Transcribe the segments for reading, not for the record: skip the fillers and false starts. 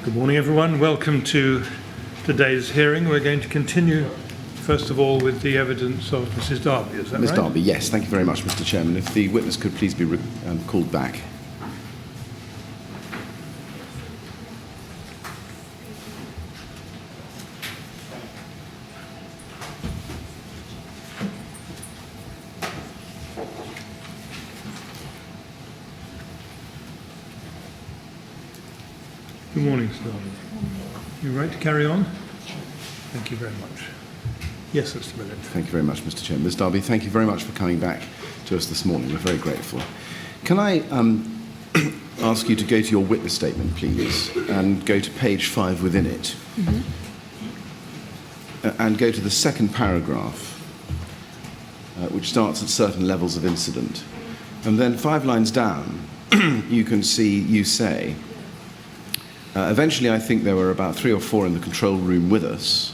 Good morning, everyone. Welcome to today's hearing. We're going to continue, first of all, with the evidence of Mrs. Darby. Is that right? Ms. Darby, yes. Thank you very much, Mr. Chairman. If the witness could please be called back. Good morning, Mr. Darby. You right to carry on? Thank you very much. Yes, Mr. Millett. Thank you very much, Mr. Chairman. Ms. Darby, thank you very much for coming back to us this morning. We're very grateful. Can I ask you to go to your witness statement, please, and go to page 5 within it, and go to the second paragraph, which starts at certain levels of incident. And then 5 lines down, you can see you say, eventually, I think there were about 3 or 4 in the control room with us.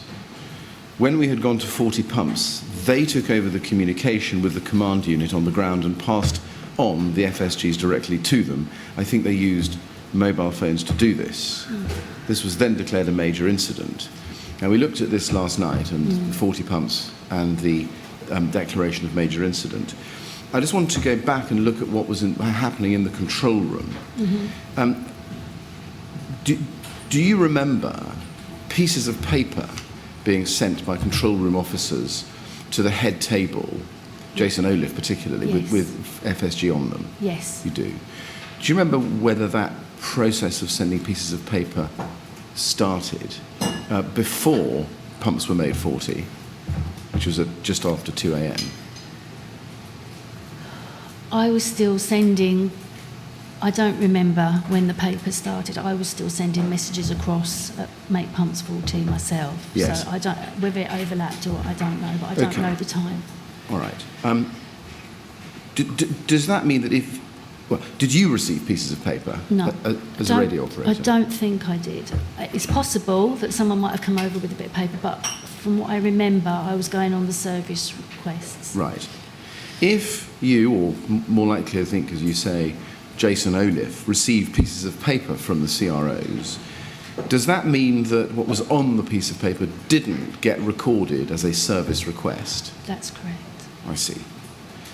When we had gone to 40 pumps, they took over the communication with the command unit on the ground and passed on the FSGs directly to them. I think they used mobile phones to do this. This was then declared a major incident. Now, we looked at this last night, and the 40 pumps and the declaration of major incident. I just wanted to go back and look at what was happening in the control room. Do you remember pieces of paper being sent by control room officers to the head table, Jason Olive particularly, yes, with FSG on them? Yes. You do. Do you remember whether that process of sending pieces of paper started before pumps were made 40, which was just after 2 a.m.? I was still sending, I don't remember when the paper started. I was still sending messages across at Make Pumps 40 myself. Yes. So I don't, whether it overlapped or I don't know, but I don't know the time. All right. Does that mean that if, well, did you receive pieces of paper as a radio operator? I don't think I did. It's possible that someone might have come over with a bit of paper, but from what I remember, I was going on the service requests. Right. If you, or more likely I think, as you say, Jason Olive, received pieces of paper from the CROs, does that mean that what was on the piece of paper didn't get recorded as a service request? That's correct. I see.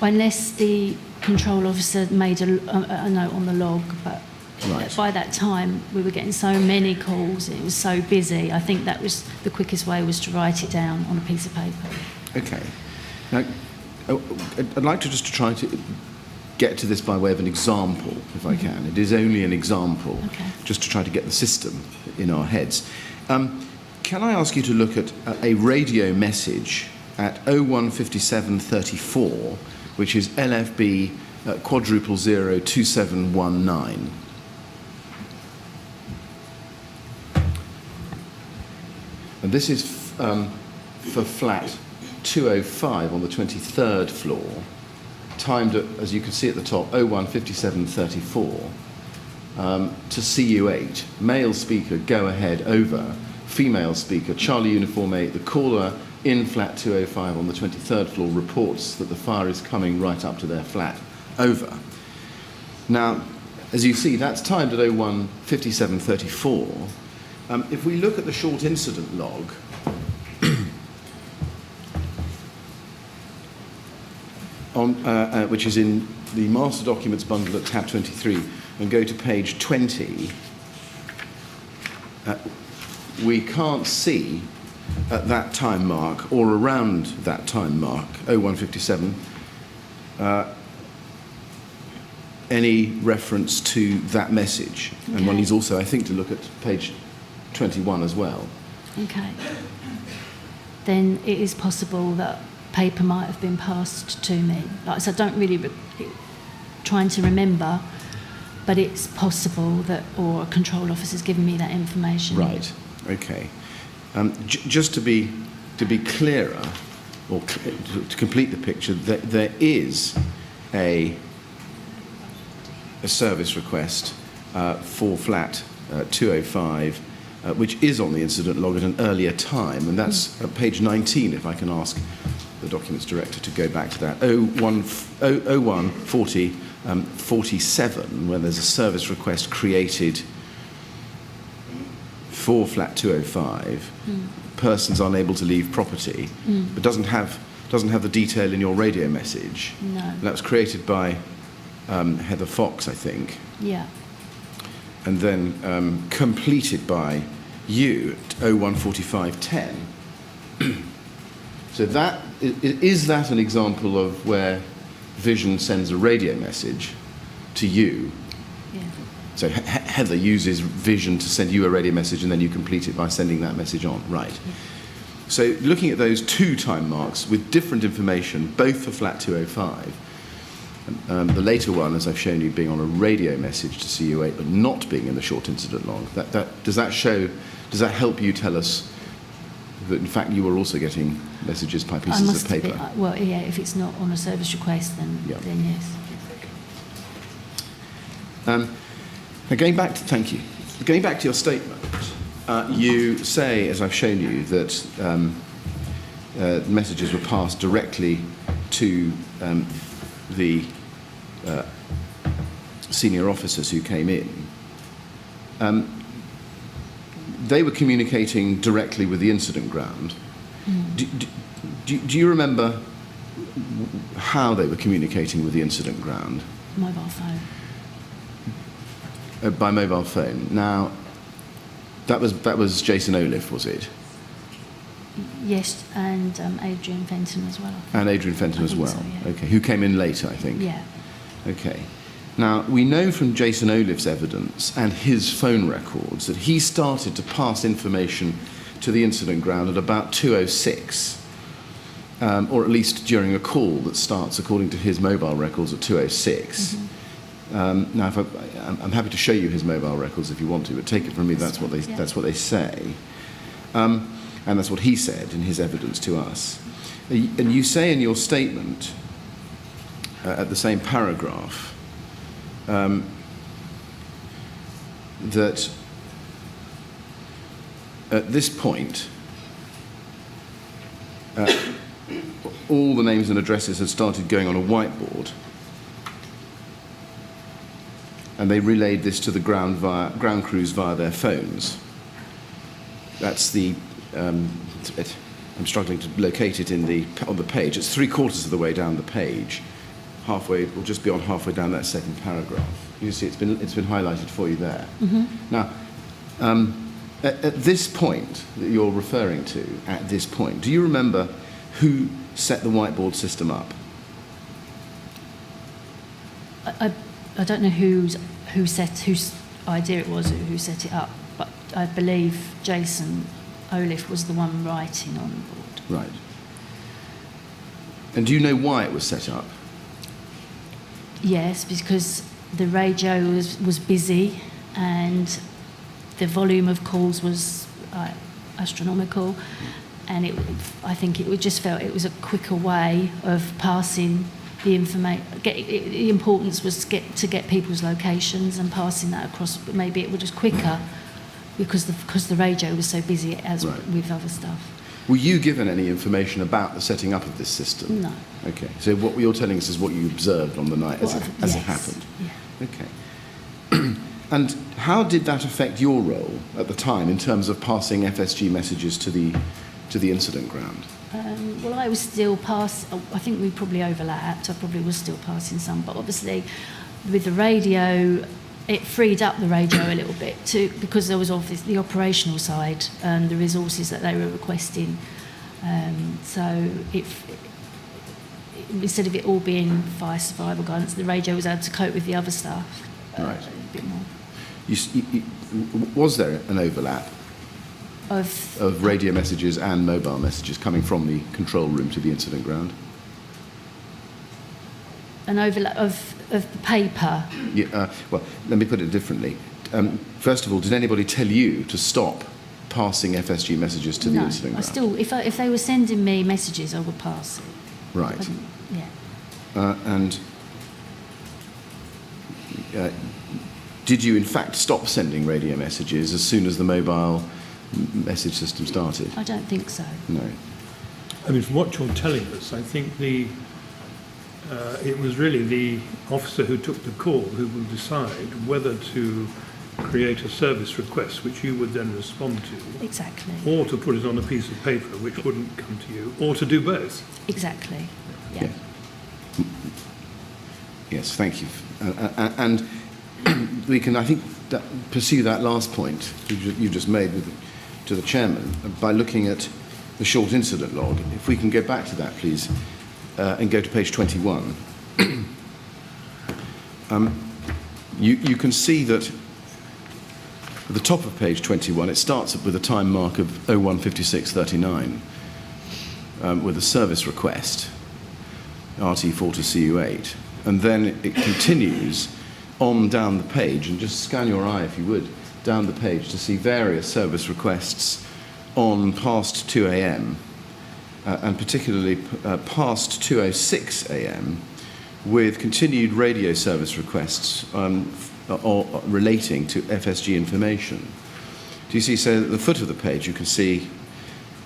Unless the control officer made a note on the log, but right, by that time we were getting so many calls, it was so busy. I think that was the quickest way, was to write it down on a piece of paper. Okay. Now, I'd like to just try to get to this by way of an example, if I can. It is only an example, just to try to get the system in our heads. Can I ask you to look at a radio message at 015734, which is LFB quadruple 02719. And this is for flat 205 on the 23rd floor, timed at, as you can see at the top, 015734, to CU8. Male speaker, go ahead, over. Female speaker, Charlie Uniform 8, the caller in flat 205 on the 23rd floor reports that the fire is coming right up to their flat, over. Now, as you see, that's timed at 015734. If we look at the short incident log, which is in the master documents bundle at tab 23, and go to page 20, we can't see at that time mark or around that time mark, 0157, any reference to that message. Okay. And one needs also, I think, to look at page 21 as well. Okay. Then it is possible that paper might have been passed to me. Like I said, I don't really trying to remember, but it's possible that, or a control officer's given me that information. Right. Okay. Just to be clearer, or to complete the picture, there is a service request for flat 205, which is on the incident log at an earlier time, and that's at page 19, if I can ask the documents director to go back to that, 0140 47, where there's a service request created before flat 205, persons unable to leave property, but doesn't have the detail in your radio message. No. And that was created by Heather Fox, I think, Yeah. and then completed by you at 014510. So is that an example of where Vision sends a radio message to you? Yeah. So Heather uses Vision to send you a radio message, and then you complete it by sending that message on, right? Yeah. So looking at those two time marks with different information, both for flat 205, the later one, as I've shown you, being on a radio message to CU8, but not being in the short incident log, does that help you tell us that in fact you were also getting messages by pieces of paper? Well, yeah, if it's not on a service request, then yes. Now going back to your statement, you say, as I've shown you, that messages were passed directly to the senior officers who came in. They were communicating directly with the incident ground. Do you remember how they were communicating with the incident ground? Mobile phone. By mobile phone. Now, that was Jason Olive, was it? Yes, and Adrian Fenton as well. And Adrian Fenton as well. So, yeah. Okay, who came in later, I think. Yeah. Okay. Now, we know from Jason Olive's evidence and his phone records that he started to pass information to the incident ground at about 2:06, or at least during a call that starts, according to his mobile records, at 2:06. Now, I'm happy to show you his mobile records if you want to, but take it from me, that's what they say. And that's what he said in his evidence to us. And you say in your statement, at the same paragraph, that at this point, all the names and addresses had started going on a whiteboard, and they relayed this to the ground crews via their phones. That's the I'm struggling to locate it on the page. It's 3/4 of the way down the page. Halfway, we'll just be on halfway down that second paragraph. You see, it's been highlighted for you there. Now, at this point that you're referring to, at this point, do you remember who set the whiteboard system up? I don't know whose idea it was, who set it up, but I believe Jason Olive was the one writing on the board. Right. And do you know why it was set up? Yes, because the radio was busy and the volume of calls was astronomical, and I think it just felt it was a quicker way of passing the information. The importance was to get people's locations and passing that across. But maybe it was just quicker because the radio was so busy with other stuff. Were you given any information about the setting up of this system? No. Okay, so what you're telling us is what you observed on the night as it happened. Yeah. Okay. And how did that affect your role at the time in terms of passing FSG messages to the incident ground? Well, I was still I think we probably overlapped. I probably was still passing some, but obviously with the radio, it freed up the radio a little bit because there was obviously the operational side and the resources that they were requesting. So instead of it all being fire survival guidance, the radio was able to cope with the other stuff right. a bit more. Was there an overlap of radio messages and mobile messages coming from the control room to the incident ground? An overlap of the paper? Yeah, well, let me put it differently. First of all, did anybody tell you to stop passing FSG messages to the incident ground? No, if they were sending me messages, I would pass it. Right. Yeah. And did you in fact stop sending radio messages as soon as the mobile message system started? I don't think so. No. I mean, from what you're telling us, I think it was really the officer who took the call who will decide whether to create a service request which you would then respond to, Exactly. or to put it on a piece of paper which wouldn't come to you, or to do both. Exactly. Yeah. Yes, thank you. And we can, I think, pursue that last point you just made to the chairman by looking at the short incident log. If we can go back to that, please, and go to page 21. You can see that at the top of page 21, it starts with a time mark of 01:56:39 with a service request, RT4 to CU8. And then it continues on down the page, and just scan your eye, if you would, down the page to see various service requests on past 2 a.m. And particularly past 2:06 a.m. with continued radio service requests relating to FSG information. Do you see, so at the foot of the page you can see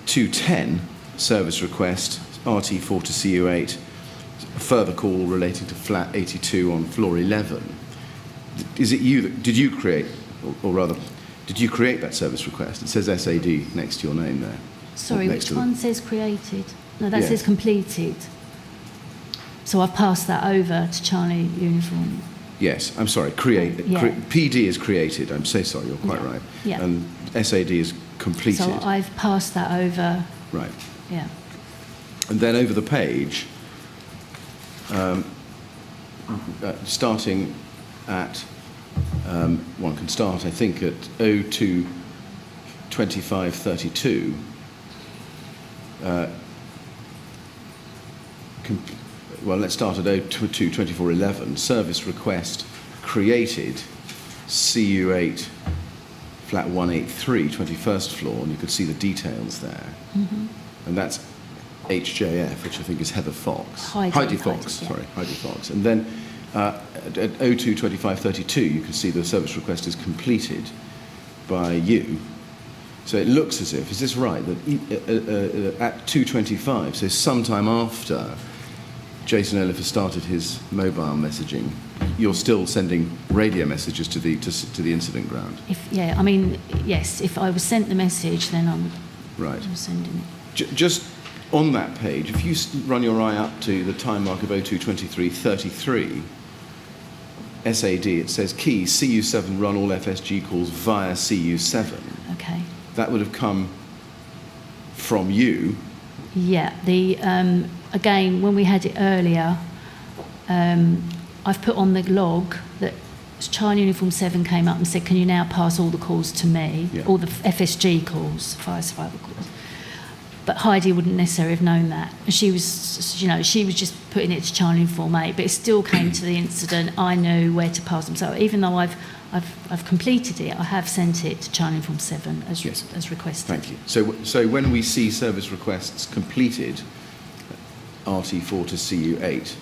2:10 service request, RT4 to CU8, a further call relating to flat 82 on floor 11. Is it you that, did you create, or rather, did you create that service request? It says SAD next to your name there. Sorry, Next which to one says created? No, that Yeah. says completed. So I've passed that over to Charlie Uniform. Yes, I'm sorry, create. Yeah. PD is created, I'm so sorry, you're quite Yeah. right. Yeah. And SAD is completed. So I've passed that over. Right. Yeah. And then over the page, starting at, one can start, I think, at 02:25:32. Well, let's start at 02:24:11. Service request created, CU8, flat 183, 21st floor, and you could see the details there. Mm-hmm. And that's HJF, which I think is Heather Fox. Heidi Fox, yeah. sorry, Heidi Fox. And then at 02:25:32, you can see the service request is completed by you. So it looks as if, is this right, that at 2:25, so sometime after Jason Elliff has started his mobile messaging, you're still sending radio messages to the incident ground? Yeah, I mean, yes, if I was sent the message, then I would Right. I'm sending it. Just on that page, if you run your eye up to the time mark of 02:23:33, SAD, it says key CU7 run all FSG calls via CU7. Okay. That would have come from you. Yeah, again, when we had it earlier, I've put on the log that Charlie Uniform 7 came up and said, can you now pass all the calls to me, Yeah. all the FSG calls, fire survival calls. But Heidi wouldn't necessarily have known that. She was, she was just putting it to Charlie Uniform 8, but it still came to the incident. I knew where to pass them. So even though I've completed it, I have sent it to Charlie Uniform 7 as requested. Thank you. So when we see service requests completed, RT4 to CU8,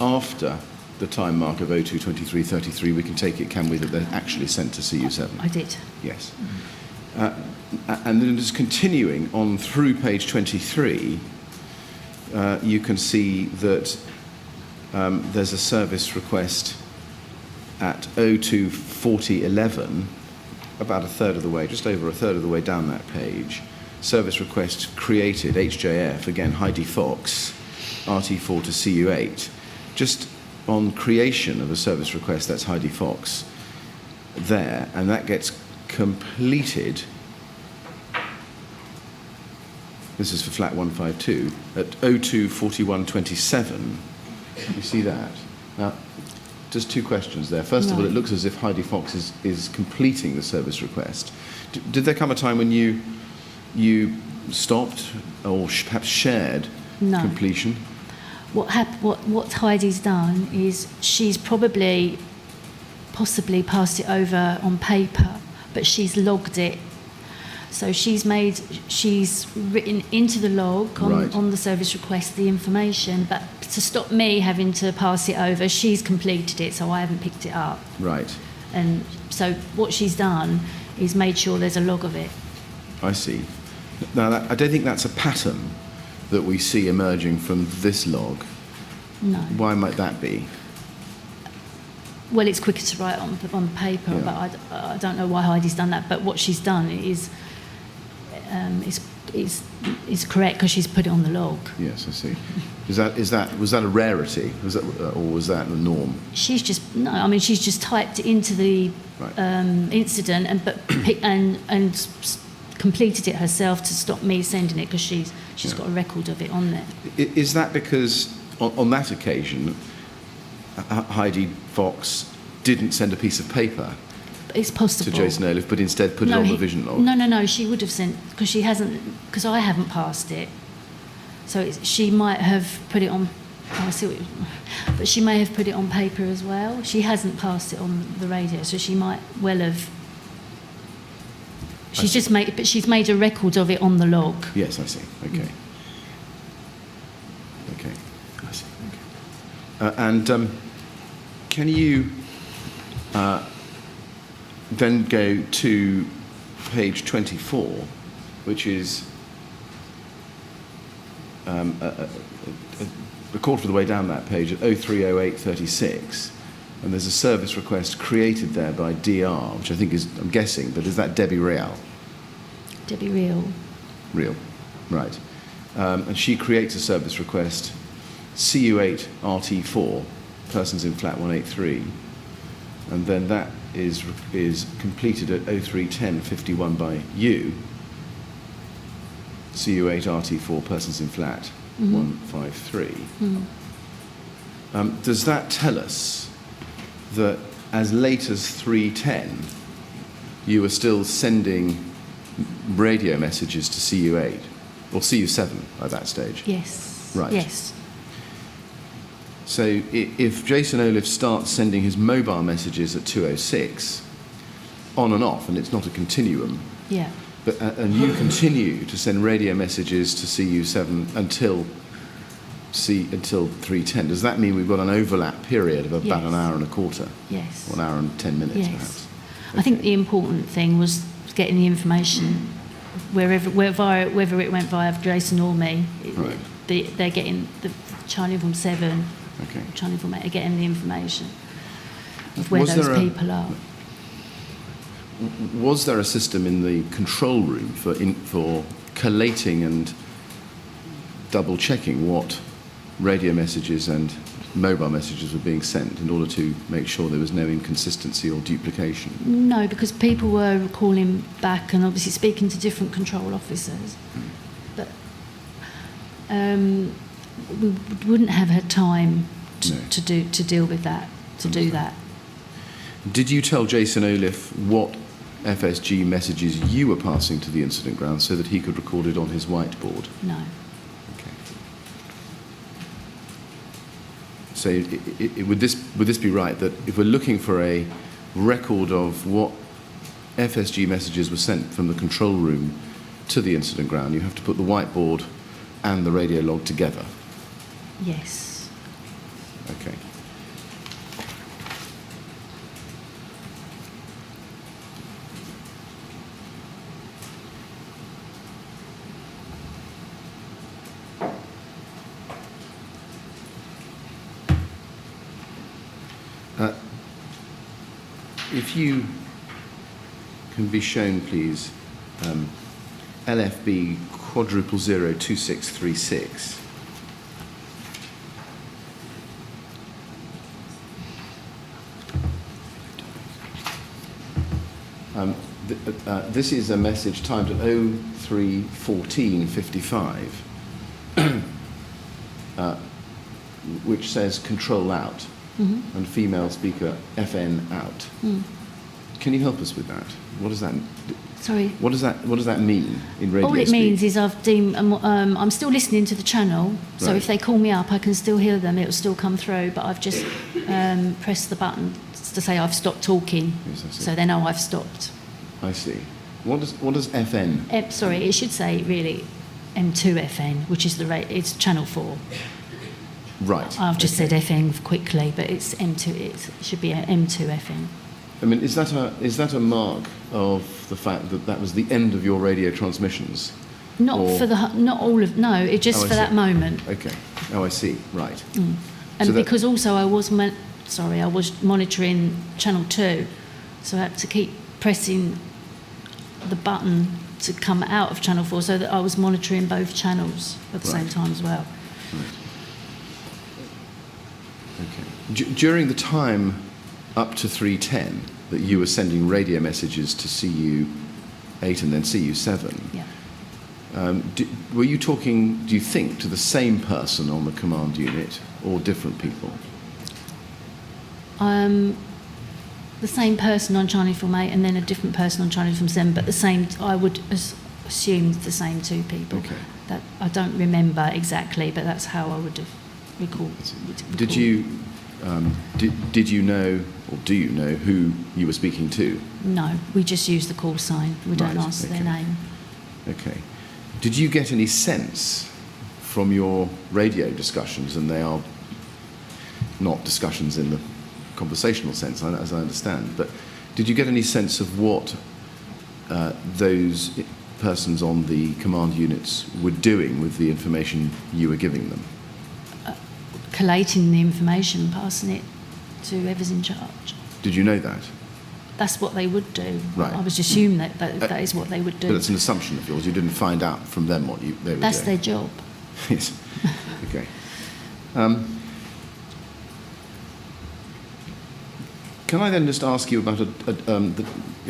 after the time mark of 02:23:33, we can take it, can we, that they're actually sent to CU7? I did. Yes. And then just continuing on through page 23, you can see that there's a service request at 02:40:11, about a third of the way, just over a third of the way down that page. Service request created, HJF, again, Heidi Fox, RT4 to CU8. Just on creation of a service request, that's Heidi Fox there, and that gets completed. This is for flat 152 at 02:41:27. You see that? Now, just two questions there. First of all, it looks as if Heidi Fox is completing the service request. Did there come a time when you stopped or perhaps shared completion? What Heidi's done is she's possibly passed it over on paper, but she's logged it. So she's written into the log on the service request the information, but to stop me having to pass it over, she's completed it, so I haven't picked it up. Right. And so what she's done is made sure there's a log of it. I see. Now, I don't think that's a pattern that we see emerging from this log. No. Why might that be? Well, it's quicker to write on paper, Yeah. but I don't know why Heidi's done that. But what she's done is correct because she's put it on the log. Yes, I see. Was that a rarity? Or was that the norm? She's just typed it into the Right. incident and completed it herself to stop me sending it because she's got a record of it on there. Is that because on that occasion, Heidi Fox didn't send a piece of paper It's possible. to Jason Olive, but instead put it on the vision log? No, she would have sent, because I haven't passed it. So she might have put it on, but she may have put it on paper as well. She hasn't passed it on the radio, so she might well have. She's made a record of it on the log. Yes, I see. Okay. Okay, I see. Okay. And can you then go to page 24, which is a quarter of the way down that page at 030836, and there's a service request created there by DR, which I think is, I'm guessing, but is that Debbie Real? Debbie Real. Real, right. And she creates a service request, CU8 RT4, persons in flat 183, and then that is completed at 031051 by you, CU8 RT4, persons in flat 153. Mm. Does that tell us that as late as 3:10 you were still sending radio messages to CU8 or CU7 at that stage? Yes. Right. Yes. So if Jason Olive starts sending his mobile messages at 2:06 on and off, and it's not a continuum, Yeah. but and you continue to send radio messages to CU7 until 3:10, does that mean we've got an overlap period of about an hour and a quarter? Yes. 1 hour and 10 minutes, Yes. perhaps? I think the important thing was getting the information whether it went via Jason or me. Right. They're getting the Charlie from 7, Okay. Charlie from 8 are getting the information of where Was those there a- people are. Was there a system in the control room for collating and double checking what radio messages and mobile messages were being sent in order to make sure there was no inconsistency or duplication? No, because people were calling back and obviously speaking to different control officers. But we wouldn't have had time to deal with that, do that. Did you tell Jason Olive what FSG messages you were passing to the incident ground so that he could record it on his whiteboard? No. Okay. So would this be right, that if we're looking for a record of what FSG messages were sent from the control room to the incident ground, you have to put the whiteboard and the radio log together? Yes. Okay. If you can be shown, please, LFB quadruple 02636. This is a message timed at 03:14:55, which says control out. Mm-hmm. And female speaker FN out. Can you help us with that? What does that? Sorry. What does that mean in radio All it speak? means is I'm still listening to the channel, so Right. if they call me up, I can still hear them. It will still come through, but I've just pressed the button to say I've stopped talking, Yes, I see. so they know I've stopped. I see. What does FN? Sorry, it should say really M2FN, which is it's channel 4. Right. I've just said FN quickly, but it's M2. It should be a M2FN. I mean, is that a mark of the fact that that was the end of your radio transmissions? Not Or- not all of. No, it just Oh, I for that see. moment. Okay. Oh, I see. Right. And So that- because also I was I was monitoring Channel 2, so I had to keep pressing the button to come out of Channel 4 so that I was monitoring both channels at the same time as well. Okay. During the time up to 3:10 that you were sending radio messages to CU8 and then CU7, Yeah. Were you talking, do you think, to the same person on the command unit or different people? The same person on Charlie Film 8 and then a different person on Charlie Film 7, but the same, I would assume the same two people. Okay. That I don't remember exactly, but that's how I would have recalled. Did you know, or do you know, who you were speaking to? No, we just use the call sign. We don't Right, ask okay. their name. Okay. Did you get any sense from your radio discussions, and they are not discussions in the conversational sense, as I understand, but did you get any sense of what those persons on the command units were doing with the information you were giving them? Collating the information, passing it to whoever's in charge. Did you know that? That's what they would do. Right. I was assuming that is what they would do. But it's an assumption of yours. You didn't find out from them what they were doing. That's their job. Yes. Okay. Can I then just ask you about a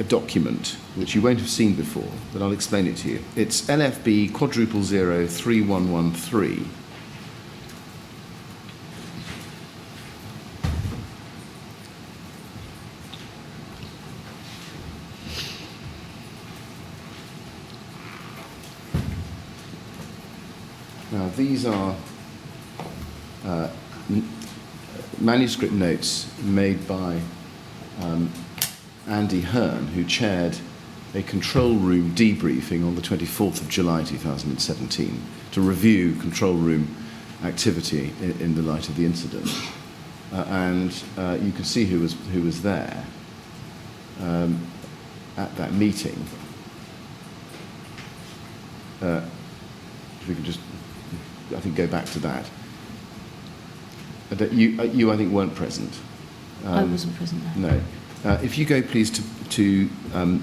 document which you won't have seen before, but I'll explain it to you. It's LFB 0003113. Now, these are manuscript notes made by Andy Hearn, who chaired a control room debriefing on the 24th of July 2017 to review control room activity in the light of the incident. And you can see who was there at that meeting. If we could just, I think, go back to that. You I think, weren't present. I wasn't present there. No. If you go, please, to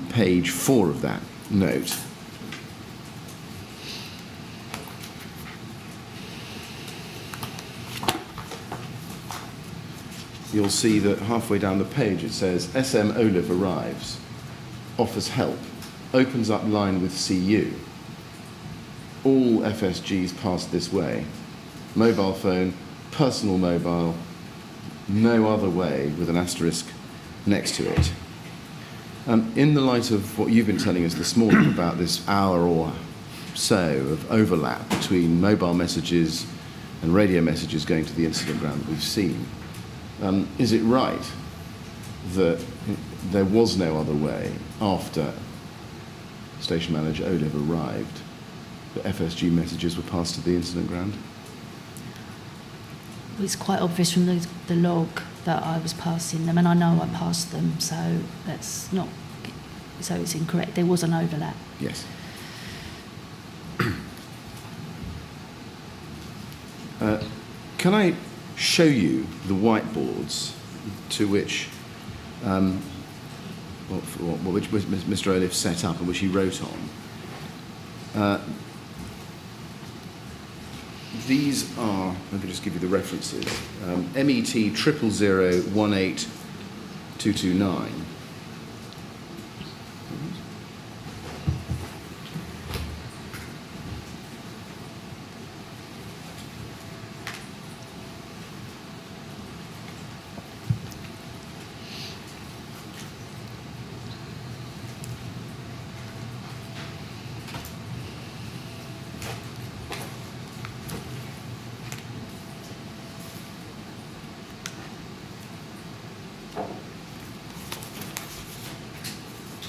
page 4 of that note. You'll see that halfway down the page it says, SM Olive arrives, offers help, opens up line with CU. All FSGs passed this way. Mobile phone, personal mobile, no other way, with an asterisk next to it. In the light of what you've been telling us this morning about this hour or so of overlap between mobile messages and radio messages going to the incident ground that we've seen, is it right that there was no other way after Station Manager Olive arrived that FSG messages were passed to the incident ground? It's quite obvious from the log that I was passing them, and I know I passed them, so it's incorrect. There was an overlap. Yes. Can I show you the whiteboards to which Mr. Olive set up and which he wrote on? These are, let me just give you the references, MET 000182229.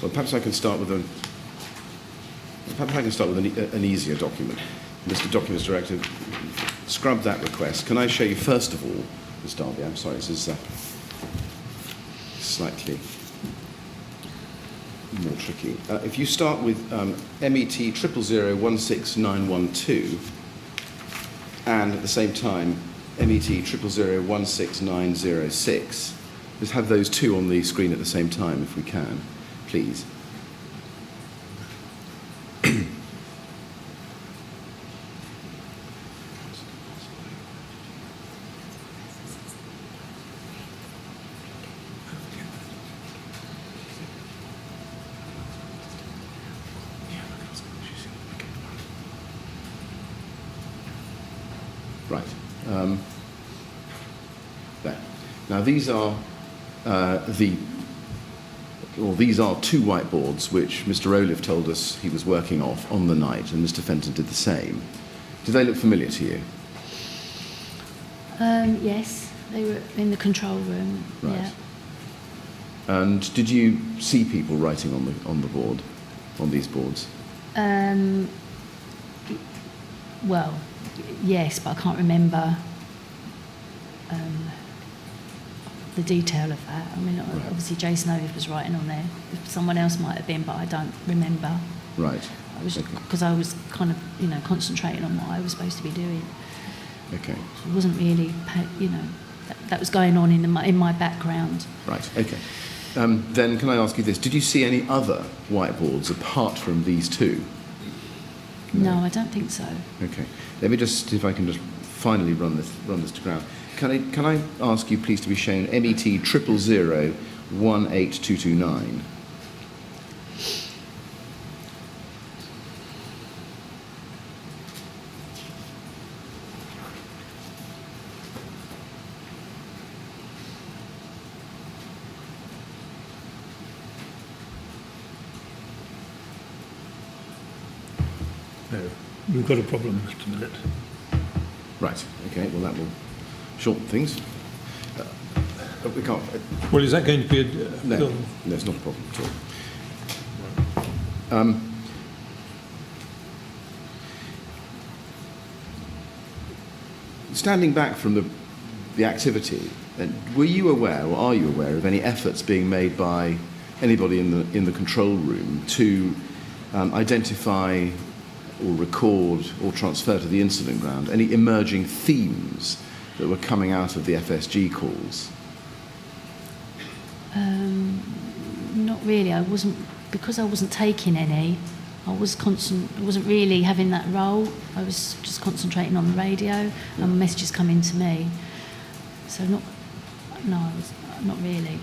Well, perhaps I can start with an easier document. Mr. Documents Director, scrub that request. Can I show you first of all, Ms. Darby? I'm sorry, this is slightly more tricky. If you start with MET 000169112, and at the same time MET 00016906. Just have those two on the screen at the same time if we can, please. Right. There. Now these are these are two whiteboards which Mr. Olive told us he was working off on the night, and Mr. Fenton did the same. Do they look familiar to you? Yes, they were in the control room. Right. Yeah. And did you see people writing on the board, on these boards? Well, yes, but I can't remember the detail of that. I mean, obviously Jason Olive was writing on there. Someone else might have been, but I don't remember. Right. I was because I was kind of, concentrating on what I was supposed to be doing. Okay. It wasn't really, that was going on in my background. Right. Okay. Then can I ask you this? Did you see any other whiteboards apart from these two? No, I don't think so. Okay. Let me just see if I can just finally run this to ground. Can I ask you please to be shown MET 00018229? No, we've got a problem, Mr. Millett. Right. Okay. Well, that will shorten things. We can't. Well, is that going to be a... No, it's not a problem at all. Standing back from the activity, were you aware, or are you aware, of any efforts being made by anybody in the control room to identify or record or transfer to the incident ground any emerging themes that were coming out of the FSG calls? Not really. Because I wasn't taking any. I wasn't really having that role. I was just concentrating on the radio, and messages coming to me. So not really.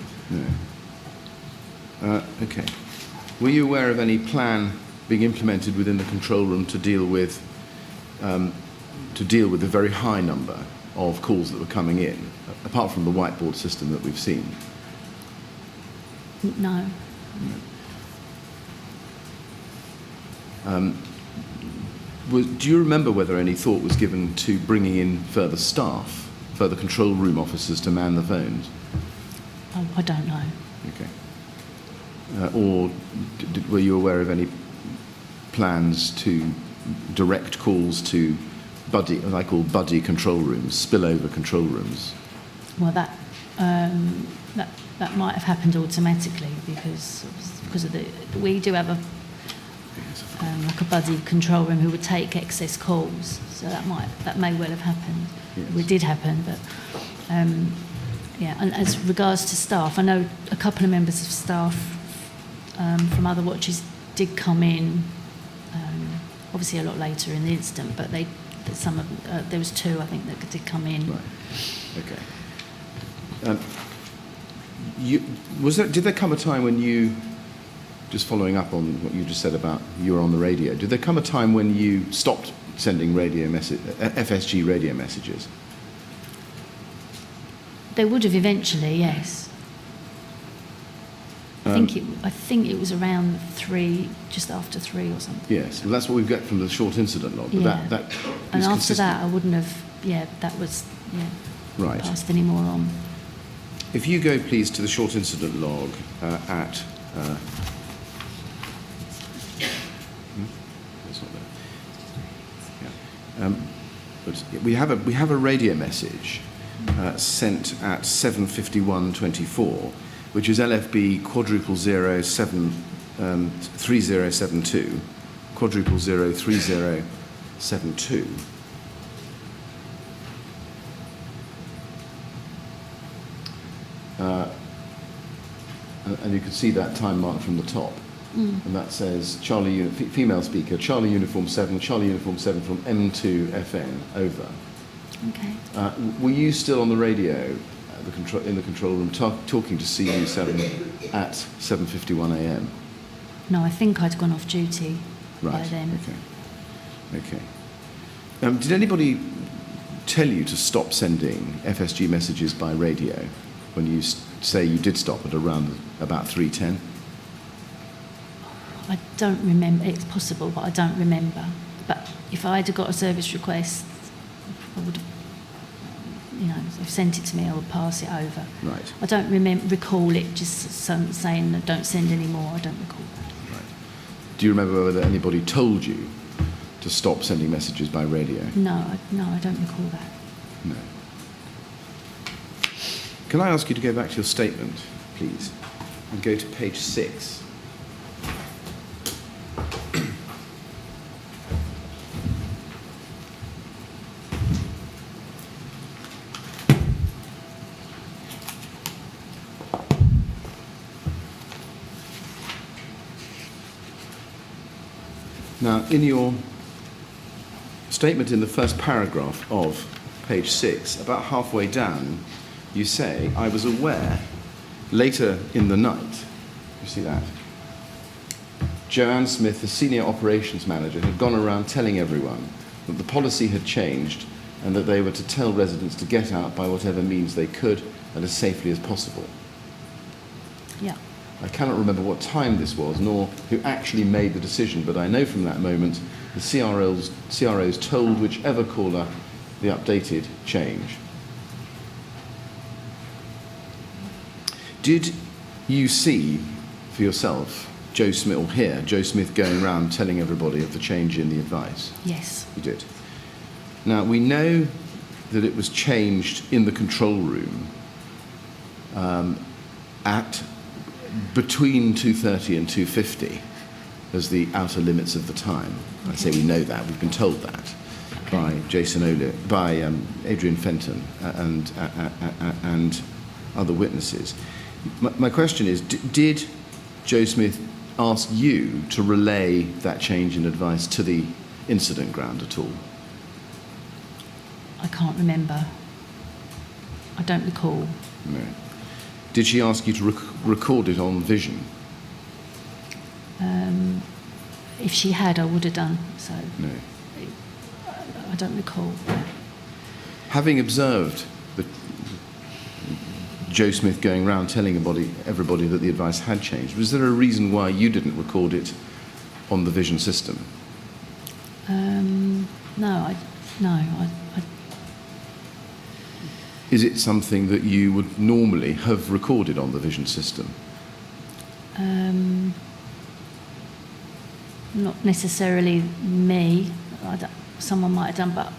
No. Okay. Were you aware of any plan being implemented within the control room to deal with the very high number of calls that were coming in, apart from the whiteboard system that we've seen? No. Do you remember whether any thought was given to bringing in further staff, further control room officers to man the phones? Oh, I don't know. Okay. Or were you aware of any plans to direct calls to buddy, what I call buddy control rooms, spillover control rooms? Well, that might have happened automatically because of we do have like a buddy control room who would take excess calls, so that may well have happened. Yes. It did happen, but yeah. And as regards to staff, I know a couple of members of staff from other watches did come in, obviously a lot later in the incident, but there was two, I think, that did come in. Right. Okay. Did there come a time when you, just following up on what you just said about you were on the radio, did there come a time when you stopped sending FSG radio messages? They would have eventually, yes. I think it was around 3, just after 3 or something. Yes, well, that's what we've got from the short incident log. But Yeah. that And is after consistent. that, I wouldn't have. Yeah, that was Right. passed any more on. If you go, please, to the short incident log at... that's not there. Yeah. But we have a radio message sent at 7:51:24, which is LFB quadruple 3072, quadruple 3072. and you can see that time mark from the top. And that says female speaker, Charlie Uniform 7 from M2 FN, over. Okay. Were you still on the radio in the control room talking to CU7 at 7:51 a.m.? No, I think I'd gone off duty by then. Okay. Did anybody tell you to stop sending FSG messages by radio when you say you did stop at around about 3:10? I don't remember. It's possible, but I don't remember. But if I had got a service request, I would have, they've sent it to me, I would pass it over. Right. I don't recall it just saying don't send any more. I don't recall that. Right. Do you remember whether anybody told you to stop sending messages by radio? No, I don't recall that. No. Can I ask you to go back to your statement, please, and go to page 6? Now, in your statement in the first paragraph of page 6, about halfway down, you say, I was aware later in the night, you see that? Joanne Smith, the senior operations manager, had gone around telling everyone that the policy had changed and that they were to tell residents to get out by whatever means they could and as safely as possible. Yeah. I cannot remember what time this was, nor who actually made the decision, but I know from that moment the CROs told whichever caller the updated change. Did you see for yourself Joe Smith, or hear Joe Smith going around telling everybody of the change in the advice? Yes. You did. Now, we know that it was changed in the control room at between 2:30 and 2:50 as the outer limits of the time. I say we know that, we've been told that by Adrian Fenton and other witnesses. My question is, did Joe Smith ask you to relay that change in advice to the incident ground at all? I can't remember. I don't recall. No. Did she ask you to record it on vision? If she had, I would have done so. No. I don't recall. Having observed Joe Smith going around telling everybody that the advice had changed, was there a reason why you didn't record it on the vision system? No. Is it something that you would normally have recorded on the vision system? Not necessarily me. Someone might have done, but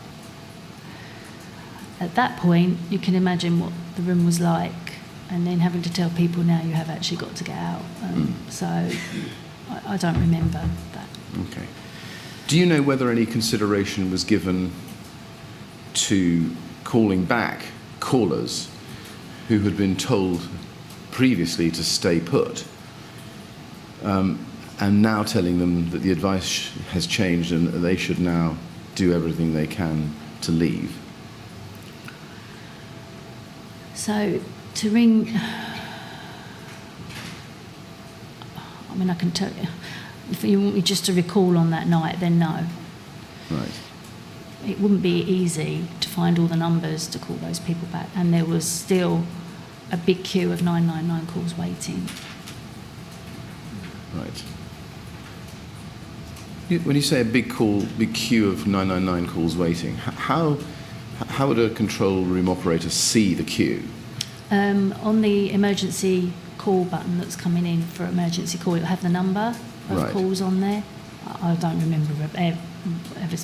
at that point, you can imagine what the room was like, and then having to tell people now you have actually got to get out. So I don't remember that. Okay. Do you know whether any consideration was given to calling back callers who had been told previously to stay put, and now telling them that the advice has changed and they should now do everything they can to leave? So to ring, I mean, I can tell you, if you want me just to recall on that night, then no. Right. It wouldn't be easy to find all the numbers to call those people back, and there was still a big queue of 999 calls waiting. Right. When you say a big queue of 999 calls waiting, how would a control room operator see the queue? On the emergency call button that's coming in for emergency call, it'll have the number of Right. calls on there. I don't remember ever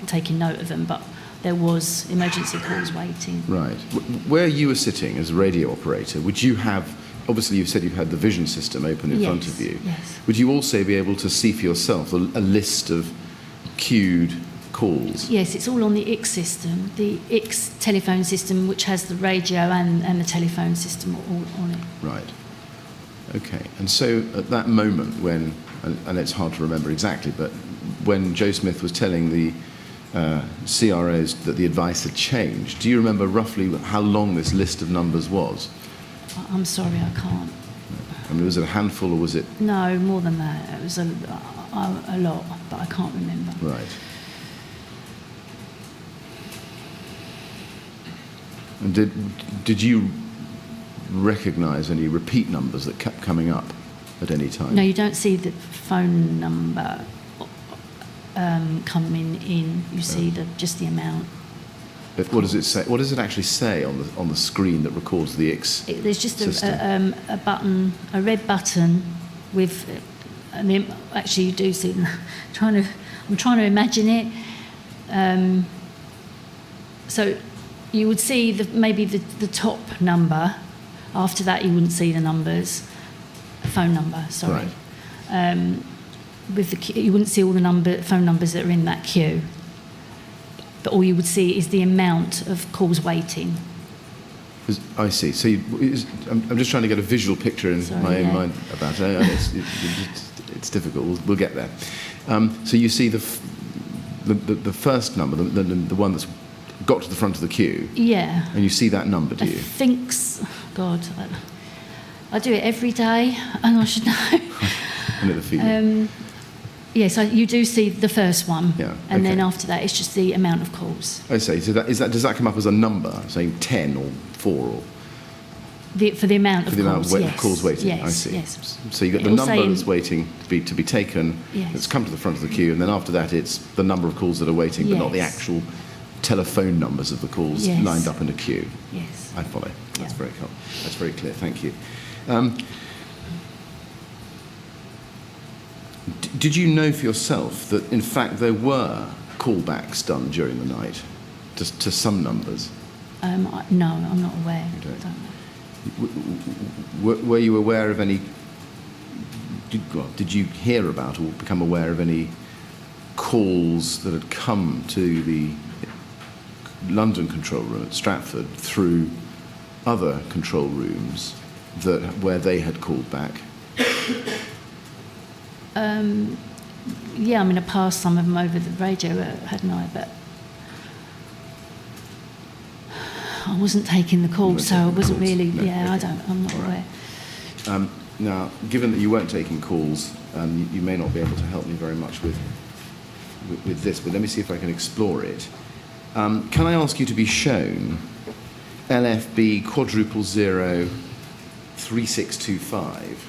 taking note of them, but there was emergency calls waiting. Right. Where you were sitting as a radio operator, would you have, obviously you said you had the vision system open in front of you. Yes. Would you also be able to see for yourself a list of queued calls? Yes, it's all on the IX system, the IX telephone system, which has the radio and the telephone system all on it. Right. Okay. And so at that moment when, and it's hard to remember exactly, but when Joe Smith was telling the CROs that the advice had changed, do you remember roughly how long this list of numbers was? I'm sorry, I can't. I mean, was it a handful or was it? No, more than that. It was a lot, but I can't remember. Right. And did you recognise any repeat numbers that kept coming up at any time? No, you don't see the phone number coming in. You see just the amount. But what does it say? What does it actually say on the screen that records the IX There's just system? a button, a red button with. Actually, you do see. I'm trying to imagine it. So you would see maybe the top number. After that, you wouldn't see the numbers. Phone number, sorry. Right. With you wouldn't see all the phone numbers that are in that queue. But all you would see is the amount of calls waiting. I see. So I'm just trying to get a visual picture in my own mind about it. It's difficult. We'll get there. So you see the first number, the one that's got to the front of the queue. Yeah. And you see that number, do you? I think. God, I do it every day, and I should know. I know the feeling. Yes, you do see the first one, yeah, and then after that, it's just the amount of calls. I see. So does that come up as a number, saying 10 or 4 or? For the amount of calls, yes. Calls waiting. Yes, I see. Yes. So you get the number that's waiting to be taken. Yes. That's come to the front of the queue, and then after that, it's the number of calls that are waiting, but not the actual telephone numbers of the calls lined up in a queue. Yes. I follow. That's very cool. That's very clear. Thank you. Did you know for yourself that, in fact, there were callbacks done during the night to some numbers? No, I'm not aware. You don't? I don't know. Were you aware of any? Did you hear about or become aware of any calls that had come to the London control room at Stratford through other control rooms where they had called back? Yeah, I mean, I passed some of them over the radio, hadn't I? But I wasn't taking the call, so I wasn't really. No, yeah, okay. I'm not aware. Now, given that you weren't taking calls, you may not be able to help me very much with this, but let me see if I can explore it. Can I ask you to be shown LFB quadruple 0 3625?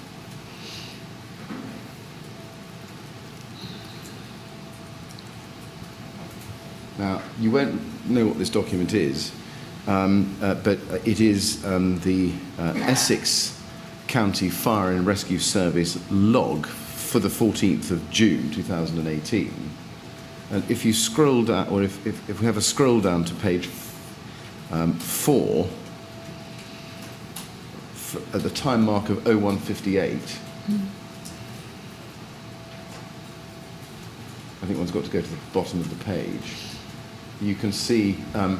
Now, you won't know what this document is, but it is the Essex County Fire and Rescue Service log for the 14th of June 2018. And if you scroll down, or if we have a scroll down to page 4, at the time mark of 0158, I think one's got to go to the bottom of the page. You can see at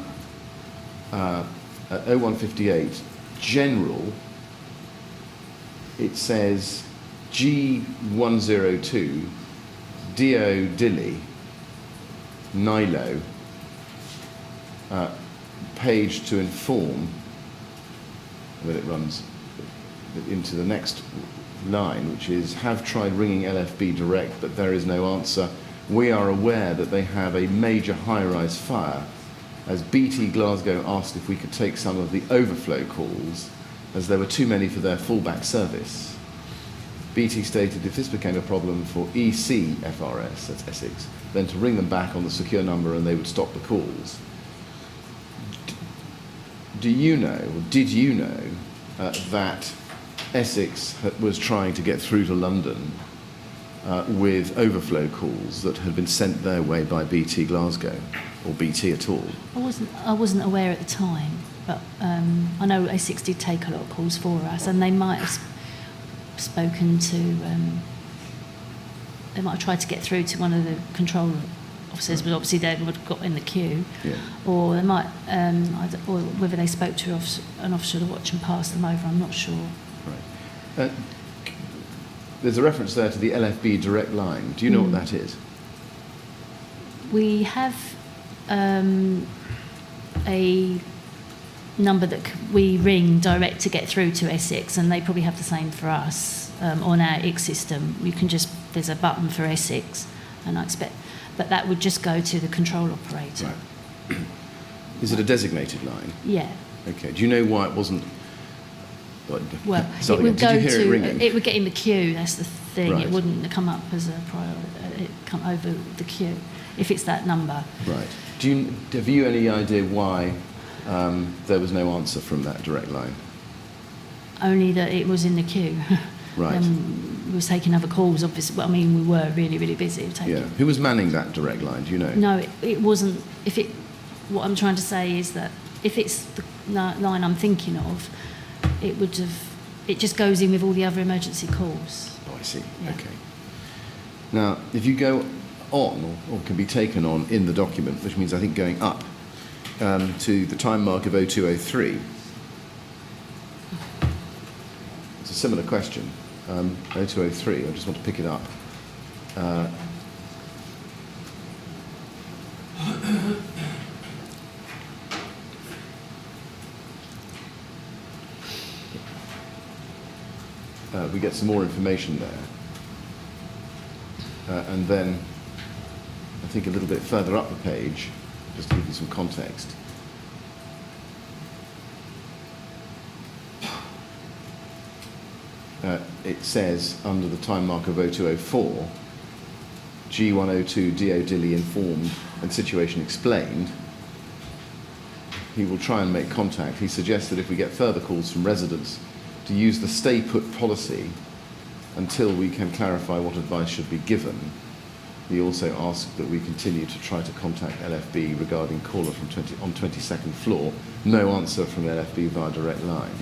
0158, general, it says G102, Dio Dilly, Nilo, page to inform, that it runs into the next line, which is, have tried ringing LFB direct, but there is no answer. We are aware that they have a major high-rise fire, as BT Glasgow asked if we could take some of the overflow calls, as there were too many for their fallback service. BT stated if this became a problem for ECFRS, that's Essex, then to ring them back on the secure number and they would stop the calls. Do you know, or did you know, that Essex was trying to get through to London with overflow calls that had been sent their way by BT Glasgow, or BT at all? I wasn't aware at the time, but I know Essex did take a lot of calls for us, and they might have spoken to. They might have tried to get through to one of the control officers, but obviously they would have got in the queue. Yeah. Or they might, or whether they spoke to an officer of the watch and passed them over, I'm not sure. Right. There's a reference there to the LFB direct line. Do you know what that is? We have a number that we ring direct to get through to Essex, and they probably have the same for us on our IX system. You can just, there's a button for Essex, and I expect, but that would just go to the control operator. Right. Is it a designated line? Yeah. Okay. Do you know why it wasn't? Well, Sorry, it would did go you hear to, it ringing? it would get in the queue, that's the thing. Right. It wouldn't come up as a priority, it come over the queue, if it's that number. Right. Have you any idea why there was no answer from that direct line? Only that it was in the queue. Right. We was taking other calls, obviously. Well, I mean, we were really, really busy. Yeah. Who was manning that direct line? Do you know? No, it wasn't. What I'm trying to say is that if it's the line I'm thinking of, it would have. It just goes in with all the other emergency calls. Oh, I see. Yeah. Okay. Now, if you go on, or can be taken on in the document, which means I think going up to the time mark of 0203, it's a similar question. 0203, I just want to pick it up. We get some more information there. And then, I think a little bit further up the page, just to give you some context. It says, under the time mark of 0204, G102 DO Dilly informed and situation explained. He will try and make contact. He suggests that if we get further calls from residents, to use the stay put policy until we can clarify what advice should be given. He also asked that we continue to try to contact LFB regarding caller from on 22nd floor. No answer from LFB via direct line.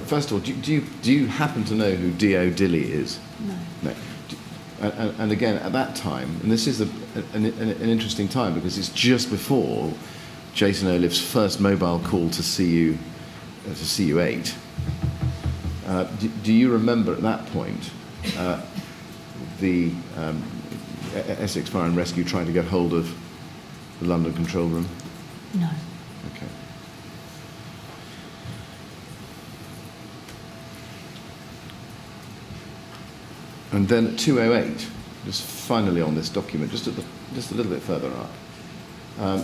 First of all, do you happen to know who D.O. Dilly is? No. No. And again, at that time, and this is an interesting time because it's just before Jason Olive's first mobile call to CU 8. Do you remember at that point the Essex Fire and Rescue trying to get hold of the London control room? No. Okay. And then at 208, just finally on this document, just a little bit further up,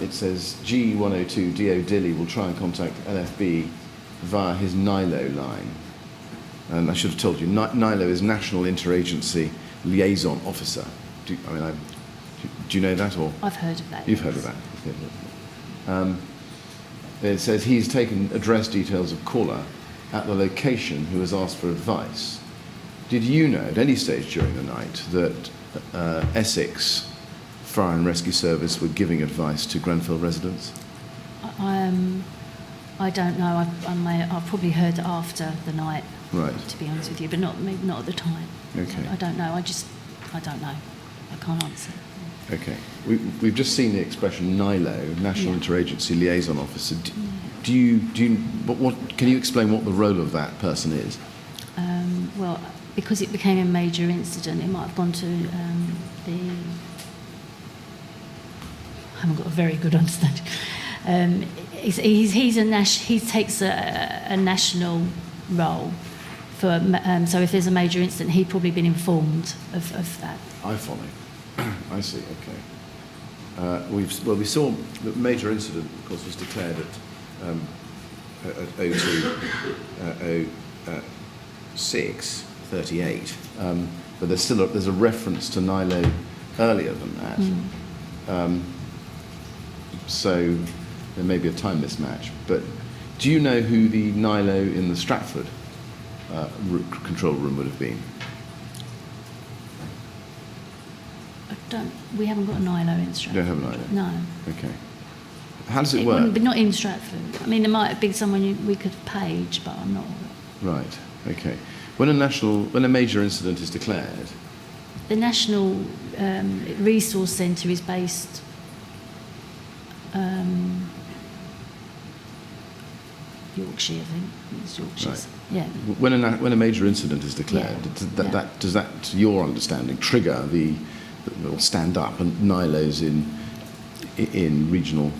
it says G102 DO Dilly will try and contact LFB via his NILO line. And I should have told you, NILO is National Interagency Liaison Officer. Do you know that, or? I've heard of that. You've heard of that. It says he's taken address details of caller at the location who has asked for advice. Did you know at any stage during the night that Essex Fire and Rescue Service were giving advice to Grenfell residents? I don't know. I've probably heard after the night. Right. To be honest with you, but not at the time. Okay. I don't know. I don't know. I can't answer. Okay. We've just seen the expression NILO, National Interagency Liaison Officer. What can you explain what the role of that person is? Well, because it became a major incident, it might have gone to I haven't got a very good understanding. He takes a national role for. So if there's a major incident, he'd probably been informed of that. I follow. I see. Okay. We saw the major incident, of course, was declared at 06:38, but there's a reference to NILO earlier than that. So there may be a time mismatch. But do you know who the NILO in the Stratford control room would have been? We haven't got a NILO in Stratford. You don't have an NILO? No. Okay. How does it work? But not in Stratford. I mean, there might have been someone we could page, but I'm not. Right. Okay. When a major incident is declared, the National Resource Centre is based Yorkshire, I think. It's Yorkshire. Right. Yeah. When a major incident is declared, Yeah. does that, to your understanding, trigger or stand up and NILOs in regional?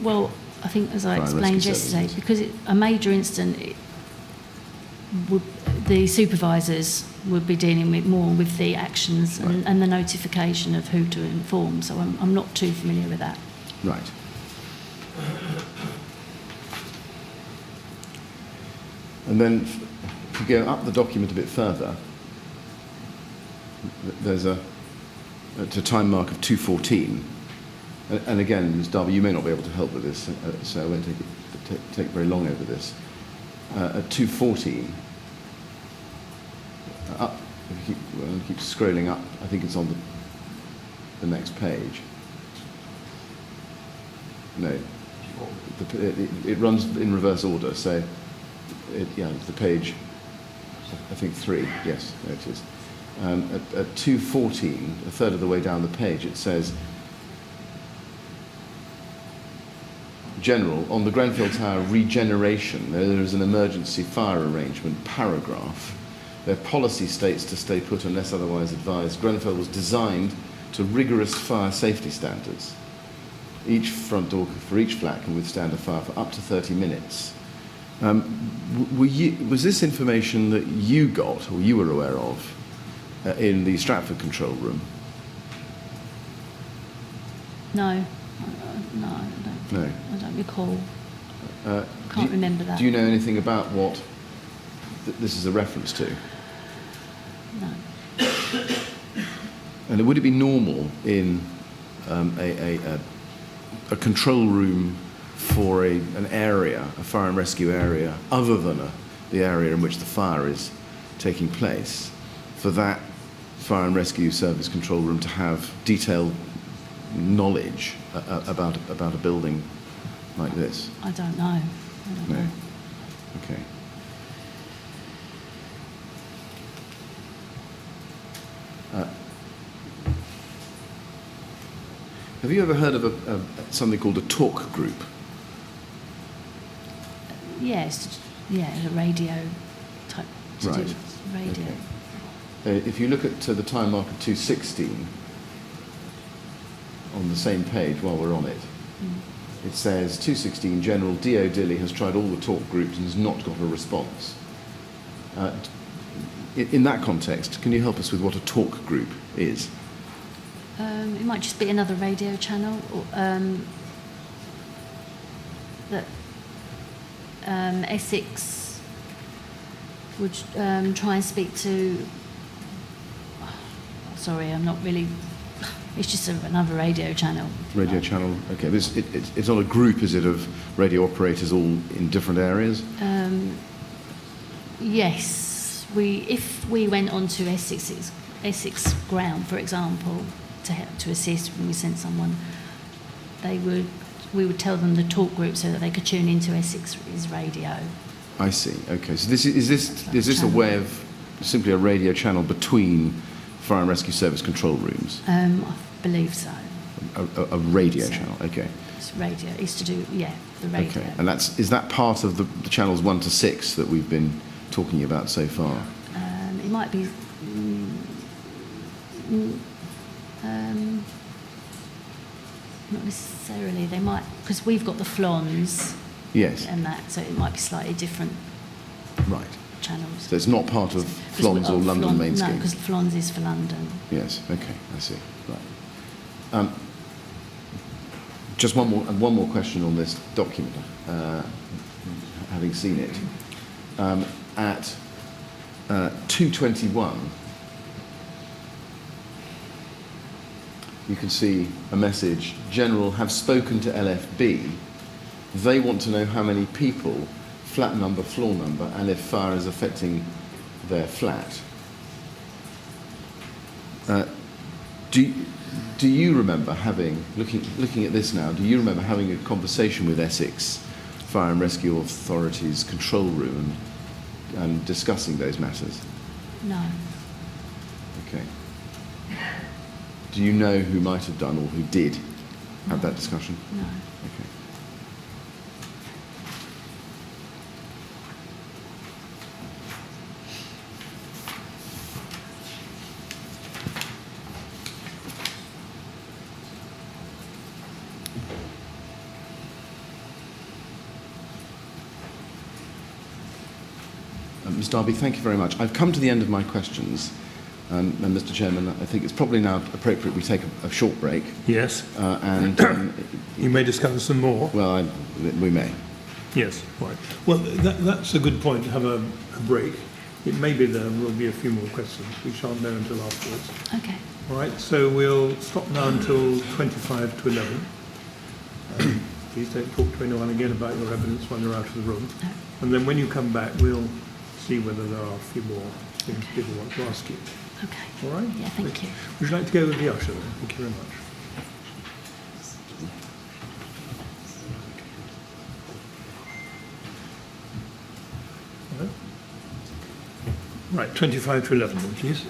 Well, I think, as I Fire and explained rescue yesterday, services. because a major incident, the supervisors would be dealing more with the actions and the notification of who to inform. So I'm not too familiar with that. Right. And then if you go up the document a bit further, there's a time mark of 2:14. And again, Ms. Darby, you may not be able to help with this, so I won't take very long over this. At 2:14, up, if you keep scrolling up, I think it's on the next page. No, it runs in reverse order, so it's the page, I think 3, yes, there it is. At 2:14, a third of the way down the page, it says, General, on the Grenfell Tower regeneration, there is an emergency fire arrangement paragraph. Their policy states to stay put unless otherwise advised. Grenfell was designed to rigorous fire safety standards. Each front door for each flat can withstand a fire for up to 30 minutes. Was this information that you got, or you were aware of, in the Stratford control room? No. No, I don't. No. I don't recall. Can't remember that. Do you know anything about what this is a reference to? No. And would it be normal in a control room for an area, a fire and rescue area, other than the area in which the fire is taking place, for that fire and rescue service control room to have detailed knowledge about a building like this? I don't know. I don't know. Okay. Have you ever heard of something called a talk group? Yes, the radio type. Right. Radio. Okay. If you look at the time mark of 2:16 on the same page while we're on it, it says 2:16, General D.O. Dilley has tried all the talk groups and has not got a response. In that context, can you help us with what a talk group is? It might just be another radio channel or, that Essex would try and speak to. Sorry, I'm not really. It's just another radio channel. Radio channel, okay. It's not a group, is it, of radio operators all in different areas? Yes. If we went onto Essex ground, for example, to assist when we sent someone, we would tell them the talk group so that they could tune into Essex's radio. I see. Okay. So is this a way of simply a radio channel between fire and rescue service control rooms? I believe so. A radio channel. Okay. It's radio. It's to do the radio. Okay. And is that part of the channels 1 to 6 that we've been talking about so far? It might be. Not necessarily. They might, because we've got the flons. Yes. And that, so it might be slightly different. Right. Channels. So it's not part of Flons or London main scheme? No, because Flons is for London. Yes. Okay. I see. Right. Just one more question on this document. Having seen it, at 2:21. You can see a message, General, have spoken to LFB. They want to know how many people, flat number, floor number, and if fire is affecting their flat. Do you remember looking at this now, do you remember having a conversation with Essex Fire and Rescue Authority's control room and discussing those matters? No. Okay. Do you know who might have done or who did have that discussion? No. Okay. Ms Darby, thank you very much. I've come to the end of my questions. And Mr Chairman, I think it's probably now appropriate we take a short break. Yes. And You may discover some more. well, we may. Yes, right. Well, that's a good point, to have a break. It may be there will be a few more questions. We shan't know until afterwards. Okay. All right, so we'll stop now until 25 to 11. Please don't talk to anyone again about your evidence when you're out of the room. No. And then when you come back, we'll see whether there are a few more things people want to ask you. Okay. All right? Yeah, thank you. Would you like to go with the usher then? Thank you very much. Right, 25 to 11 then, please.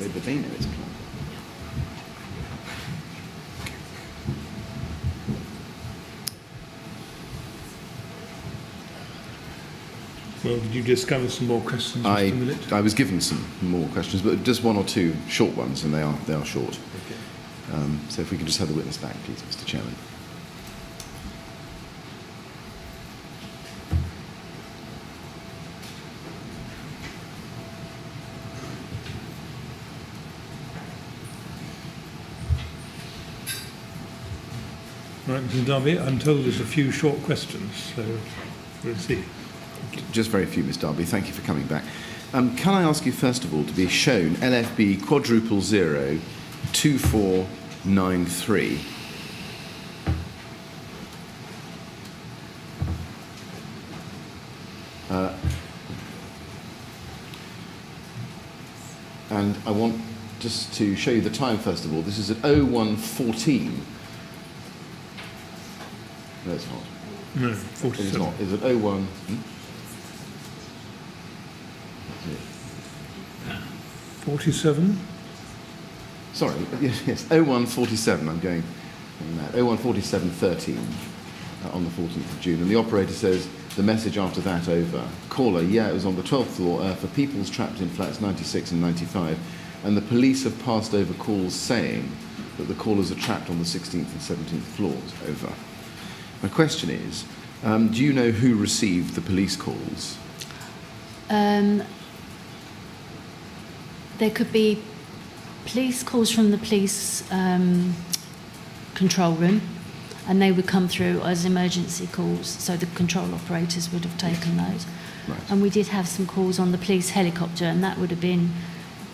But they know it's plumbed. Well, did you discover some more questions, Mr. Millett? I was given some more questions, but just one or two short ones, and they are short. Okay. So if we could just have the witness back, please, Mr. Chairman. Right, Mr. Darby, I'm told there's a few short questions, so we'll see. Just very few, Ms. Darby. Thank you for coming back. Can I ask you, first of all, to be shown LFB quadruple 2493? And I want just to show you the time, first of all. This is at 01:14. No, it's not. No, It is 47. not. Is it 01? 47? Sorry, yes, 01:47. I'm going mad. 01:47:13 on the 14th of June. And the operator says the message after that over. Caller, yeah, it was on the 12th floor for people's trapped in flats 96 and 95. And the police have passed over calls saying that the callers are trapped on the 16th and 17th floors. Over. My question is, do you know who received the police calls? There could be police calls from the police control room, and they would come through as emergency calls, so the control operators would have taken those. Right. And we did have some calls on the police helicopter, and that would have been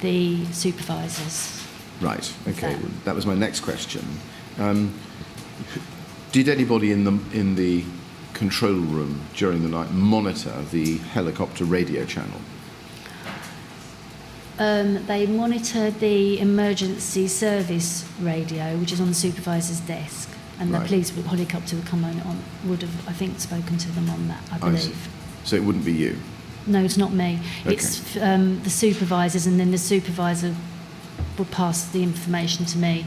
the supervisors. Right, okay. That was my next question. Did anybody in the control room during the night monitor the helicopter radio channel? They monitored the emergency service radio, which is on the supervisor's desk, and the Right. police helicopter would have, I think, spoken to them on that, I I see. believe. So it wouldn't be you? No, it's not me. Okay. It's the supervisors, and then the supervisor would pass the information to me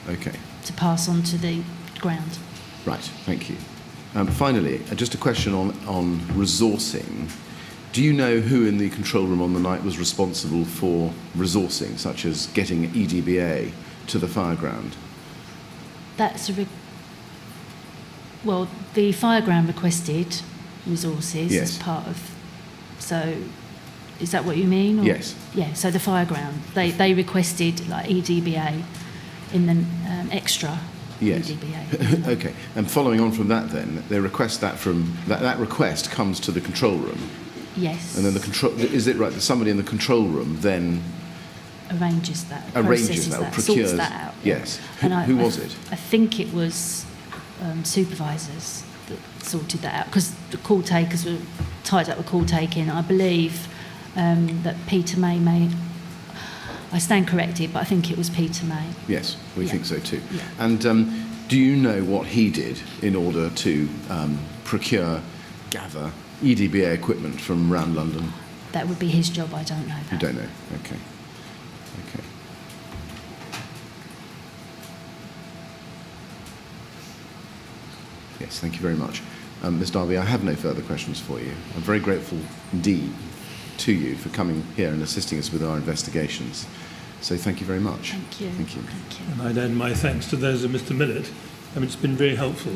Okay, to pass on to the ground. right, thank you. Finally, just a question on resourcing. Do you know who in the control room on the night was responsible for resourcing, such as getting EDBA to the fireground? That's well, the fireground requested resources Yes. as part of. So, is that what you mean? Or? Yes. Yeah. So the fireground, they requested like EDBA in the extra Yes. EDBA. Okay, and following on from that then, they request that from, that request comes to the control room, Yes. and then is it right that somebody in the control room then arranges that, arranges processes that, or that, procures sorts that out. Yes. And Who was it? I think it was supervisors that sorted that out, because the call takers were tied up with call taking. I believe that Peter May, I stand corrected, but I think it was Peter May. Yes, we Yeah. think so too. Yeah. And do you know what he did in order to gather EDBA equipment from around London? That would be his job, I don't know that. You don't know? Okay. Okay. Yes, thank you very much. Ms. Darby, I have no further questions for you. I'm very grateful indeed to you for coming here and assisting us with our investigations. So thank you very much. Thank you. Thank you. Thank you. And I'd add my thanks to those of Mr. Millett. I mean, it's been very helpful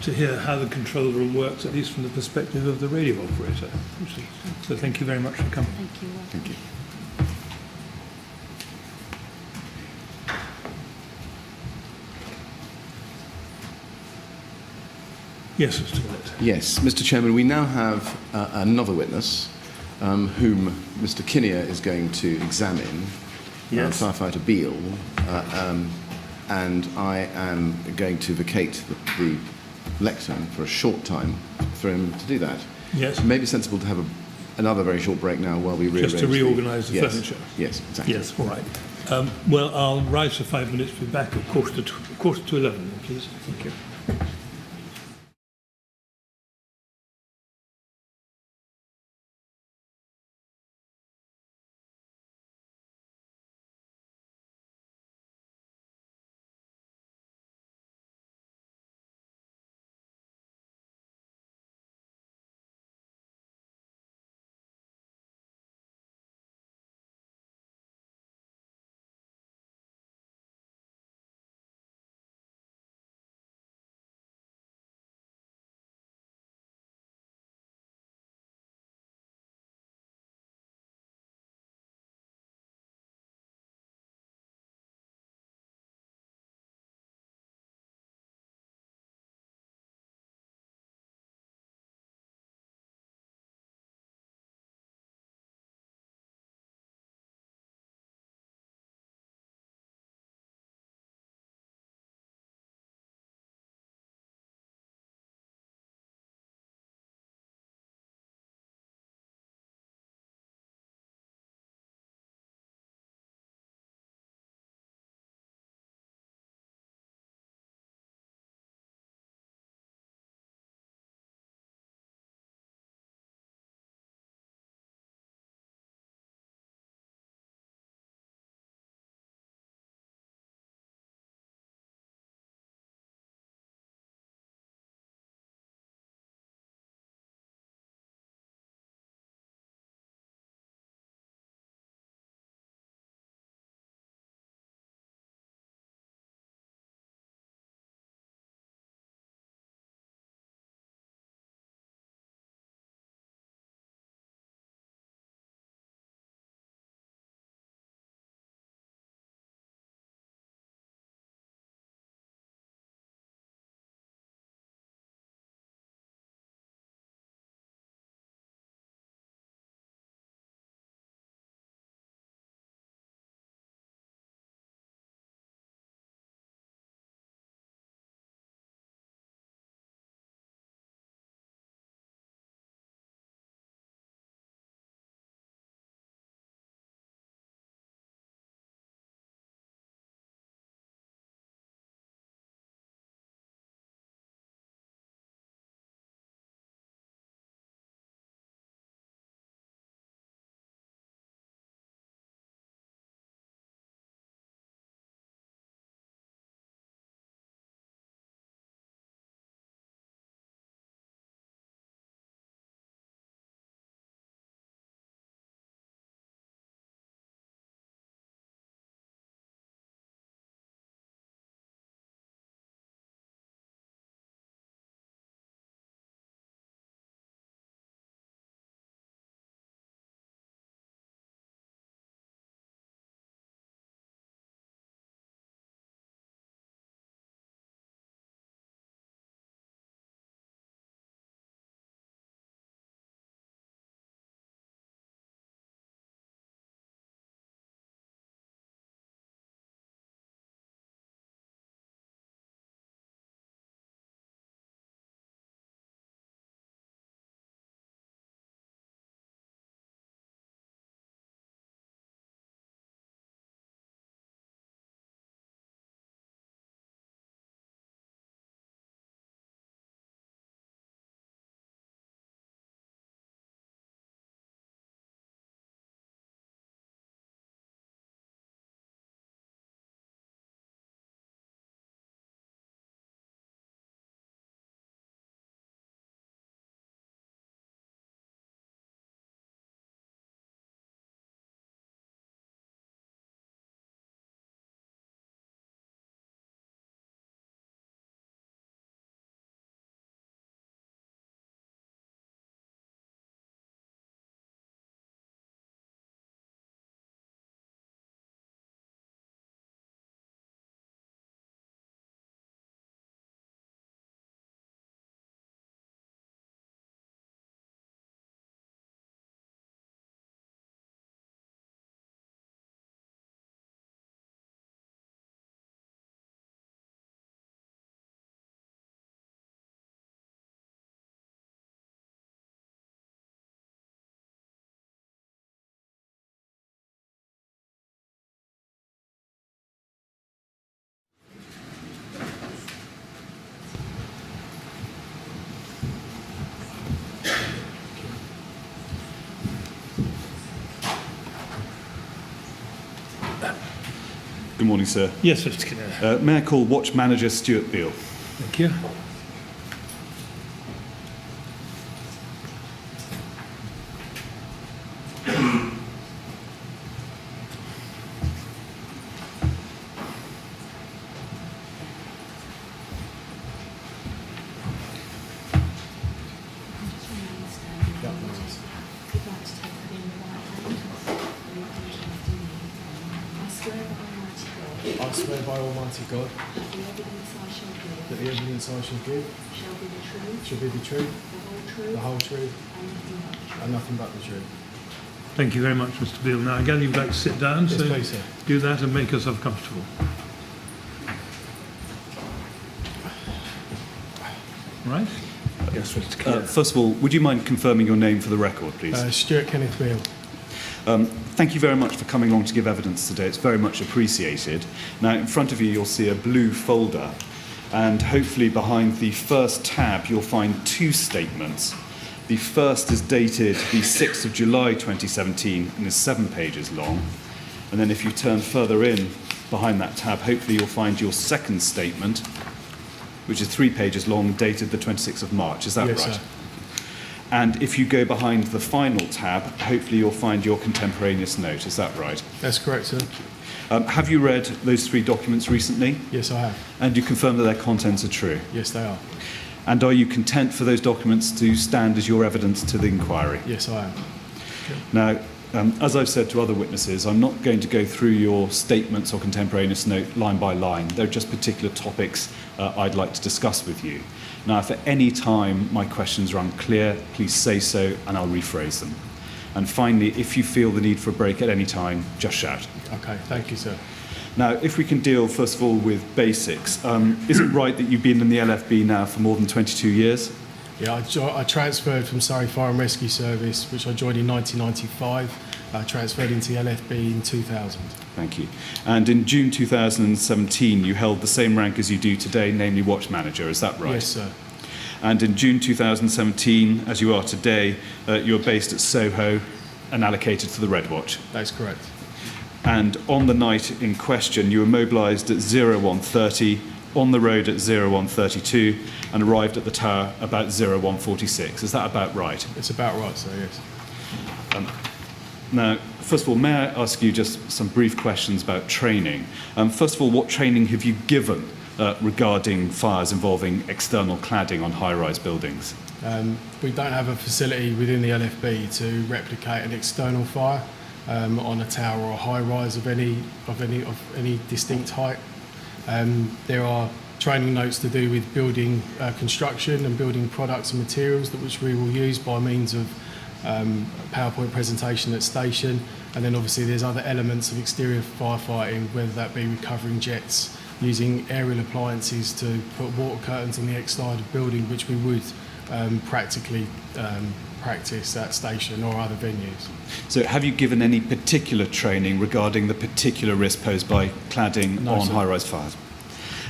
to hear how the control room works, at least from the perspective of the radio operator. So thank you very much for coming. Thank you. Thank you. Yes, Mr. Millett. Yes, Mr. Chairman, we now have another witness whom Mr. Kinnear is going to examine, Yes. Firefighter Beale, and I am going to vacate the lectern for a short time for him to do that. Yes. It may be sensible to have another very short break now while we rearrange. Just to reorganise the yes. furniture. Yes, exactly. Yes, all right. Well, I'll rise for 5 minutes, be back at quarter to 11, please. Thank you. Good morning, sir. Yes, Mr. Kinnair. May I call Watch Manager Stuart Beale? Thank you. I swear by Almighty God that the evidence I shall give shall be the truth, the whole truth, and nothing but the truth. Thank you very much, Mr. Beale. Now, again, you'd like to sit down, Yes, so please, sir. do that and make yourself comfortable. Right? Yes, Mr. Kinnair. First of all, would you mind confirming your name for the record, please? Stuart Kenneth Beale. Thank you very much for coming along to give evidence today. It's very much appreciated. Now, in front of you, you'll see a blue folder, and hopefully behind the first tab, you'll find two statements. The first is dated the 6th of July 2017 and is 7 pages long. And then if you turn further in behind that tab, hopefully you'll find your second statement, which is 3 pages long, dated the 26th of March. Is that Yes, right? sir. And if you go behind the final tab, hopefully you'll find your contemporaneous note. Is that right? That's correct, sir. Have you read those 3 documents recently? Yes, I have. And you confirm that their contents are true? Yes, they are. And are you content for those documents to stand as your evidence to the inquiry? Yes, I am. Now, as I've said to other witnesses, I'm not going to go through your statements or contemporaneous note line by line. They're just particular topics I'd like to discuss with you. Now, if at any time my questions are unclear, please say so and I'll rephrase them. And finally, if you feel the need for a break at any time, just shout. Okay, thank you, sir. Now, if we can deal first of all with basics, is it right that you've been in the LFB now for more than 22 years? Yeah, I transferred from Surrey Fire and Rescue Service, which I joined in 1995. I transferred into the LFB in 2000. Thank you. And in June 2017, you held the same rank as you do today, namely Watch Manager, is that right? Yes, sir. And in June 2017, as you are today, you're based at Soho and allocated to the Red Watch. That's correct. And on the night in question, you were mobilised at 01:30, on the road at 01:32, and arrived at the tower about 01:46. Is that about right? It's about right, sir, yes. Now, first of all, may I ask you just some brief questions about training? First of all, what training have you given regarding fires involving external cladding on high-rise buildings? We don't have a facility within the LFB to replicate an external fire on a tower or a high-rise of any distinct height. There are training notes to do with building construction and building products and materials which we will use by means of PowerPoint presentation at station, and then obviously there's other elements of exterior firefighting, whether that be recovering jets, using aerial appliances to put water curtains on the outside of building, which we would practically practice at station or other venues. So have you given any particular training regarding the particular risk posed by cladding No, on sir. high-rise fires?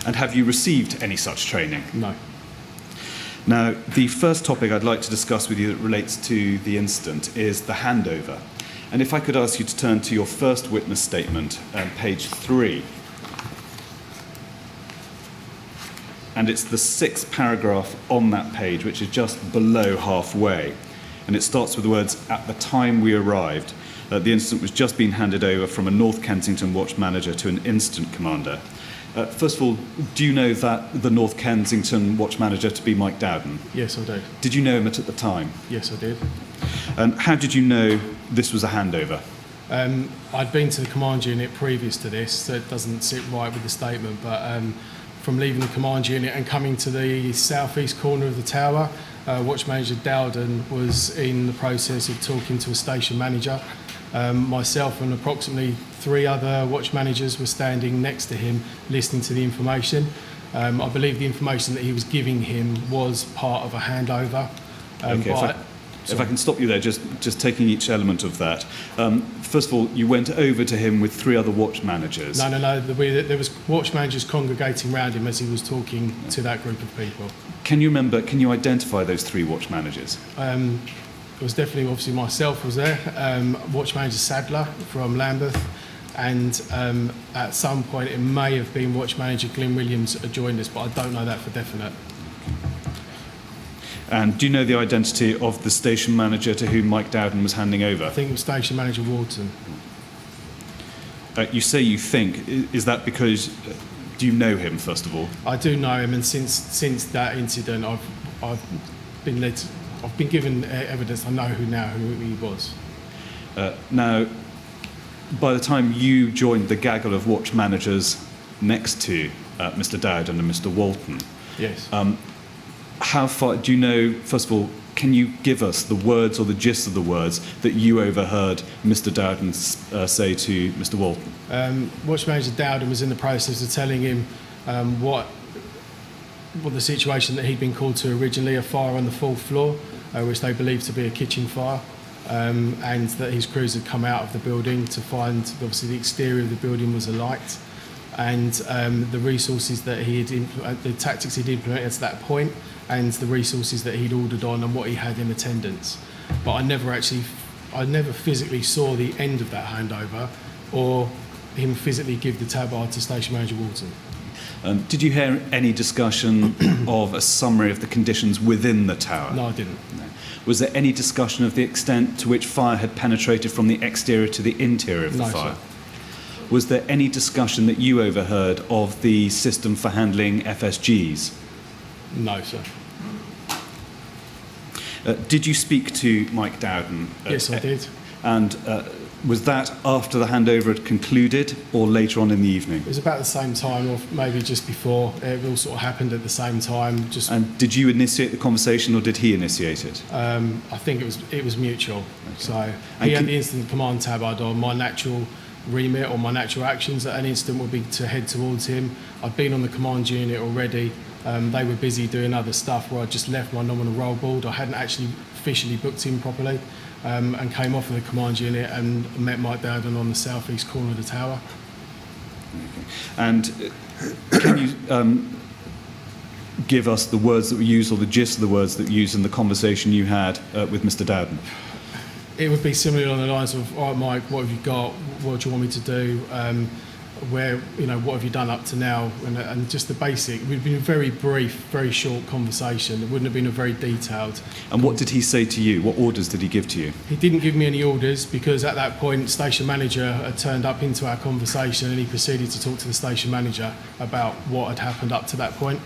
And have you received any such training? No. Now, the first topic I'd like to discuss with you that relates to the incident is the handover. And if I could ask you to turn to your first witness statement, page 3. And it's the 6th paragraph on that page, which is just below halfway. And it starts with the words, "At the time we arrived, the incident was just being handed over from a North Kensington watch manager to an incident commander." First of all, do you know that the North Kensington watch manager to be Mike Dowden? Yes, I do. Did you know him at the time? Yes, I did. And how did you know this was a handover? I'd been to the command unit previous to this, so it doesn't sit right with the statement, but from leaving the command unit and coming to the southeast corner of the tower, Watch Manager Dowden was in the process of talking to a station manager. Myself and approximately 3 other watch managers were standing next to him listening to the information. I believe the information that he was giving him was part of a handover. Okay, if I can stop you there, just taking each element of that. First of all, you went over to him with 3 other watch managers. No. There was watch managers congregating around him as he was talking to that group of people. Can you identify those 3 watch managers? It was definitely, obviously, myself was there. Watch Manager Sadler from Lambeth, and at some point it may have been Watch Manager Glyn Williams that joined us, but I don't know that for definite. And do you know the identity of the station manager to whom Mike Dowden was handing over? I think it was Station Manager Wharton. You say you think. Is that because, do you know him, first of all? I do know him, and since that incident, I've been given evidence. I know who he was. Now, by the time you joined the gaggle of watch managers next to Mr. Dowden and Mr. Walton, Yes. how far do you know? First of all, can you give us the words or the gist of the words that you overheard Mr. Dowden say to Mr. Walton? Watch Manager Dowden was in the process of telling him what the situation that he'd been called to originally, a fire on the 4th floor, which they believed to be a kitchen fire, and that his crews had come out of the building to find, obviously, the exterior of the building was alight, and the resources that the tactics he'd implemented to that point, and the resources that he'd ordered on and what he had in attendance. But I never physically saw the end of that handover or him physically give the tabard to Station Manager Walton. Did you hear any discussion of a summary of the conditions within the tower? No, I didn't. No. Was there any discussion of the extent to which fire had penetrated from the exterior to the interior of the fire? Sir. Was there any discussion that you overheard of the system for handling FSGs? No, sir. Did you speak to Mike Dowden? Yes, I did. And was that after the handover had concluded or later on in the evening? It was about the same time, or maybe just before. It all sort of happened at the same time. And did you initiate the conversation or did he initiate it? I think it was mutual. Okay. So he had the incident command tabard on. My natural remit or my natural actions at an instant would be to head towards him. I'd been on the command unit already. They were busy doing other stuff where I just left my nominal roll board. I hadn't actually officially booked him properly, and came off of the command unit and met Mike Dowden on the southeast corner of the tower. Okay. And can you give us the words that were used or the gist of the words that were used in the conversation you had with Mr. Dowden? It would be similar along the lines of, all right, Mike, what have you got? What do you want me to do? What have you done up to now? And just the basic. It would have been a very brief, very short conversation. It wouldn't have been a very detailed. And what did he say to you? What orders did he give to you? He didn't give me any orders because at that point, station manager had turned up into our conversation and he proceeded to talk to the station manager about what had happened up to that point.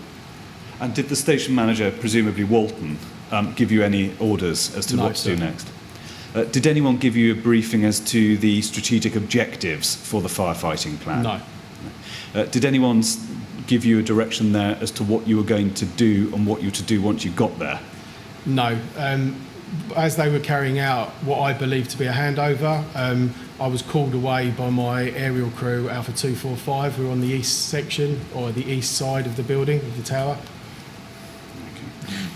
And did the station manager, presumably Walton, give you any orders as to what to do next? Did anyone give you a briefing as to the strategic objectives for the firefighting plan? No. Did anyone give you a direction there as to what you were going to do and what you were to do once you got there? No. As they were carrying out what I believed to be a handover, I was called away by my aerial crew, Alpha 245, who were on the east section, or the east side of the building, of the tower.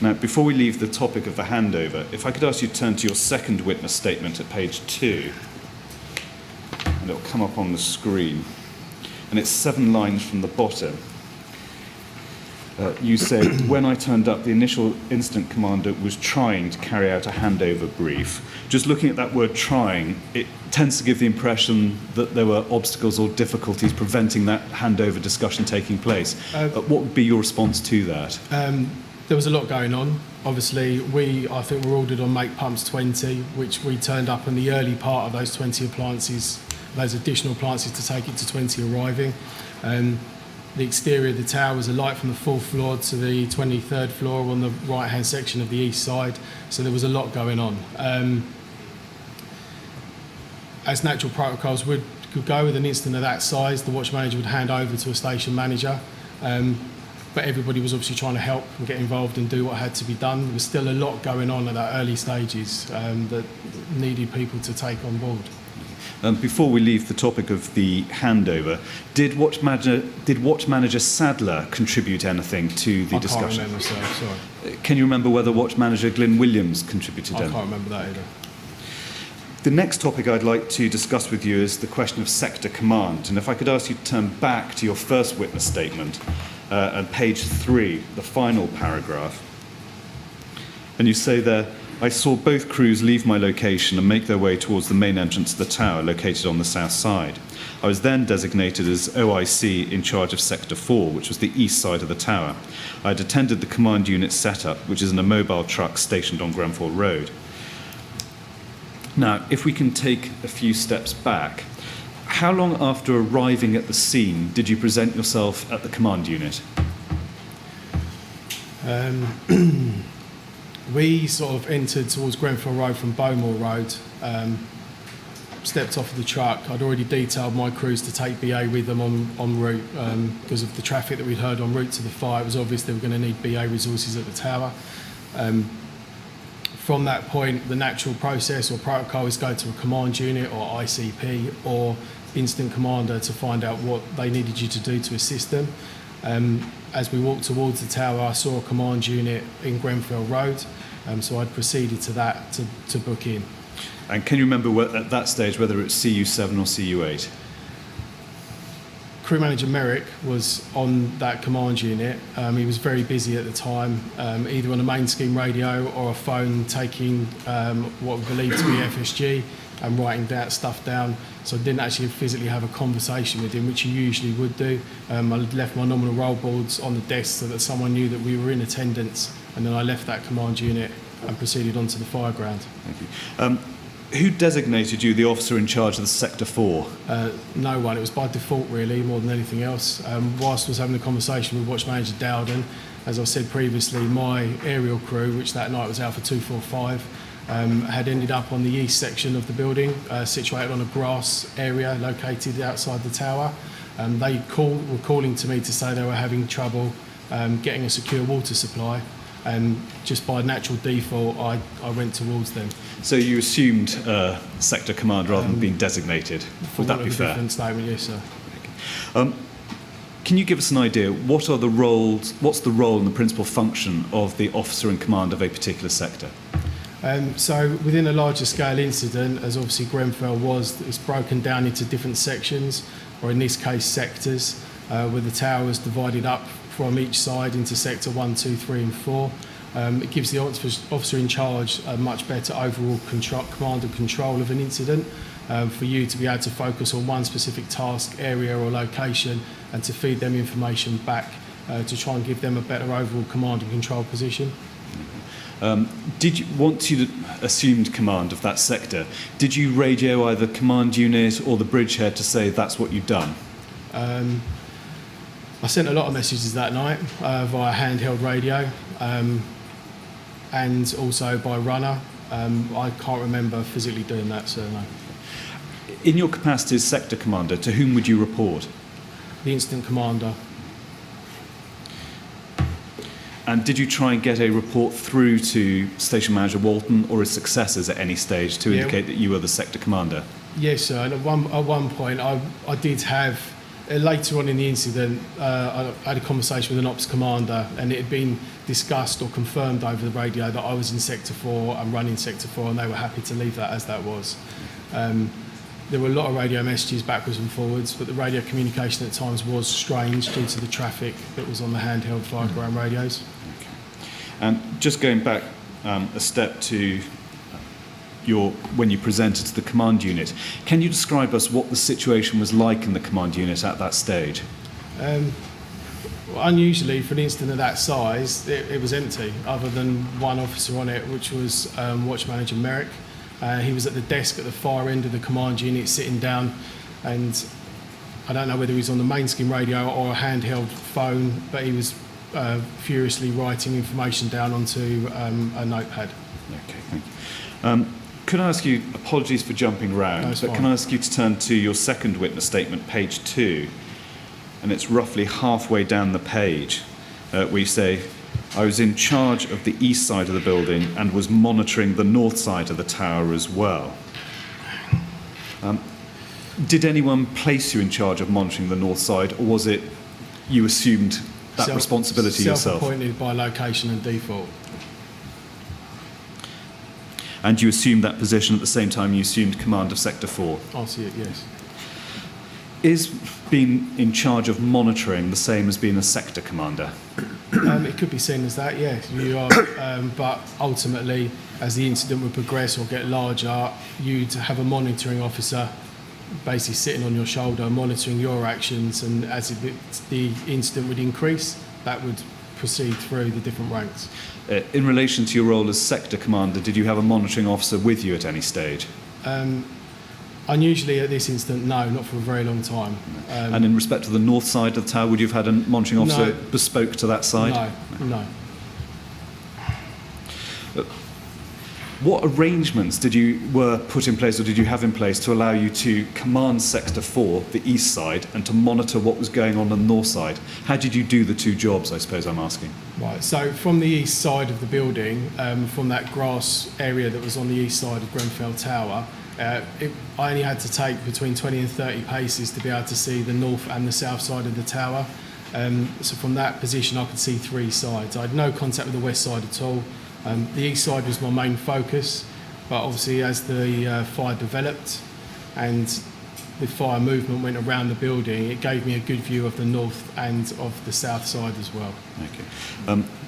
Now, before we leave the topic of the handover, if I could ask you to turn to your second witness statement at page 2, and it'll come up on the screen. And it's 7 lines from the bottom. You say, when I turned up, the initial incident commander was trying to carry out a handover brief. Just looking at that word trying, it tends to give the impression that there were obstacles or difficulties preventing that handover discussion taking place. What would be your response to that? There was a lot going on. Obviously, I think were ordered on make pumps 20, which we turned up in the early part of those 20 appliances, those additional appliances to take it to 20 arriving. The exterior of the tower was alight from the 4th floor to the 23rd floor on the right-hand section of the east side, so there was a lot going on. As natural protocols could go with an incident of that size, the watch manager would hand over to a station manager. But everybody was obviously trying to help and get involved and do what had to be done. There was still a lot going on at that early stages that needed people to take on board. Before we leave the topic of the handover, did Watch Manager Sadler contribute anything to the discussion? I can't remember, sir, sorry. Can you remember whether Watch Manager Glyn Williams contributed anything? I can't remember that either. The next topic I'd like to discuss with you is the question of sector command. And if I could ask you to turn back to your first witness statement, on page 3, the final paragraph. And you say there, I saw both crews leave my location and make their way towards the main entrance of the tower, located on the south side. I was then designated as OIC in charge of Sector 4, which was the east side of the tower. I had attended the command unit setup, which is in a mobile truck stationed on Grenfell Road. Now, if we can take a few steps back, how long after arriving at the scene did you present yourself at the command unit? We sort of entered towards Grenfell Road from Bowmore Road, stepped off of the truck. I'd already detailed my crews to take BA with them en route because of the traffic that we'd heard en route to the fire. It was obvious they were going to need BA resources at the tower. From that point, the natural process or protocol is go to a command unit or ICP or instant commander to find out what they needed you to do to assist them. As we walked towards the tower, I saw a command unit in Grenfell Road, so I'd proceeded to that to book in. And can you remember at that stage whether it's CU7 or CU8? Crew manager Merrick was on that command unit. He was very busy at the time, either on a main scheme radio or a phone taking what we believe to be FSG and writing that stuff down. So I didn't actually physically have a conversation with him, which you usually would do. I left my nominal roll boards on the desk so that someone knew that we were in attendance, and then I left that command unit and proceeded onto the fire ground. Thank you. Who designated you the officer in charge of the Sector 4? No one. It was by default, really, more than anything else. Whilst I was having a conversation with Watch Manager Dowden, as I said previously, my aerial crew, which that night was Alpha 245, had ended up on the east section of the building, situated on a grass area located outside the tower. They were calling to me to say they were having trouble getting a secure water supply, and just by natural default I went towards them. So you assumed sector command rather than being designated. Would that be fair? Different statement, yes, sir. Can you give us an idea, what's the role and the principal function of the officer in command of a particular sector? So within a larger scale incident, as obviously Grenfell was, it's broken down into different sections, or in this case sectors, where the tower is divided up from each side into sector 1, 2, 3 and 4. It gives the officer in charge a much better overall command and control of an incident, for you to be able to focus on one specific task, area or location, and to feed them information back to try and give them a better overall command and control position. Once you assumed command of that sector, did you radio either command unit or the bridgehead to say that's what you'd done? I sent a lot of messages that night via handheld radio and also by runner. I can't remember physically doing that, so no. In your capacity as sector commander, to whom would you report? The instant commander. And did you try and get a report through to Station Manager Walton or his successors at any stage to indicate that you were the sector commander? Yes, sir. And at one point, I did have, later on in the incident, I had a conversation with an ops commander, and it had been discussed or confirmed over the radio that I was in Sector 4 and running Sector 4, and they were happy to leave that as that was. There were a lot of radio messages backwards and forwards, but the radio communication at times was strange due to the traffic that was on the handheld fireground radios. Okay. And just going back a step to when you presented to the command unit, can you describe us what the situation was like in the command unit at that stage? Unusually, for an incident of that size, it was empty, other than one officer on it, which was Watch Manager Merrick. He was at the desk at the far end of the command unit, sitting down, and I don't know whether he was on the main scheme radio or a handheld phone, but he was furiously writing information down onto a notepad. Okay, thank you. Could I ask you, apologies for jumping around, but fine. Can I ask you to turn to your second witness statement, page 2, and it's roughly halfway down the page, where you say, I was in charge of the east side of the building and was monitoring the north side of the tower as well. Did anyone place you in charge of monitoring the north side, or was it you assumed that responsibility yourself? Self-appointed by location and default. And you assumed that position at the same time you assumed command of Sector 4? I see it, yes. Is being in charge of monitoring the same as being a sector commander? It could be seen as that, yes. You are, but ultimately, as the incident would progress or get larger, you'd have a monitoring officer basically sitting on your shoulder, monitoring your actions, and as the incident would increase, that would proceed through the different ranks. In relation to your role as sector commander, did you have a monitoring officer with you at any stage? Unusually at this incident, no, not for a very long time. And in respect to the north side of the tower, would you have had a monitoring officer bespoke to that side? No. What arrangements were put in place or did you have in place to allow you to command Sector 4, the east side, and to monitor what was going on the north side? How did you do the two jobs, I suppose I'm asking? Right, so from the east side of the building, from that grass area that was on the east side of Grenfell Tower, I only had to take between 20 and 30 paces to be able to see the north and the south side of the tower. So from that position I could see three sides. I had no contact with the west side at all. The east side was my main focus, but obviously as the fire developed and the fire movement went around the building, it gave me a good view of the north and of the south side as well. Okay.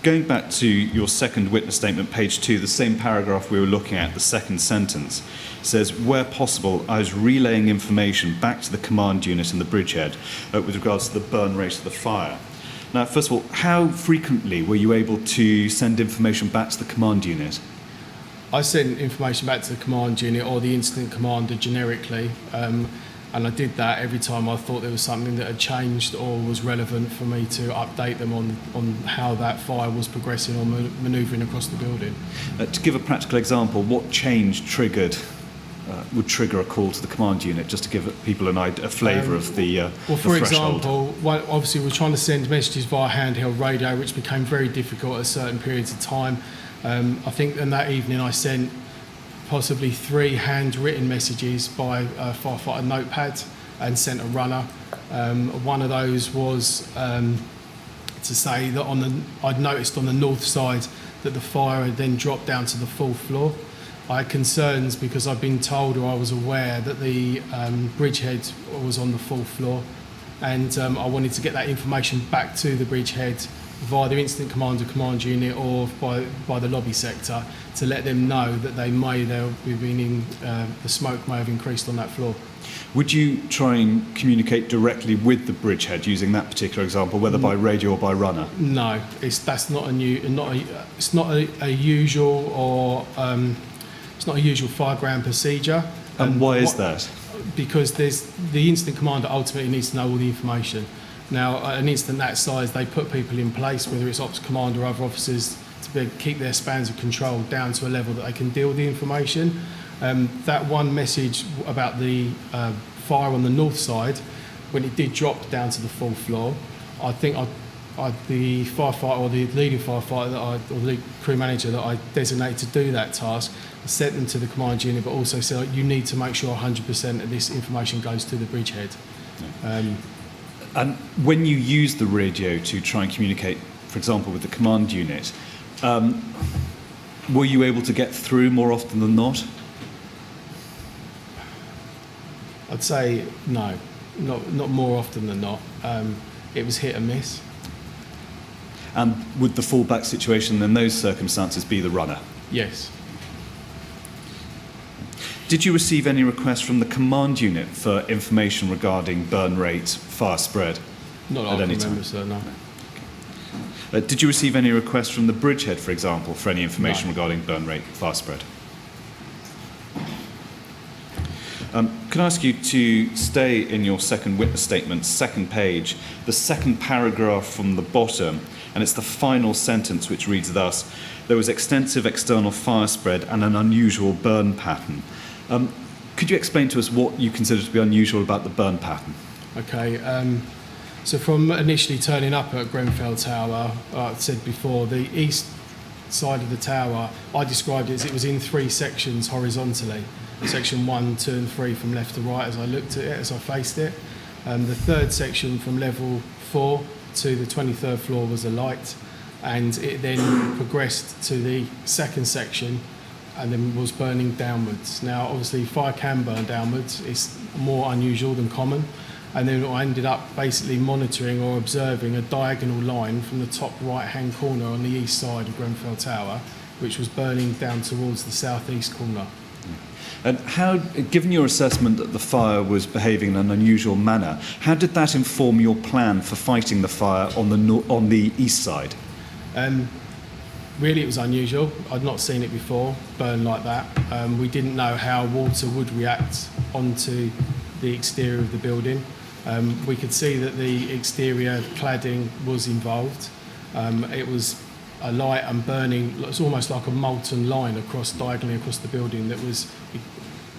Going back to your second witness statement, page 2, the same paragraph we were looking at, the second sentence, says, where possible, I was relaying information back to the command unit in the Bridgehead with regards to the burn rate of the fire. Now, first of all, how frequently were you able to send information back to the command unit? I sent information back to the command unit or the incident commander generically, and I did that every time I thought there was something that had changed or was relevant for me to update them on how that fire was progressing or manoeuvring across the building. To give a practical example, what change would trigger a call to the command unit, just to give people a flavour of the well, for threshold? example, obviously we're trying to send messages via handheld radio, which became very difficult at certain periods of time. I think in that evening I sent possibly 3 handwritten messages by a firefighter notepad and sent a runner. One of those was to say that I'd noticed on the north side that the fire had then dropped down to the full floor. I had concerns because I'd been told, or I was aware, that the Bridgehead was on the full floor, and I wanted to get that information back to the Bridgehead via the incident commander command unit or by the lobby sector to let them know that the smoke may have increased on that floor. Would you try and communicate directly with the Bridgehead using that particular example, whether by radio or by runner? No, it's not a usual fireground procedure. And why is that? Because the incident commander ultimately needs to know all the information. Now, at an incident that size, they put people in place, whether it's ops commander or other officers, to keep their spans of control down to a level that they can deal with the information. That one message about the fire on the north side, when it did drop down to the full floor, I think the firefighter or the leading firefighter or the crew manager that I designated to do that task, I sent them to the command unit, but also said you need to make sure 100% of this information goes to the Bridgehead. And when you use the radio to try and communicate, for example, with the command unit, were you able to get through more often than not? I'd say no, not more often than not. It was hit and miss. And would the fallback situation in those circumstances be the runner? Yes. Did you receive any requests from the command unit for information regarding burn rate, fire spread? Not at any time, sir, no. Did you receive any requests from the Bridgehead, for example, for any information regarding burn rate, fire spread? Can I ask you to stay in your second witness statement, second page, the second paragraph from the bottom, and it's the final sentence which reads thus: there was extensive external fire spread and an unusual burn pattern. Could you explain to us what you consider to be unusual about the burn pattern? Okay, so from initially turning up at Grenfell Tower, I said before, the east side of the tower, I described it as it was in 3 sections horizontally. Section 1, 2 and 3 from left to right as I looked at it, as I faced it. The third section from level 4 to the 23rd floor was alight, and it then progressed to the second section and then was burning downwards. Now obviously fire can burn downwards, it's more unusual than common, and then I ended up basically monitoring or observing a diagonal line from the top right hand corner on the east side of Grenfell Tower which was burning down towards the southeast corner. And how, given your assessment that the fire was behaving in an unusual manner, how did that inform your plan for fighting the fire on the east side? Really, it was unusual. I'd not seen it before, burn like that. We didn't know how water would react onto the exterior of the building. We could see that the exterior cladding was involved. It was a light and burning, it's almost like a molten line diagonally across the building that was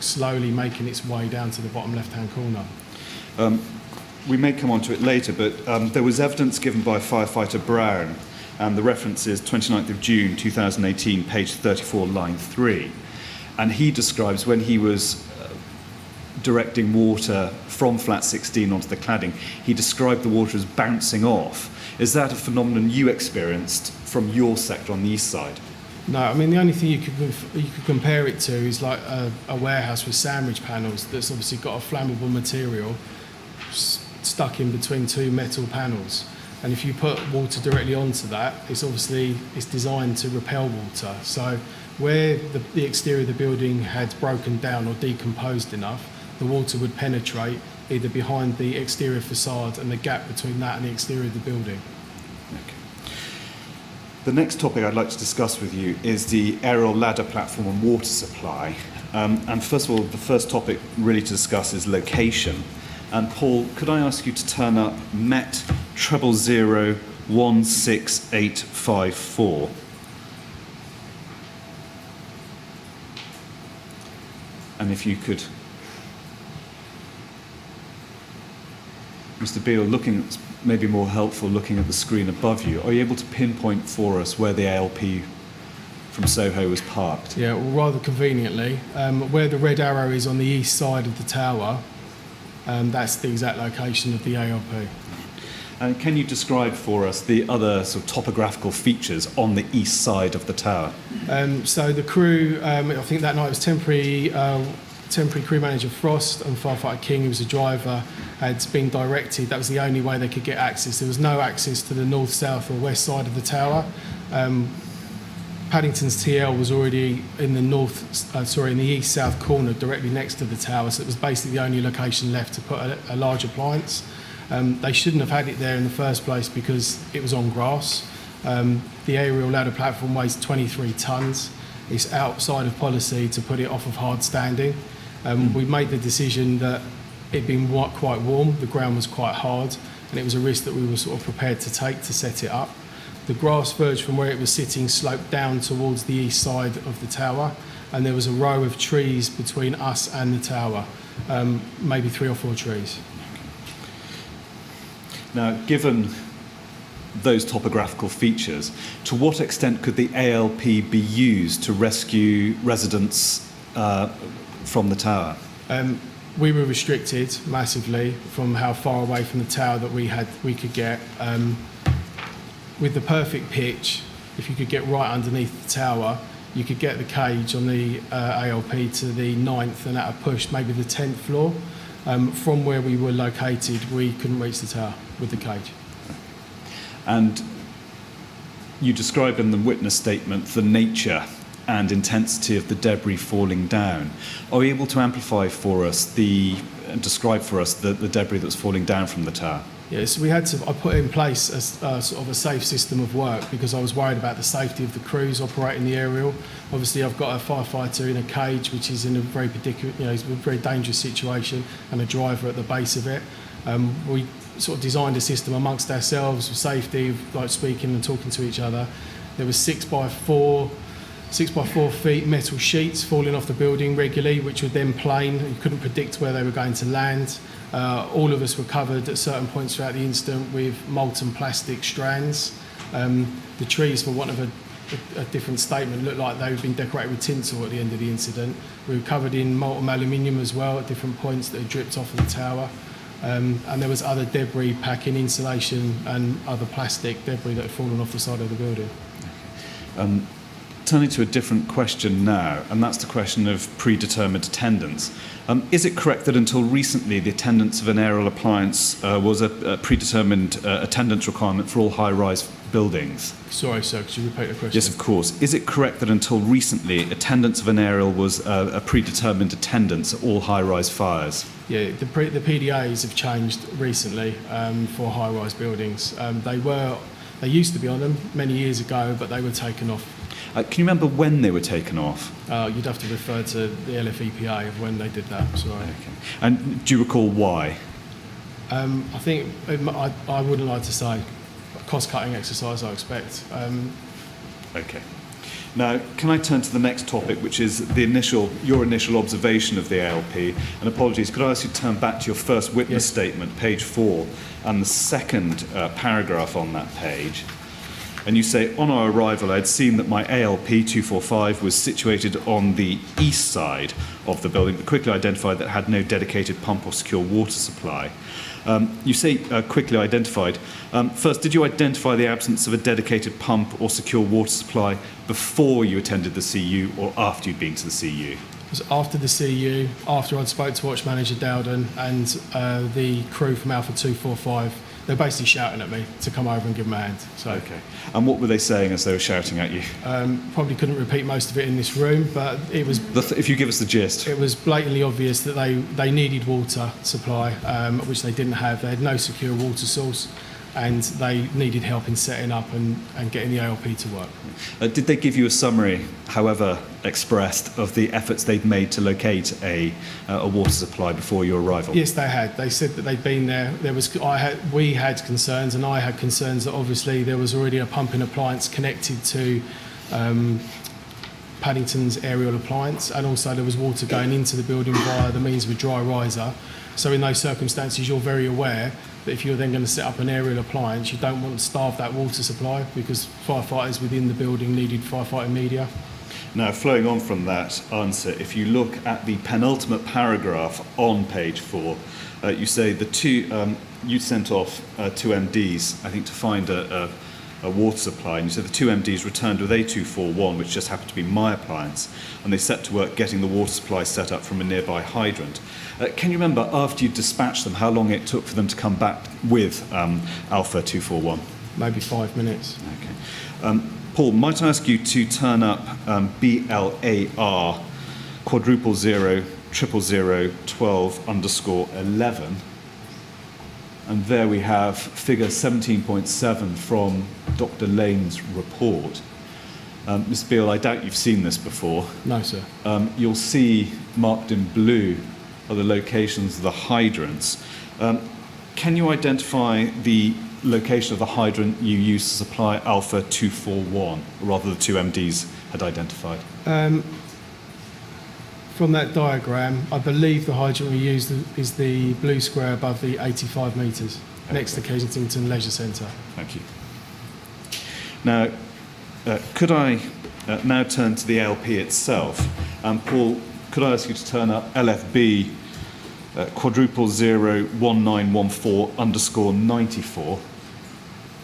slowly making its way down to the bottom left-hand corner. We may come on to it later, but there was evidence given by firefighter Brown, and the reference is 29th of June 2018, page 34, line 3. And he describes when he was directing water from flat 16 onto the cladding, he described the water as bouncing off. Is that a phenomenon you experienced from your sector on the east side? No, I mean, the only thing you could compare it to is like a warehouse with sandwich panels that's obviously got a flammable material stuck in between two metal panels. And if you put water directly onto that, it's designed to repel water. So where the exterior of the building had broken down or decomposed enough, the water would penetrate either behind the exterior facade and the gap between that and the exterior of the building. Okay. The next topic I'd like to discuss with you is the aerial ladder platform and water supply. And first of all, the first topic really to discuss is location. And Paul, could I ask you to turn up MET 000-16854? And if you could, Mr. Beale, looking maybe more helpful looking at the screen above you, are you able to pinpoint for us where the ALP from Soho was parked? Yeah, well, rather conveniently, where the red arrow is on the east side of the tower, that's the exact location of the ALP. And can you describe for us the other sort of topographical features on the east side of the tower? So the crew, I think that night was temporary crew manager Frost and firefighter King, who was a driver, had been directed. That was the only way they could get access. There was no access to the north, south or west side of the tower. Paddington's TL was already in the in the east-south corner, directly next to the tower, so it was basically the only location left to put a large appliance. They shouldn't have had it there in the first place because it was on grass. The aerial ladder platform weighs 23 tonnes. It's outside of policy to put it off of hard standing. We made the decision that it being quite warm, the ground was quite hard, and it was a risk that we were sort of prepared to take to set it up. The grass verge from where it was sitting sloped down towards the east side of the tower, and there was a row of trees between us and the tower, maybe 3 or 4 trees. Now, given those topographical features, to what extent could the ALP be used to rescue residents from the tower? We were restricted massively from how far away from the tower that we could get. With the perfect pitch, if you could get right underneath the tower, you could get the cage on the ALP to the 9th and at a push, maybe the 10th floor. From where we were located, we couldn't reach the tower with the cage. And you describe in the witness statement the nature and intensity of the debris falling down. Are you able to amplify for us and describe for us the debris that was falling down from the tower? Yes, I put in place a sort of a safe system of work because I was worried about the safety of the crews operating the aerial. Obviously, I've got a firefighter in a cage, which is in a very it's a very dangerous situation, and a driver at the base of it. We sort of designed a system amongst ourselves for safety, like speaking and talking to each other. There was 6 by 4 feet metal sheets falling off the building regularly, which were then plane. You couldn't predict where they were going to land. All of us were covered at certain points throughout the incident with molten plastic strands. The trees, for want of a different statement, looked like they had been decorated with tinsel at the end of the incident. We were covered in molten aluminium as well at different points that had dripped off of the tower. And there was other debris, packing, insulation and other plastic debris that had fallen off the side of the building. turning to a different question now, and that's the question of predetermined attendance. Is it correct that until recently the attendance of an aerial appliance was a predetermined attendance requirement for all high-rise buildings? Sorry, sir, could you repeat the question? Yes, of course. Is it correct that until recently attendance of an aerial was a predetermined attendance at all high-rise fires? Yeah, the PDAs have changed recently for high-rise buildings. They used to be on them many years ago, but they were taken off. Can you remember when they were taken off? You'd have to refer to the LFEPA of when they did that. Sorry. Okay. And do you recall why? I think I wouldn't like to say. Cost-cutting exercise, I expect. Okay. Now, can I turn to the next topic, which is your initial observation of the ALP? And apologies, could I ask you to turn back to your first witness statement, page 4, and the second paragraph on that page? And you say, on our arrival, I'd seen that my ALP 245 was situated on the east side of the building, but quickly identified that it had no dedicated pump or secure water supply. You say quickly identified. First, did you identify the absence of a dedicated pump or secure water supply before you attended the CU or after you'd been to the CU? It was after the CU, after I'd spoke to Watch Manager Dowden and the crew from Alpha 245. They're basically shouting at me to come over and give them a hand. So, okay. And what were they saying as they were shouting at you? Probably couldn't repeat most of it in this room, but it was... if you give us the gist. It was blatantly obvious that they needed water supply, which they didn't have. They had no secure water source, and they needed help in setting up and getting the ALP to work. Did they give you a summary, however expressed, of the efforts they'd made to locate a water supply before your arrival? Yes, they had. They said that they'd been there. We had concerns, and I had concerns that obviously there was already a pumping appliance connected to Paddington's aerial appliance, and also there was water going into the building via the means of a dry riser. So in those circumstances, you're very aware that if you're then going to set up an aerial appliance, you don't want to starve that water supply because firefighters within the building needed firefighting media. Now, flowing on from that answer, if you look at the penultimate paragraph on page 4, you say you sent off 2 MDs, I think, to find a water supply, and you said the 2 MDs returned with A241, which just happened to be my appliance, and they set to work getting the water supply set up from a nearby hydrant. Can you remember, after you dispatched them, how long it took for them to come back with Alpha 241? Maybe 5 minutes. Okay. Paul, might I ask you to turn up BLAR quadruple 0 000 12_11, and there we have figure 17.7 from Dr. Lane's report. Ms. Beale, I doubt you've seen this before. No, sir. You'll see marked in blue are the locations of the hydrants. Can you identify the location of the hydrant you used to supply Alpha 241, or rather the 2 MDs had identified? From that diagram, I believe the hydrant we used is the blue square above the 85 metres, next to Kensington Leisure Centre. Thank you. Now, could I now turn to the LP itself? Paul, could I ask you to turn up LFB quadruple 0 1914 _94,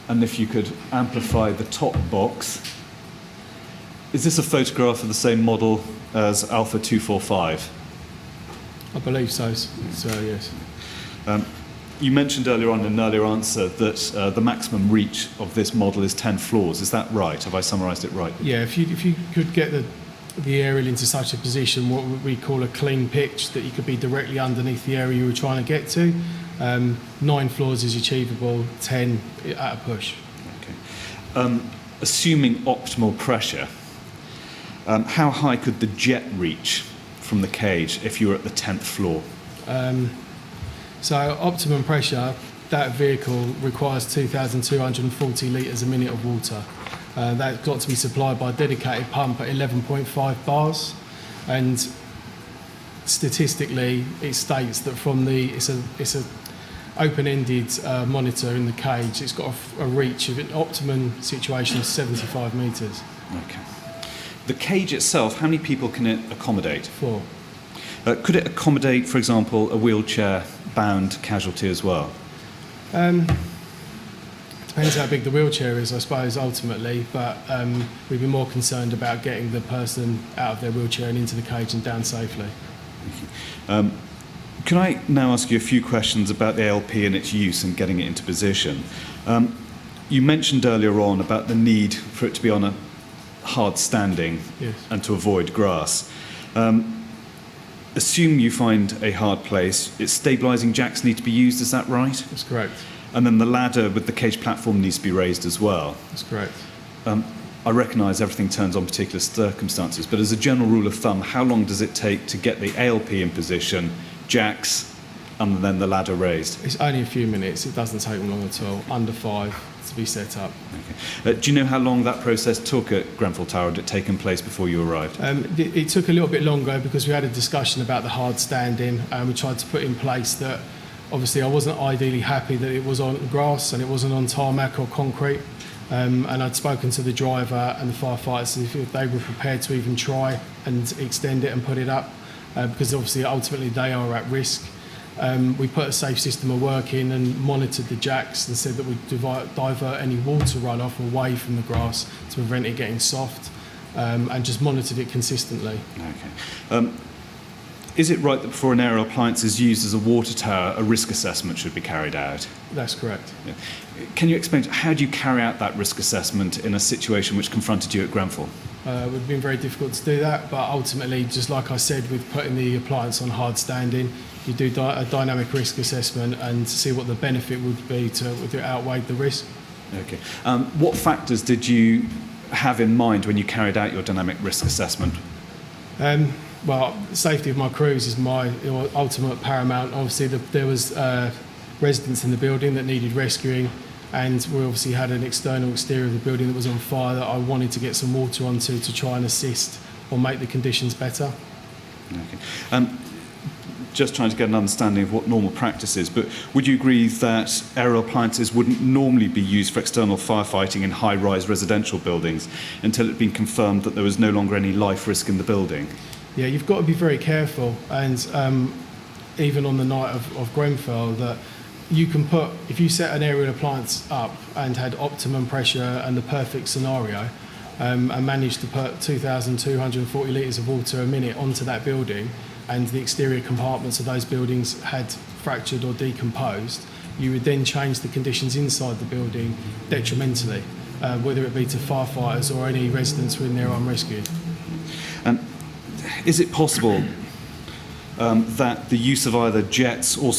and if you could amplify the top box. Is this a photograph of the same model as Alpha 245? I believe so, yes. You mentioned earlier on in an earlier answer that the maximum reach of this model is 10 floors. Is that right? Have I summarised it right? Yeah, if you could get the aerial into such a position, what we call a clean pitch, that you could be directly underneath the area you were trying to get to. 9 floors is achievable, 10 at a push. Okay. Assuming optimal pressure, how high could the jet reach from the cage if you were at the 10th floor? So optimum pressure, that vehicle requires 2,240 litres a minute of water. That's got to be supplied by a dedicated pump at 11.5 bars, and statistically it states that from it's a open-ended monitor in the cage, it's got a reach of an optimum situation of 75 metres. Okay. The cage itself, how many people can it accommodate? 4. Could it accommodate, for example, a wheelchair-bound casualty as well? Depends how big the wheelchair is, I suppose, ultimately, but we'd be more concerned about getting the person out of their wheelchair and into the cage and down safely. Can I now ask you a few questions about the ALP and its use and getting it into position? You mentioned earlier on about the need for it to be on a hard standing, Yes. and to avoid grass. Assume you find a hard place, its stabilising jacks need to be used, is that right? That's correct. And then the ladder with the cage platform needs to be raised as well. That's correct. I recognise everything turns on particular circumstances, but as a general rule of thumb, how long does it take to get the ALP in position, jacks, and then the ladder raised? It's only a few minutes. It doesn't take long at all. Under 5 to be set up. Okay. Do you know how long that process took at Grenfell Tower? Had it taken place before you arrived? It took a little bit longer because we had a discussion about the hard standing, and we tried to put in place that. Obviously, I wasn't ideally happy that it was on grass and it wasn't on tarmac or concrete. And I'd spoken to the driver and the firefighters if they were prepared to even try and extend it and put it up, because obviously, ultimately, they are at risk. We put a safe system of work in and monitored the jacks and said that we'd divert any water runoff away from the grass to prevent it getting soft, and just monitored it consistently. Okay. Is it right that before an aerial appliance is used as a water tower, a risk assessment should be carried out? That's correct. Yeah. Can you explain how do you carry out that risk assessment in a situation which confronted you at Grenfell? It would have been very difficult to do that, but ultimately, just like I said, with putting the appliance on hard standing, you do a dynamic risk assessment and see what the benefit would be to outweigh the risk. Okay. What factors did you have in mind when you carried out your dynamic risk assessment? Well, safety of my crews is my ultimate paramount. Obviously, there was residents in the building that needed rescuing, and we obviously had an external exterior of the building that was on fire that I wanted to get some water onto to try and assist or make the conditions better. Okay. Just trying to get an understanding of what normal practice is, but would you agree that aerial appliances wouldn't normally be used for external firefighting in high-rise residential buildings until it had been confirmed that there was no longer any life risk in the building? Yeah, you've got to be very careful, and even on the night of Grenfell, that you can put, if you set an aerial appliance up and had optimum pressure and the perfect scenario, and managed to put 2,240 litres of water a minute onto that building, and the exterior compartments of those buildings had fractured or decomposed, you would then change the conditions inside the building detrimentally, whether it be to firefighters or any residents who are in there unrescued. And is it possible that the use of either jets or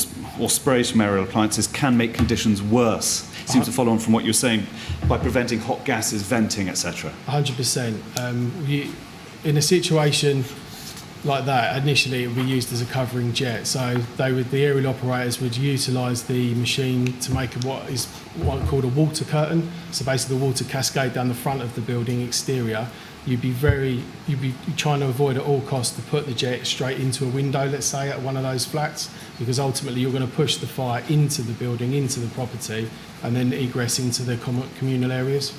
sprays from aerial appliances can make conditions worse? It seems to follow on from what you're saying, by preventing hot gases venting, etc. 100%. In a situation like that, initially it would be used as a covering jet. So the aerial operators would utilise the machine to make what is called a water curtain. So basically the water cascade down the front of the building exterior. You'd be trying to avoid at all costs to put the jet straight into a window, let's say, at one of those flats, because ultimately you're going to push the fire into the building, into the property, and then egress into the communal areas.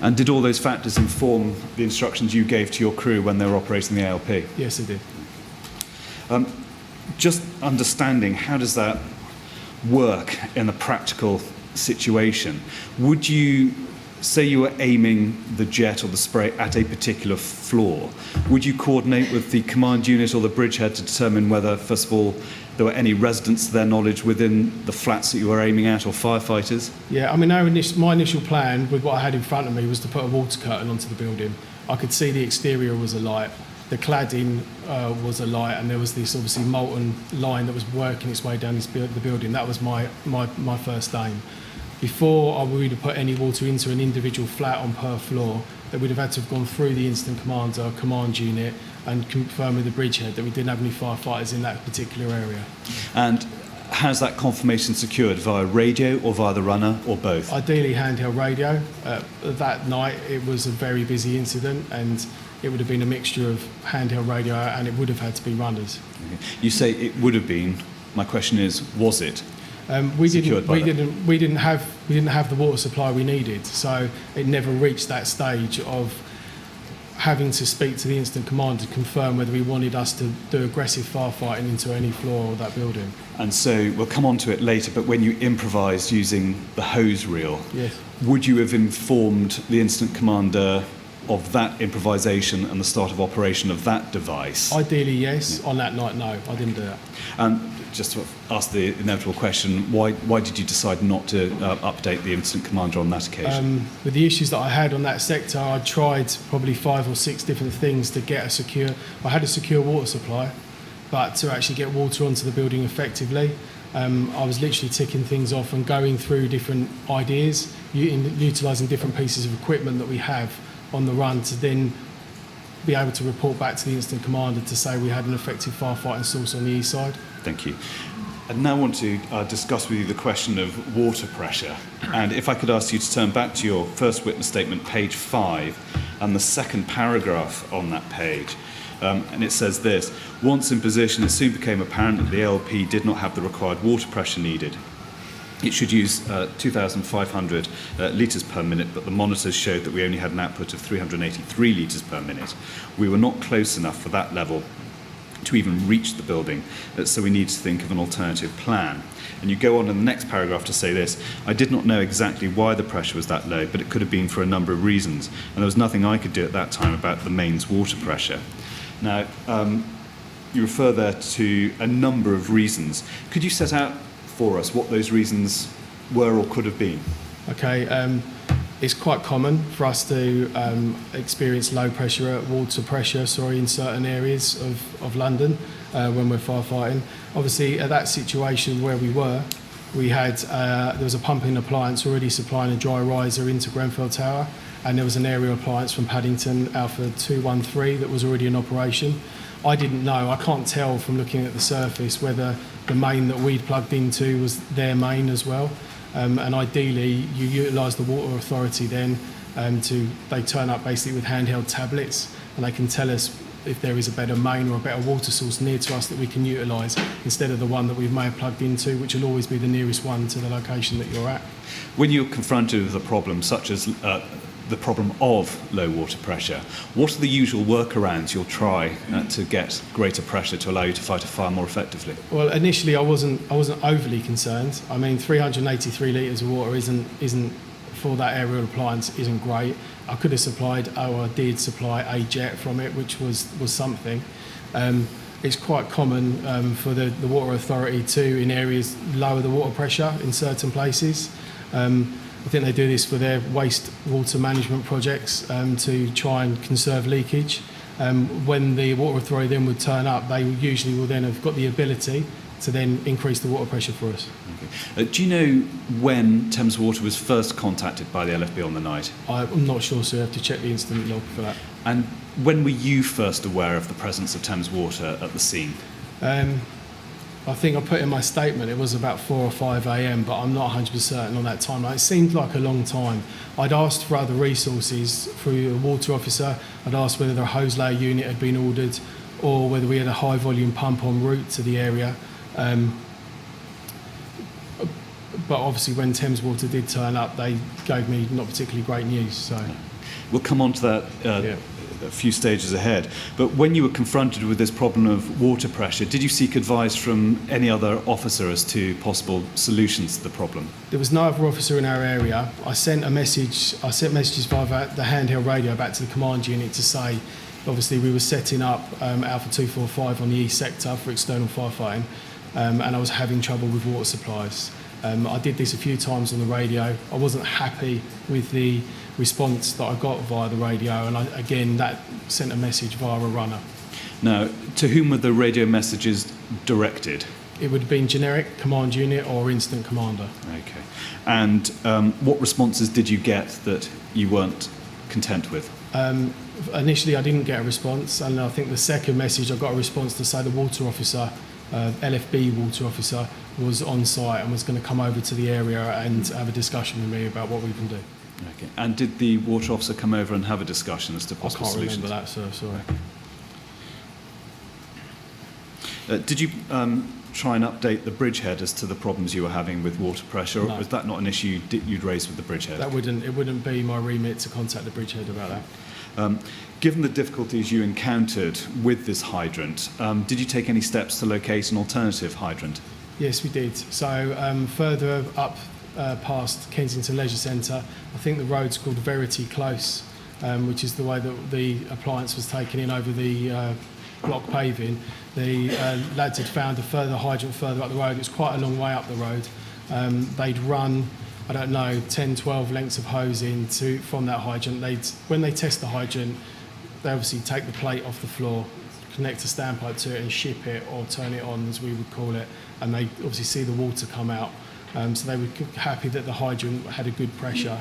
And did all those factors inform the instructions you gave to your crew when they were operating the ALP? Yes, it did. Just understanding, how does that work in a practical situation? Would you, say you were aiming the jet or the spray at a particular floor, would you coordinate with the command unit or the bridgehead to determine whether, first of all, there were any residents to their knowledge within the flats that you were aiming at, or firefighters? Yeah, I mean, my initial plan with what I had in front of me was to put a water curtain onto the building. I could see the exterior was alight, the cladding was alight, and there was this obviously molten line that was working its way down the building. That was my first aim. Before I would have put any water into an individual flat on per floor, that we'd have had to have gone through the incident commander, command unit, and confirm with the bridgehead that we didn't have any firefighters in that particular area. And how's that confirmation secured? Via radio or via the runner, or both? Ideally handheld radio. That night it was a very busy incident, and it would have been a mixture of handheld radio and it would have had to be runners. Okay. You say it would have been. My question is, was it? We didn't have the water supply we needed, so it never reached that stage of having to speak to the incident commander to confirm whether he wanted us to do aggressive firefighting into any floor of that building. And so we'll come on to it later, but when you improvised using the hose reel, Yes. would you have informed the incident commander of that improvisation and the start of operation of that device? Ideally, yes. On that night, no, I didn't do that. And just to ask the inevitable question, why did you decide not to update the incident commander on that occasion? With the issues that I had on that sector, I tried probably 5 or 6 different things to get I had a secure water supply, but to actually get water onto the building effectively, I was literally ticking things off and going through different ideas, utilising different pieces of equipment that we have on the run to then be able to report back to the incident commander to say we had an effective firefighting source on the east side. Thank you. I now want to discuss with you the question of water pressure. And if I could ask you to turn back to your first witness statement, page 5, and the second paragraph on that page. And it says this: once in position, it soon became apparent that the LP did not have the required water pressure needed. It should use 2,500 litres per minute, but the monitors showed that we only had an output of 383 litres per minute. We were not close enough for that level to even reach the building, so we need to think of an alternative plan. And you go on in the next paragraph to say this: I did not know exactly why the pressure was that low, but it could have been for a number of reasons, and there was nothing I could do at that time about the mains water pressure. Now, you refer there to a number of reasons. Could you set out for us what those reasons were or could have been? Okay, it's quite common for us to experience low pressure, water pressure, in certain areas of London when we're firefighting. Obviously, at that situation where we had there was a pumping appliance already supplying a dry riser into Grenfell Tower, and there was an aerial appliance from Paddington Alpha 213 that was already in operation. I didn't know, I can't tell from looking at the surface whether the main that we'd plugged into was their main as well. And ideally, you utilise the Water Authority then they turn up basically with handheld tablets, and they can tell us if there is a better main or a better water source near to us that we can utilise instead of the one that we may have plugged into, which will always be the nearest one to the location that you're at. When you're confronted with a problem such as the problem of low water pressure, what are the usual workarounds you'll try to get greater pressure to allow you to fight a fire more effectively? Well, initially I wasn't overly concerned. I mean, 383 litres of water isn't for that aerial appliance isn't great. I could have supplied, I did supply a jet from it, which was something. It's quite common for the Water Authority to, in areas, lower the water pressure in certain places. I think they do this for their wastewater management projects to try and conserve leakage. When the Water Authority then would turn up, they usually will then have got the ability to then increase the water pressure for us. Okay. Do you know when Thames Water was first contacted by the LFB on the night? I'm not sure, so you have to check the incident log for that. And when were you first aware of the presence of Thames Water at the scene? I think I put in my statement it was about 4 or 5 a.m, but I'm not 100% certain on that timeline. It seemed like a long time. I'd asked for other resources through a water officer. I'd asked whether the hose layer unit had been ordered or whether we had a high volume pump en route to the area. But obviously when Thames Water did turn up, they gave me not particularly great news. So we'll come on to that a few stages ahead. But when you were confronted with this problem of water pressure, did you seek advice from any other officer as to possible solutions to the problem? There was no other officer in our area. I sent messages via the handheld radio back to the command unit to say, obviously we were setting up Alpha 245 on the east sector for external firefighting, and I was having trouble with water supplies. I did this a few times on the radio. I wasn't happy with the response that I got via the radio, and again that sent a message via a runner. Now, to whom were the radio messages directed? It would have been generic, command unit or incident commander. Okay. And what responses did you get that you weren't content with? Initially I didn't get a response, and I think the second message I got a response to say the water officer, LFB water officer, was on site and was going to come over to the area and have a discussion with me about what we can do. Okay. And did the water officer come over and have a discussion as to possible solutions? I can't remember that, sir, sorry. Did you try and update the Bridgehead as to the problems you were having with water pressure, No. or was that not an issue you'd raised with the Bridgehead? It wouldn't be my remit to contact the Bridgehead about that. Given the difficulties you encountered with this hydrant, did you take any steps to locate an alternative hydrant? Yes, we did. So further up past Kensington Leisure Centre, I think the road's called Verity Close, which is the way that the appliance was taken in over the block paving. The lads had found a further hydrant further up the road. It was quite a long way up the road. They'd run, I don't know, 10, 12 lengths of hose in from that hydrant. When they test the hydrant, they obviously take the plate off the floor, connect a standpipe to it and ship it, or turn it on, as we would call it, and they obviously see the water come out. So they were happy that the hydrant had a good pressure.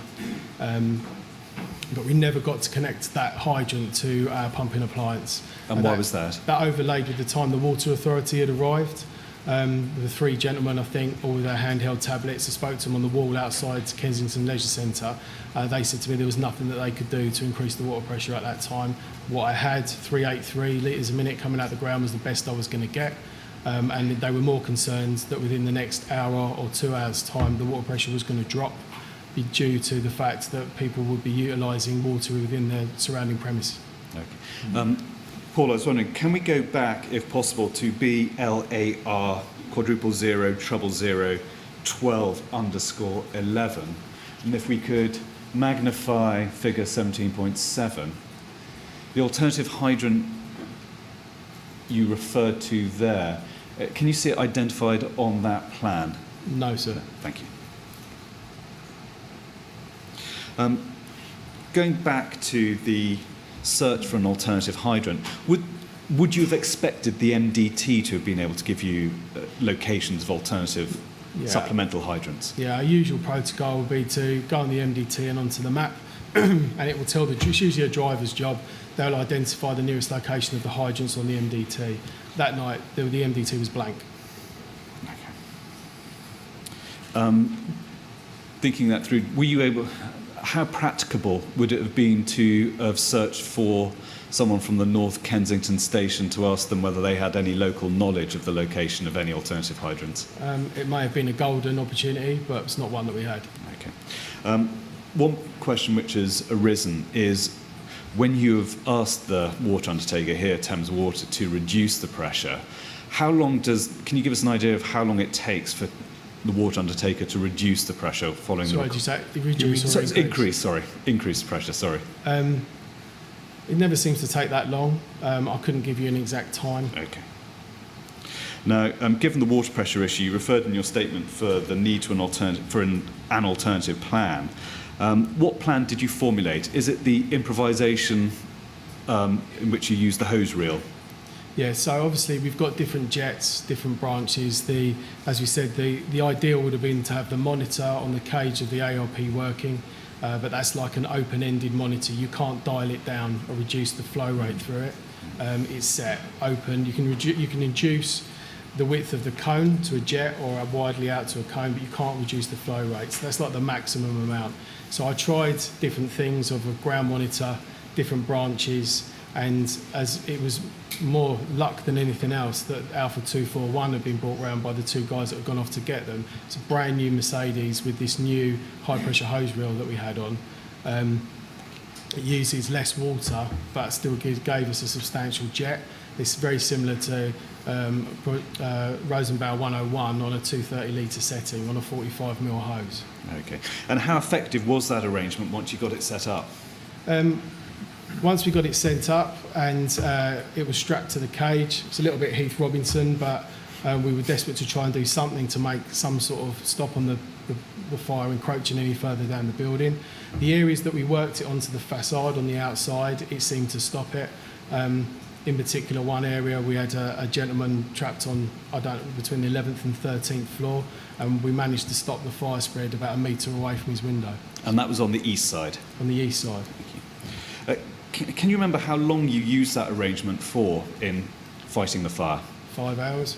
But we never got to connect that hydrant to our pumping appliance. And why was that? That overlaid with the time the Water Authority had arrived. The three gentlemen, I think, all with their handheld tablets. I spoke to them on the wall outside Kensington Leisure Centre. They said to me there was nothing that they could do to increase the water pressure at that time. What I had, 383 litres a minute coming out the ground, was the best I was going to get. And they were more concerned that within the next hour or 2 hours' time, the water pressure was going to drop, be due to the fact that people would be utilising water within their surrounding premise. Okay. Paul, I was wondering, can we go back, if possible, to BLAR quadruple 0 treble 0 12_11, and if we could magnify figure 17.7. The alternative hydrant you referred to there, can you see it identified on that plan? No, sir. Thank you. Going back to the search for an alternative hydrant, would you have expected the MDT to have been able to give you locations of alternative supplemental hydrants? Yeah, our usual protocol would be to go on the MDT and onto the map, and it will tell it's usually a driver's job. They'll identify the nearest location of the hydrants on the MDT. That night, the MDT was blank. Okay. Thinking that through, were you able? How practicable would it have been to have searched for someone from the North Kensington station to ask them whether they had any local knowledge of the location of any alternative hydrants? It may have been a golden opportunity, but it's not one that we had. Okay. One question which has arisen is, when you have asked the water undertaker here, Thames Water, to reduce the pressure, can you give us an idea of how long it takes for the water undertaker to reduce the pressure following Sorry, did you say reduce or increase? Increase pressure, sorry. It never seems to take that long. I couldn't give you an exact time. Okay. Now, given the water pressure issue, you referred in your statement for the need to an alternative plan. What plan did you formulate? Is it the improvisation in which you use the hose reel? Yeah, so obviously we've got different jets, different branches. As we said, the ideal would have been to have the monitor on the cage of the ARP working, but that's like an open-ended monitor. You can't dial it down or reduce the flow rate through it. It's set open. You can induce the width of the cone to a jet or widely out to a cone, but you can't reduce the flow rate. So that's like the maximum amount. So I tried different things of a ground monitor, different branches, and as it was more luck than anything else that Alpha 241 had been brought round by the two guys that had gone off to get them. It's a brand new Mercedes with this new high pressure hose reel that we had on. It uses less water but still gave us a substantial jet. It's very similar to Rosenbauer 101 on a 230 litre setting on a 45mm hose. Okay. And how effective was that arrangement once you got it set up? Once we got it sent up and it was strapped to the cage, it's a little bit Heath Robinson, but we were desperate to try and do something to make some sort of stop on the fire encroaching any further down the building. The areas that we worked it onto the facade on the outside, it seemed to stop it. In particular, one area we had a gentleman trapped on, between the 11th and 13th floor, and we managed to stop the fire spread about a metre away from his window. And that was on the east side? On the east side. Thank you. Can you remember how long you used that arrangement for in fighting the fire? 5 hours.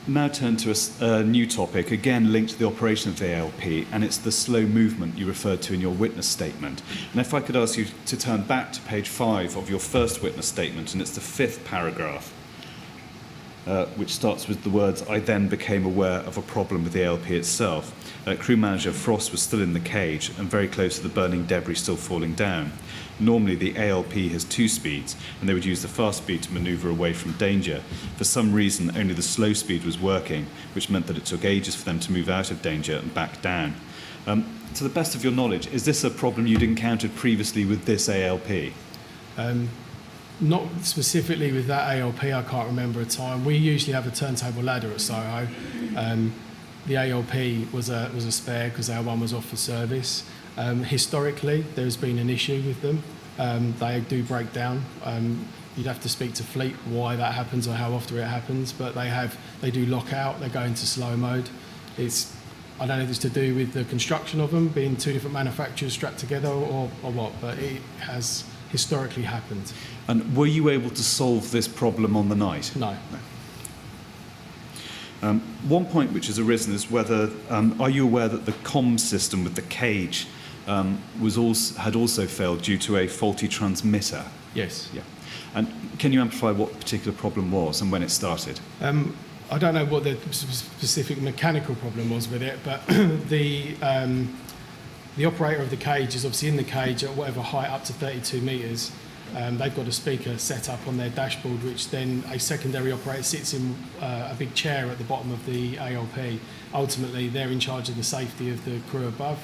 Now turn to a new topic, again linked to the operation of the ALP, and it's the slow movement you referred to in your witness statement. And if I could ask you to turn back to page 5 of your first witness statement, and it's the 5th paragraph. which starts with the words, "I then became aware of a problem with the ALP itself. Crew manager Frost was still in the cage and very close to the burning debris still falling down. Normally the ALP has 2 speeds and they would use the fast speed to manoeuvre away from danger. For some reason only the slow speed was working, which meant that it took ages for them to move out of danger and back down." To the best of your knowledge, is this a problem you'd encountered previously with this ALP? Not specifically with that ALP, I can't remember a time. We usually have a turntable ladder at Soho. The ALP was a spare because our one was off for service. Historically, there's been an issue with them. They do break down. You'd have to speak to Fleet why that happens or how often it happens, but they do lock out, they go into slow mode. I don't know if it's to do with the construction of them, being 2 different manufacturers strapped together or what, but it has historically happened. And were you able to solve this problem on the night? No. One point which has arisen is whether, are you aware that the comm system with the cage had also failed due to a faulty transmitter? Yes. Yeah. And can you amplify what particular problem was and when it started? I don't know what the specific mechanical problem was with it, but the operator of the cage is obviously in the cage at whatever height, up to 32 metres. They've got a speaker set up on their dashboard, which then a secondary operator sits in a big chair at the bottom of the ALP. Ultimately, they're in charge of the safety of the crew above,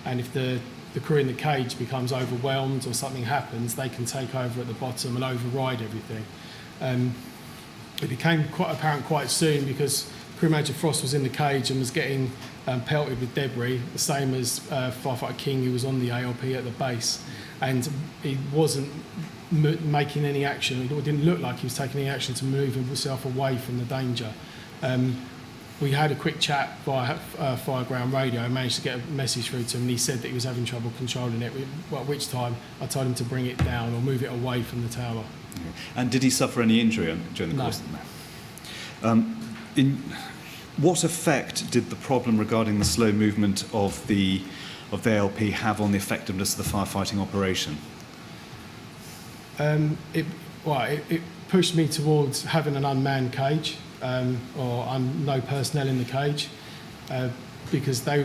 and if the crew in the cage becomes overwhelmed or something happens, they can take over at the bottom and override everything. It became quite apparent quite soon because Crew Manager Frost was in the cage and was getting pelted with debris, the same as Firefighter King, who was on the ALP at the base, and he wasn't making any action. It didn't look like he was taking any action to move himself away from the danger. We had a quick chat via Fireground radio and managed to get a message through to him, and he said that he was having trouble controlling it, at which time I told him to bring it down or move it away from the tower. And did he suffer any injury during the course of the night? What effect did the problem regarding the slow movement of the ALP have on the effectiveness of the firefighting operation? It pushed me towards having an unmanned cage or no personnel in the cage because there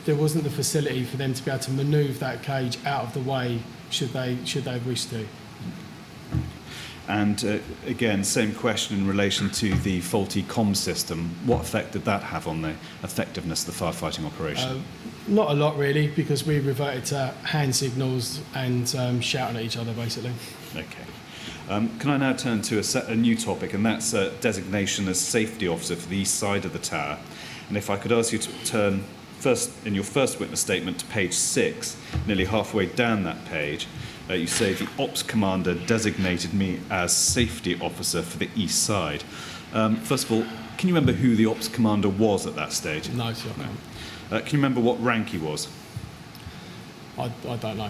wasn't the facility for them to be able to manoeuvre that cage out of the way should they wish to. And again, same question in relation to the faulty comm system. What effect did that have on the effectiveness of the firefighting operation? Not a lot, really, because we reverted to hand signals and shouting at each other, basically. Okay. Can I now turn to a new topic, and that's designation as safety officer for the east side of the tower. And if I could ask you to turn first, in your first witness statement, to page 6, nearly halfway down that page. You say the ops commander designated me as safety officer for the east side. First of all, can you remember who the ops commander was at that stage? No, sir. No. Can you remember what rank he was? I don't know.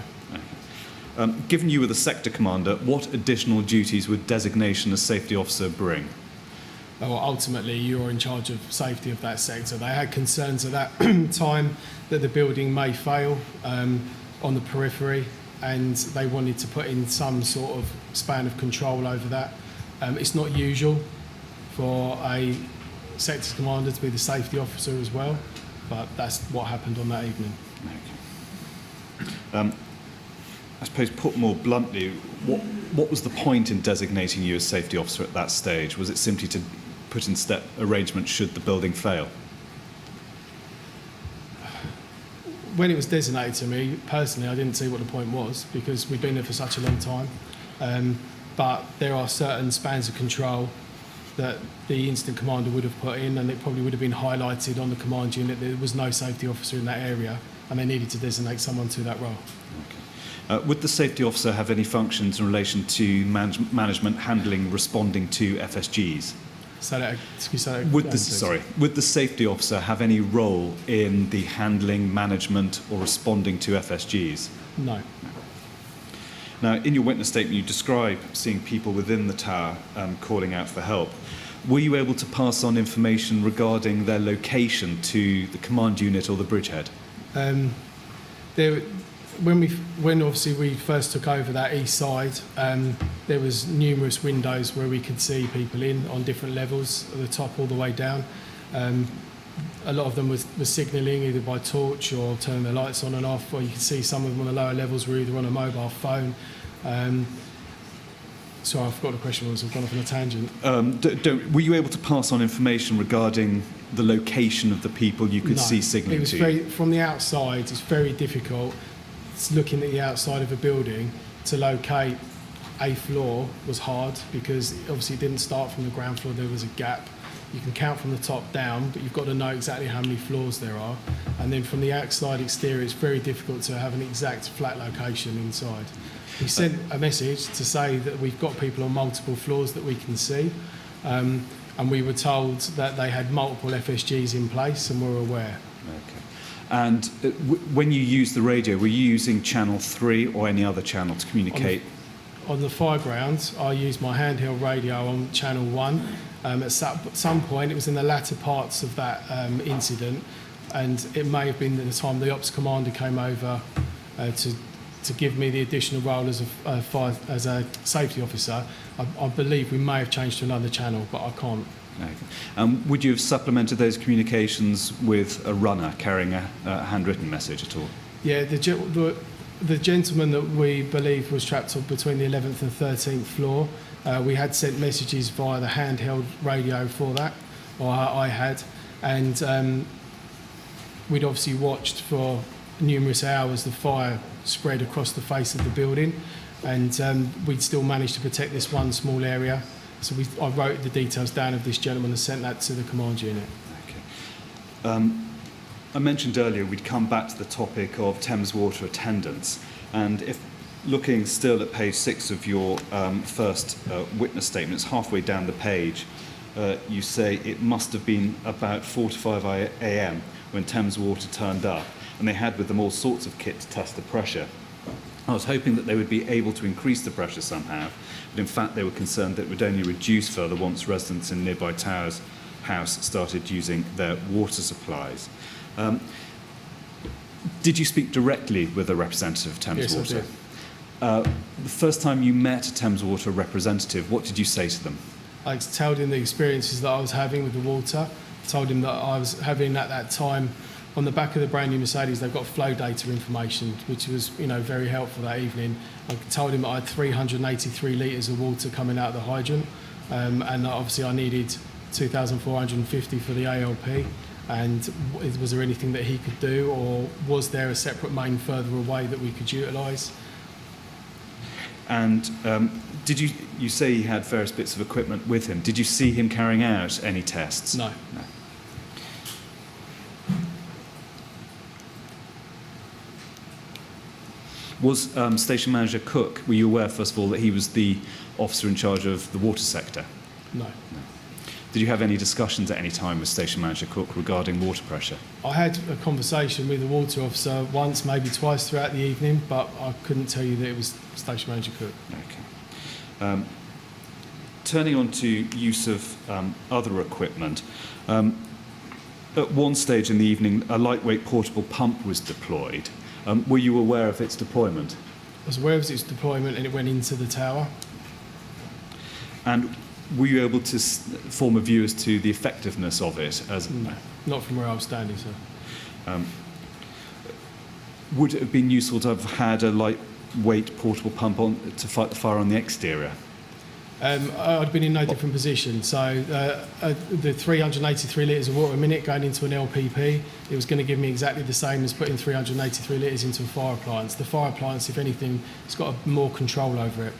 Okay. Given you were the sector commander, what additional duties would designation as safety officer bring? Well, ultimately, you're in charge of safety of that sector. They had concerns at that time that the building may fail on the periphery, and they wanted to put in some sort of span of control over that. It's not usual for a sector commander to be the safety officer as well, but that's what happened on that evening. Okay. I suppose, put more bluntly, what was the point in designating you as safety officer at that stage? Was it simply to put in step arrangements should the building fail? When it was designated to me, personally, I didn't see what the point was because we've been there for such a long time. But there are certain spans of control that the incident commander would have put in, and it probably would have been highlighted on the command unit that there was no safety officer in that area, and they needed to designate someone to that role. Okay. Would the safety officer have any functions in relation to management, handling, responding to FSGs? Would the safety officer have any role in the handling, management, or responding to FSGs? No. Now, in your witness statement, you describe seeing people within the tower calling out for help. Were you able to pass on information regarding their location to the command unit or the bridgehead? when obviously we first took over that east side, there was numerous windows where we could see people in on different levels, at the top all the way down. A lot of them was signalling either by torch or turning the lights on and off, or you could see some of them on the lower levels were either on a mobile phone. Sorry, I forgot the question was. I've gone off on a tangent. Were you able to pass on information regarding the location of the people you could see signalling to? From the outside, it's very difficult. It's looking at the outside of a building to locate a floor was hard because obviously it didn't start from the ground floor. There was a gap. You can count from the top down, but you've got to know exactly how many floors there are. And then from the outside exterior, it's very difficult to have an exact flat location inside. We sent a message to say that we've got people on multiple floors that we can see, and we were told that they had multiple FSGs in place and were aware. Okay. And when you used the radio, were you using channel 3 or any other channel to communicate? On the fire ground, I used my handheld radio on channel 1. At some point, it was in the latter parts of that incident, and it may have been at the time the ops commander came over to give me the additional role as a safety officer. I believe we may have changed to another channel, but I can't. Okay. Would you have supplemented those communications with a runner carrying a handwritten message at all? Yeah, the gentleman that we believe was trapped between the 11th and 13th floor, we had sent messages via the handheld radio for that, or I had, and we'd obviously watched for numerous hours the fire spread across the face of the building, and we'd still managed to protect this one small area. So I wrote the details down of this gentleman and sent that to the command unit. Okay. I mentioned earlier we'd come back to the topic of Thames Water attendance, and if looking still at page 6 of your first witness statements, halfway down the page, you say it must have been about 4 to 5 a.m. when Thames Water turned up, and they had with them all sorts of kit to test the pressure. I was hoping that they would be able to increase the pressure somehow, but in fact they were concerned that it would only reduce further once residents in nearby towers' house started using their water supplies. Did you speak directly with a representative of Thames Water? Yes, I did. The first time you met a Thames Water representative, what did you say to them? I told him the experiences that I was having with the water. I told him that I was having at that time, on the back of the brand new Mercedes, they've got flow data information, which was very helpful that evening. I told him that I had 383 litres of water coming out of the hydrant, and obviously I needed 2,450 for the ALP. And was there anything that he could do, or was there a separate main further away that we could utilise? And did you say he had various bits of equipment with him? Did you see him carrying out any tests? No. Was Station Manager Cook, were you aware, first of all, that he was the officer in charge of the water sector? No. Did you have any discussions at any time with Station Manager Cook regarding water pressure? I had a conversation with the water officer once, maybe twice throughout the evening, but I couldn't tell you that it was Station Manager Cook. Okay. Turning on to use of other equipment, at one stage in the evening, a lightweight portable pump was deployed. Were you aware of its deployment? I was aware of its deployment, and it went into the tower. And were you able to form a view as to the effectiveness of it? No, not from where I was standing, sir. Would it have been useful to have had a lightweight portable pump on to fight the fire on the exterior? I'd been in no different position. So the 383 litres of water a minute going into an LPP, it was going to give me exactly the same as putting 383 litres into a fire appliance. The fire appliance, if anything, it's got more control over it.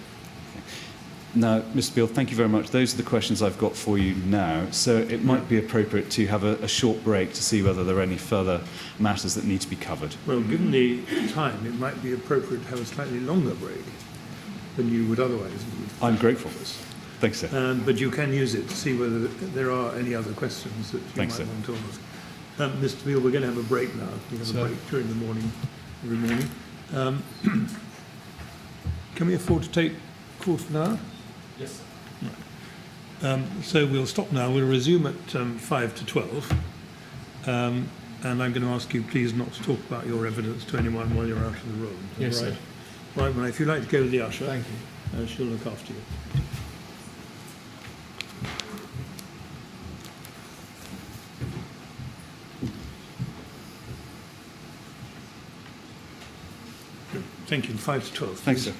Now, Mr. Beale, thank you very much. Those are the questions I've got for you now. So it might be appropriate to have a short break to see whether there are any further matters that need to be covered. Well, given the time, it might be appropriate to have a slightly longer break than you would otherwise. I'm grateful. Thanks, sir. But you can use it to see whether there are any other questions that you Thanks, might sir. want to ask. Mr. Beale, we're going to have a break now. We have a break during the morning, every morning. Can we afford to take a quarter of an hour? Yes. So we'll stop now. We'll resume at 5 to 12. and I'm going to ask you please not to talk about your evidence to anyone while you're out of the room. Yes, Right? sir. Right, well, if you'd like to go with the usher, Thank you. she'll look after you. Thank you. 5 to 12. Thanks, sir.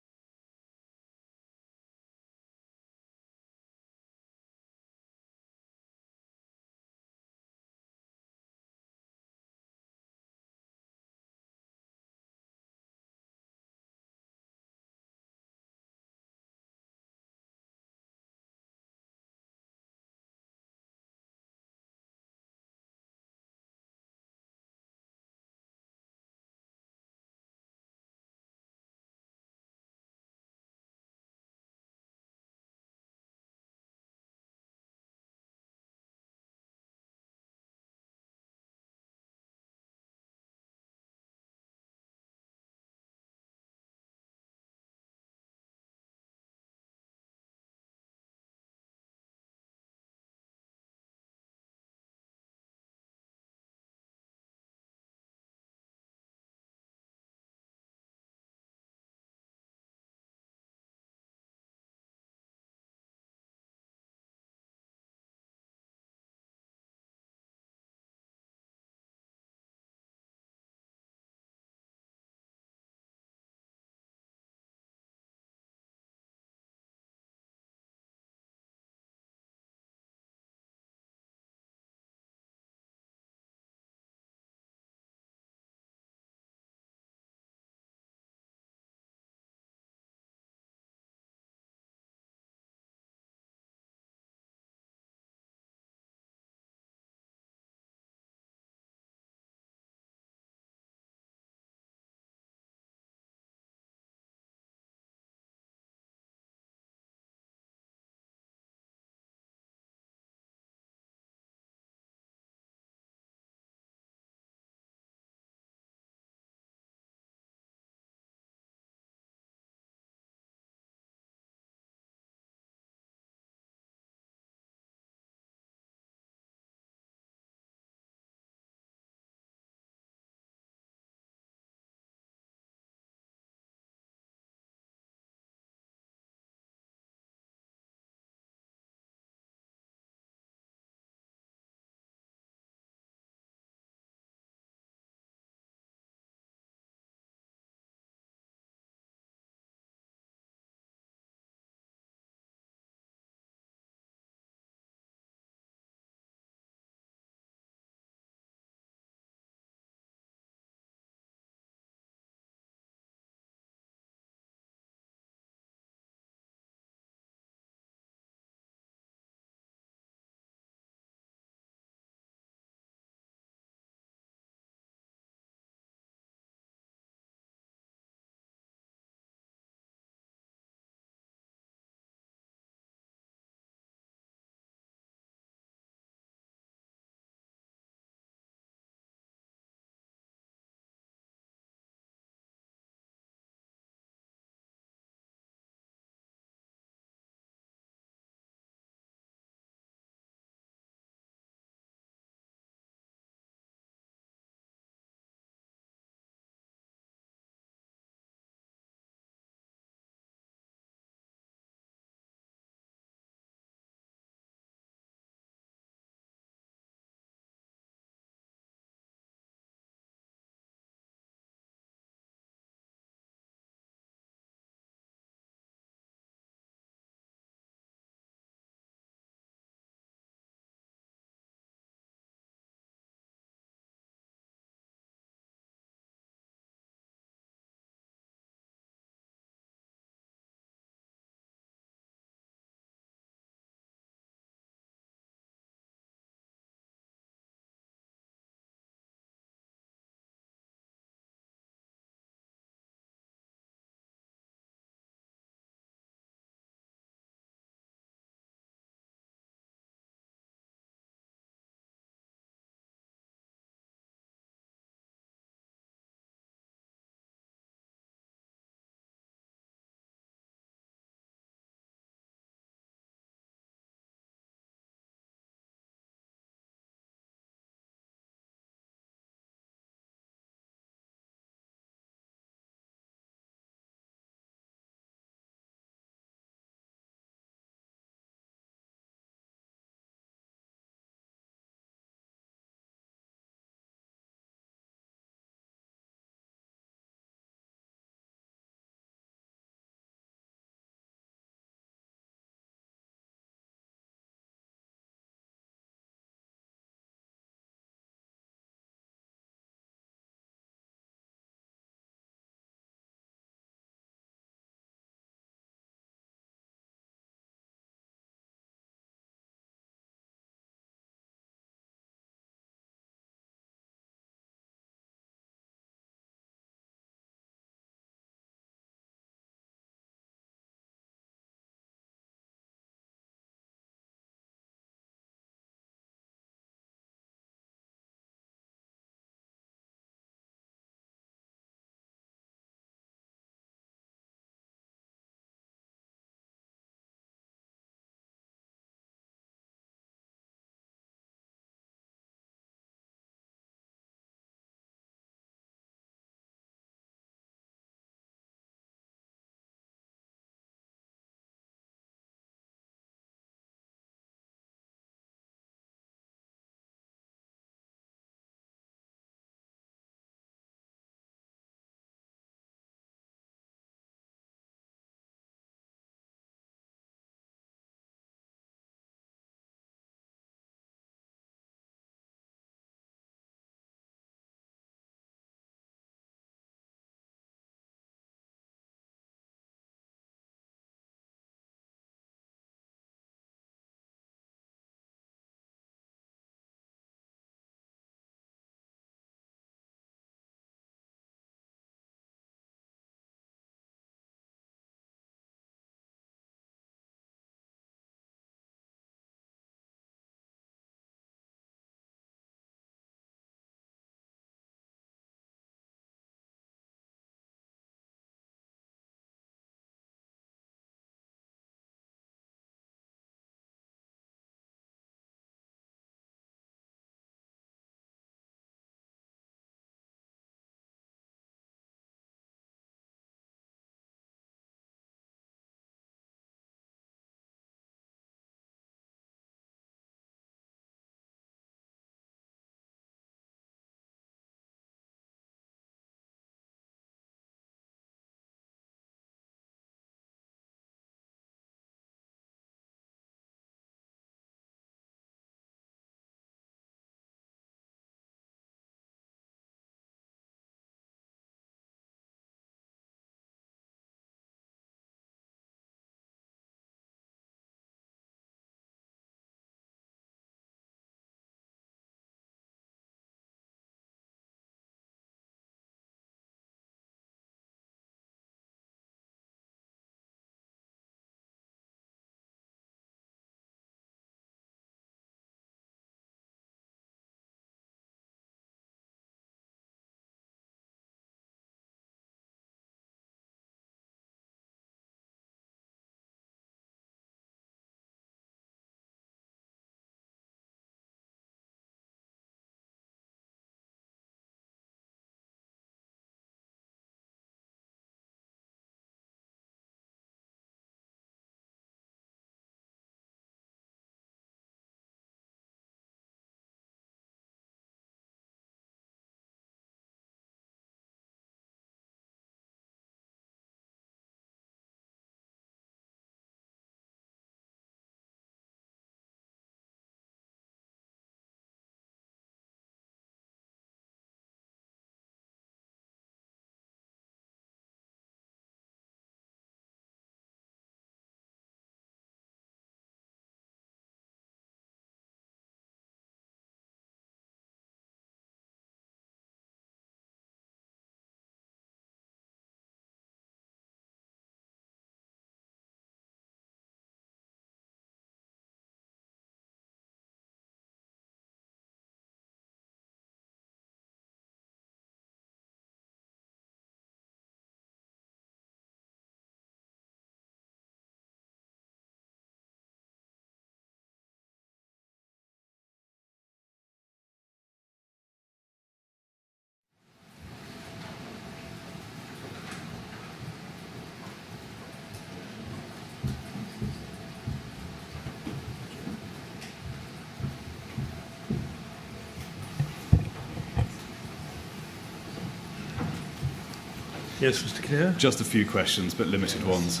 Yes, Mr. Kinnear? Just a few questions, but limited ones.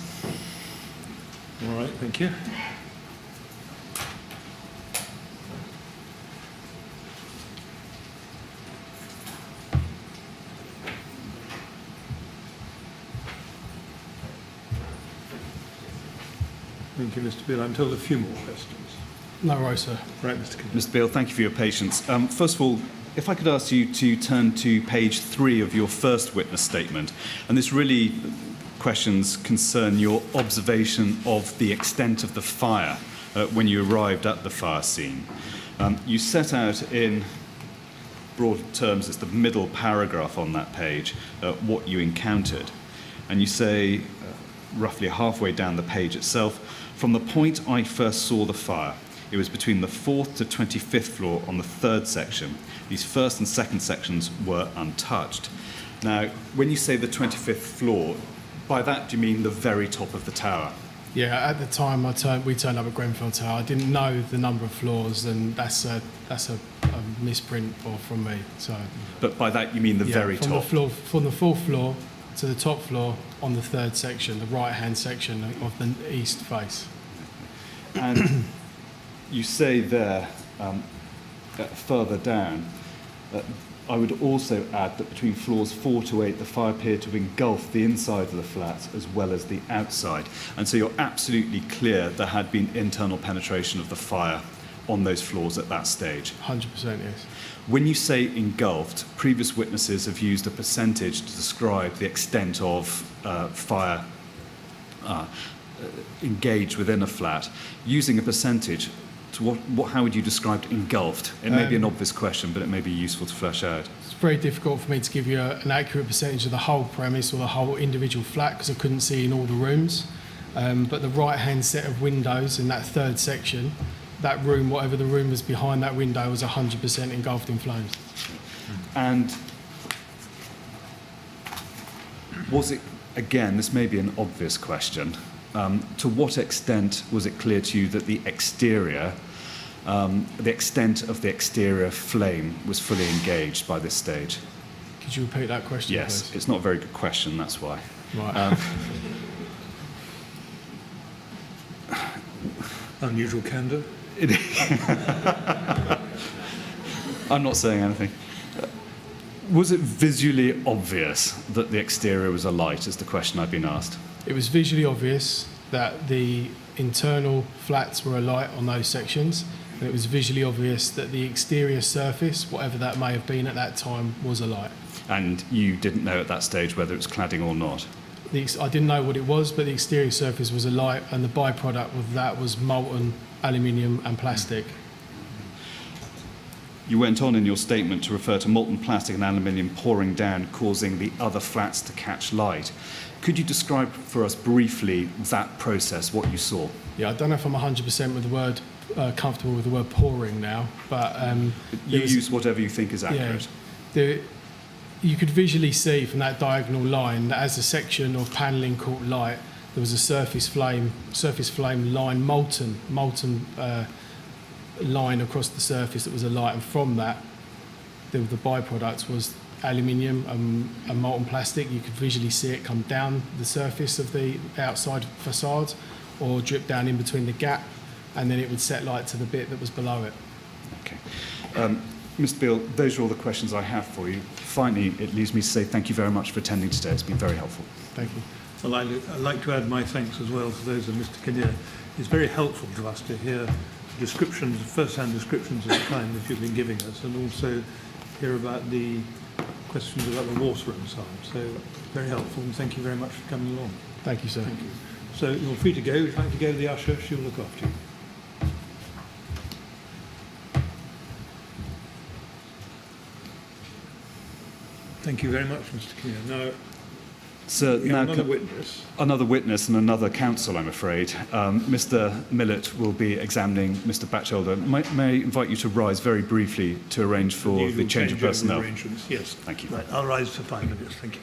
All right, thank you. Thank you, Mr. Beale. I'm told a few more questions. No worries, sir. Right, Mr. Kinnear. Mr. Beale, thank you for your patience. First of all, if I could ask you to turn to page 3 of your first witness statement, and this really questions concern your observation of the extent of the fire when you arrived at the fire scene. You set out in broad terms, it's the middle paragraph on that page, what you encountered. And you say, roughly halfway down the page itself, from the point I first saw the fire, it was between the 4th to 25th floor on the 3rd section. These first and second sections were untouched. Now, when you say the 25th floor, by that do you mean the very top of the tower? Yeah, at the time we turned up at Grenfell Tower. I didn't know the number of floors, and that's a misprint from me. So, but by that you mean the very from top? From the 4th floor to the top floor on the 3rd section, the right-hand section of the east face. And you say there, further down, I would also add that between floors 4 to 8, the fire appeared to engulf the inside of the flat as well as the outside. And so you're absolutely clear there had been internal penetration of the fire on those floors at that stage. 100%, yes. When you say engulfed, previous witnesses have used a percentage to describe the extent of fire engaged within a flat. Using a percentage, how would you describe engulfed? It may be an obvious question, but it may be useful to flesh out. It's very difficult for me to give you an accurate percentage of the whole premise or the whole individual flat because I couldn't see in all the rooms. But the right-hand set of windows in that 3rd section, that room, whatever the room was behind that window, was 100% engulfed in flames. And was it, again, this may be an obvious question, to what extent was it clear to you that the exterior, the extent of the exterior flame was fully engaged by this stage? Could you repeat that question, Yes, please? it's not a very good question, that's why. Right. Unusual candour. I'm not saying anything. Was it visually obvious that the exterior was alight, is the question I've been asked? It was visually obvious that the internal flats were alight on those sections, and it was visually obvious that the exterior surface, whatever that may have been at that time, was alight. And you didn't know at that stage whether it was cladding or not? I didn't know what it was, but the exterior surface was alight, and the byproduct of that was molten aluminium and plastic. You went on in your statement to refer to molten plastic and aluminium pouring down, causing the other flats to catch light. Could you describe for us briefly that process, what you saw? Yeah, I don't know if I'm 100% with the word, comfortable with the word pouring now, but... you use whatever you think is accurate. Yeah, you could visually see from that diagonal line that as a section of panelling caught light, there was a surface flame line, molten line across the surface that was alight, and from that, the byproduct was aluminium and molten plastic. You could visually see it come down the surface of the outside facade or drip down in between the gap, and then it would set light to the bit that was below it. Okay. Mr. Beale, those are all the questions I have for you. Finally, it leaves me to say thank you very much for attending today. It's been very helpful. Thank you. Well, I'd like to add my thanks as well to those of Mr. Kinnear. It's very helpful to us to hear descriptions, first-hand descriptions of the kind that you've been giving us, and also hear about the questions about the water inside. So very helpful, and thank you very much for coming along. Thank you, sir. Thank you. So you're free to go. If you'd like to go to the usher, she'll look after you. Thank you very much, Mr. Kinnear. Now, So we now have another witness. Another witness and another counsel, I'm afraid. Mr. Millett will be examining Mr. Batcheldor. May I invite you to rise very briefly to arrange for the change of personnel? Arrangements. Yes. Thank you. Right, I'll rise for 5 minutes. Thank you.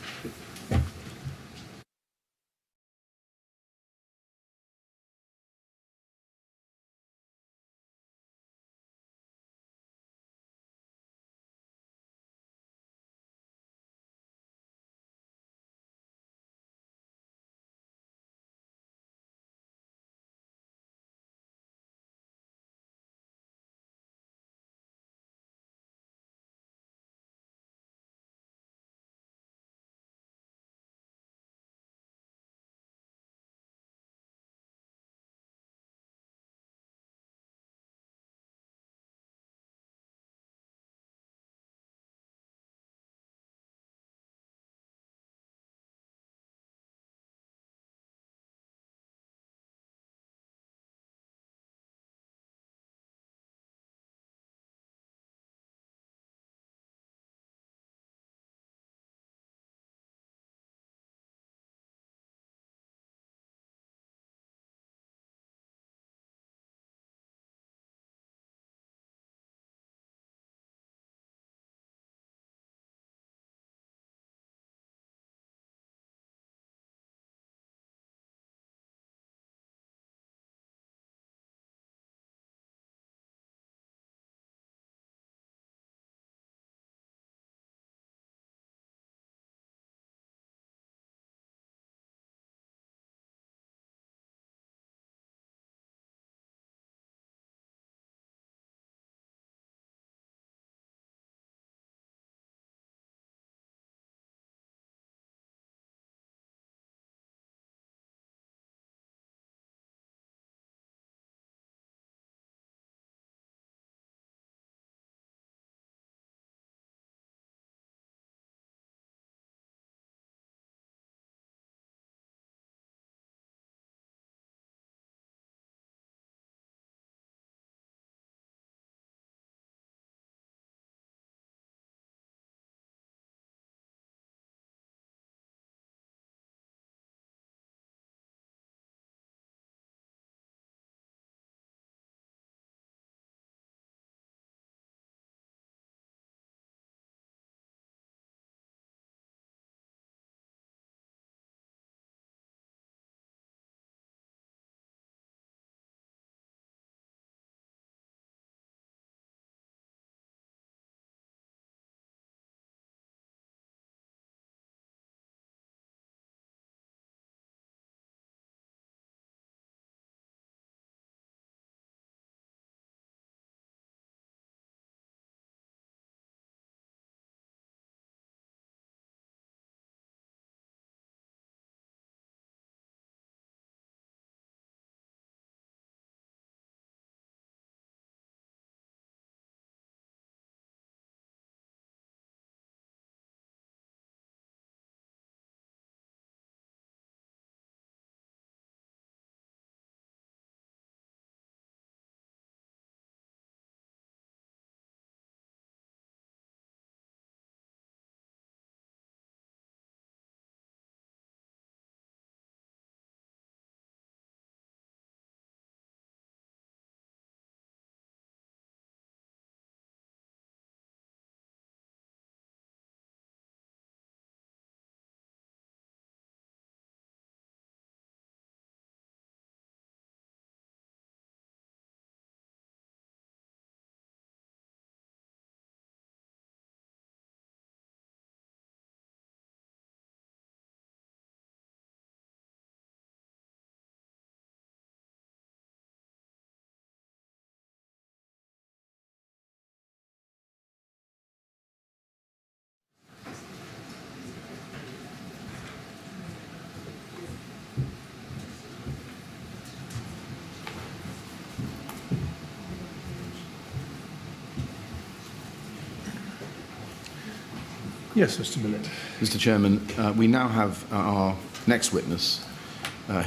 Yes, Mr. Millett. Mr. Chairman, we now have our next witness,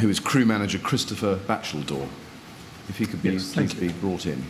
who is crew manager Christopher Batcheldor. If he could Yes, thank please be brought in.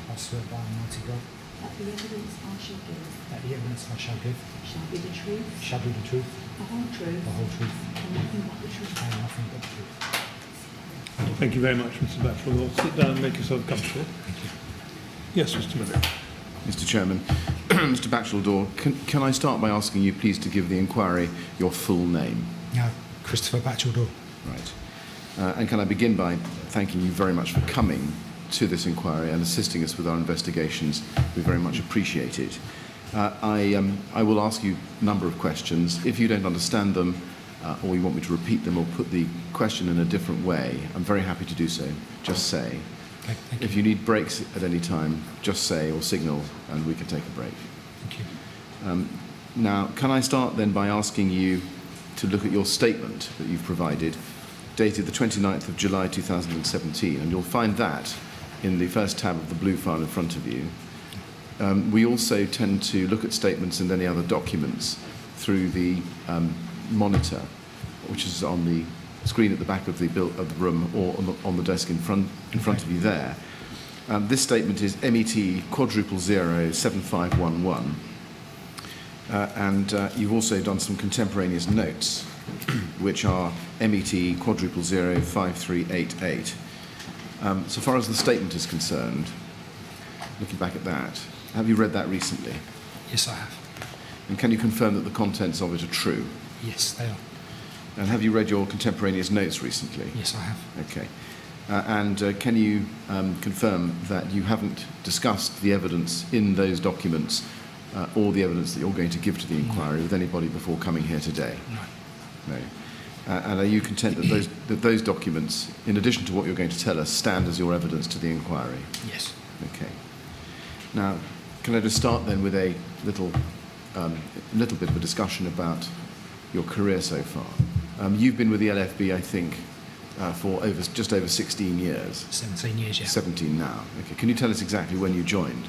I swear by Almighty God that the evidence I shall give that the evidence I shall give shall be the truth, shall be the truth, the whole truth, the whole truth, and nothing but the truth. and nothing but the truth. Thank you very much, Mr. Batcheldor. Sit down and make yourself comfortable. Yes, Mr. Millett. Mr. Chairman, Mr. Batcheldor, can I start by asking you please to give the inquiry your full name? Now, Christopher Batcheldor. Right. And can I begin by thanking you very much for coming to this inquiry and assisting us with our investigations. We very much appreciate it. I will ask you a number of questions. If you don't understand them or you want me to repeat them or put the question in a different way, I'm very happy to do so. Just say. Okay, thank you. If you need breaks at any time, just say or signal and we can take a break. Thank you. Now, can I start then by asking you to look at your statement that you've provided, dated the 29th of July 2017, and you'll find that in the first tab of the blue file in front of you. We also tend to look at statements and any other documents through the monitor, which is on the screen at the back of the room or on the desk in front of you there. This statement is MET quadruple 07511, and you've also done some contemporaneous notes, which are MET quadruple 05388. So far as the statement is concerned, looking back at that, have you read that recently? Yes, I have. And can you confirm that the contents of it are true? Yes, they are. And have you read your contemporaneous notes recently? Yes, I have. Okay. And can you confirm that you haven't discussed the evidence in those documents or the evidence that you're going to give to the inquiry with anybody before coming here today? No. No. And are you content that those documents, in addition to what you're going to tell us, stand as your evidence to the inquiry? Yes. Okay. Now, can I just start then with a little bit of a discussion about your career so far? You've been with the LFB, I think, for just over 16 years. 17 years, yeah. 17 now. Okay. Can you tell us exactly when you joined?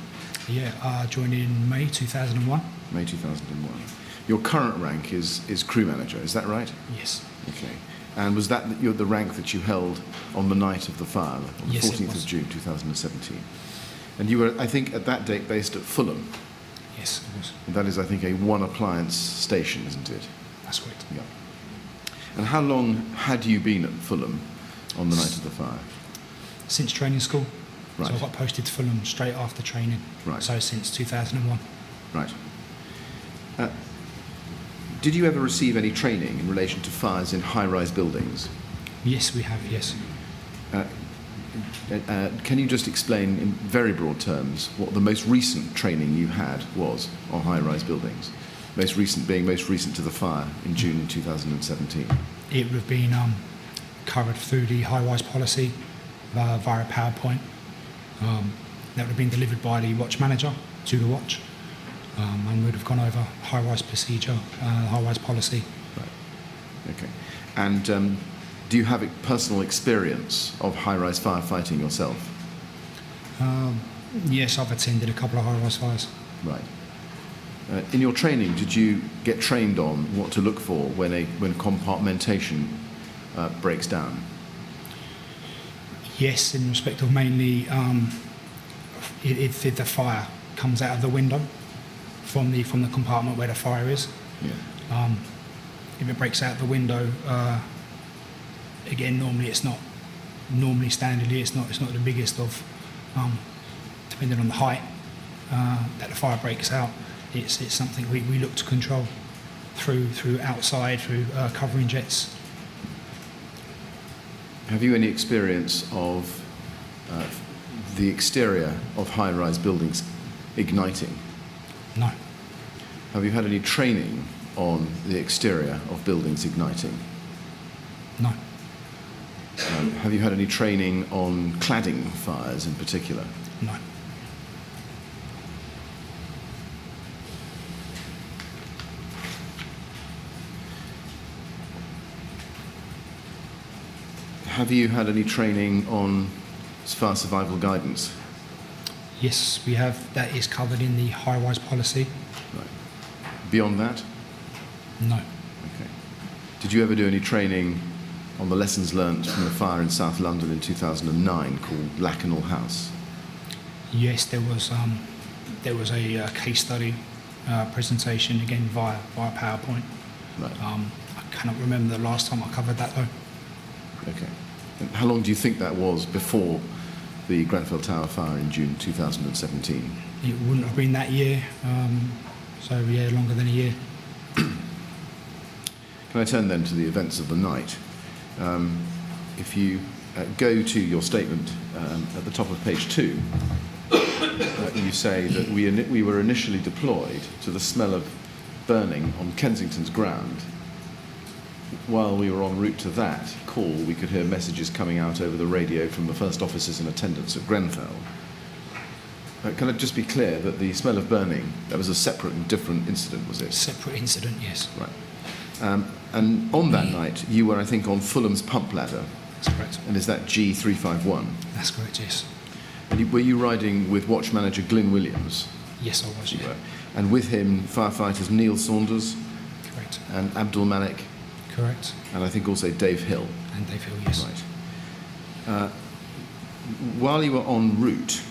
Yeah, I joined in May 2001. May 2001. Your current rank is crew manager, is that right? Yes. Okay. And was that the rank that you held on the night of the fire, on the Yes, it 14th was. of June 2017? And you were, I think, at that date based at Fulham. Yes, it was. And that is, I think, a one appliance station, isn't it? That's correct. Yeah. And how long had you been at Fulham on the night of the fire? Since training school. Right. So I got posted to Fulham straight after training. Right. So since 2001. Right. Did you ever receive any training in relation to fires in high-rise buildings? Yes, we have, yes. Can you just explain in very broad terms what the most recent training you had was on high-rise buildings? Most recent being most recent to the fire in June 2017. It would have been covered through the high-rise policy via a PowerPoint. That would have been delivered by the watch manager to the watch. And we'd have gone over high-rise procedure, high-rise policy. Right. Okay. And do you have personal experience of high-rise firefighting yourself? Yes, I've attended a couple of high-rise fires. Right. In your training, did you get trained on what to look for when compartmentation breaks down? Yes, in respect of mainly if the fire comes out of the window from the compartment where the fire is. Yeah. If it breaks out the window, again, normally standardly it's not the biggest of, depending on the height that the fire breaks out. It's something we look to control through outside, through covering jets. Have you any experience of the exterior of high-rise buildings igniting? No. Have you had any training on the exterior of buildings igniting? No. Have you had any training on cladding fires in particular? No. Have you had any training on fire survival guidance? Yes, we have. That is covered in the high-rise policy. Right. Beyond that? No. Okay. Did you ever do any training on the lessons learnt from the fire in South London in 2009 called Lakanal House? Yes, there was a case study presentation, again via PowerPoint. Right. I cannot remember the last time I covered that though. Okay. And how long do you think that was before the Grenfell Tower fire in June 2017? It wouldn't have been that year, so yeah, longer than a year. Can I turn then to the events of the night? If you go to your statement at the top of page 2, you say that we were initially deployed to the smell of burning on Kensington's ground. While we were en route to that call, we could hear messages coming out over the radio from the first officers in attendance at Grenfell. Can I just be clear that the smell of burning, that was a separate and different incident, was it? Separate incident, yes. Right. And on that night, you were, I think, on Fulham's pump ladder. That's correct. And is that G351? That's correct, yes. And were you riding with watch manager Glyn Williams? Yes, I was, yeah. And with him, firefighters Neil Saunders Correct. and Abdul Malik, Correct. and I think also Dave Hill. And Dave Hill, yes. Right. While you were en route,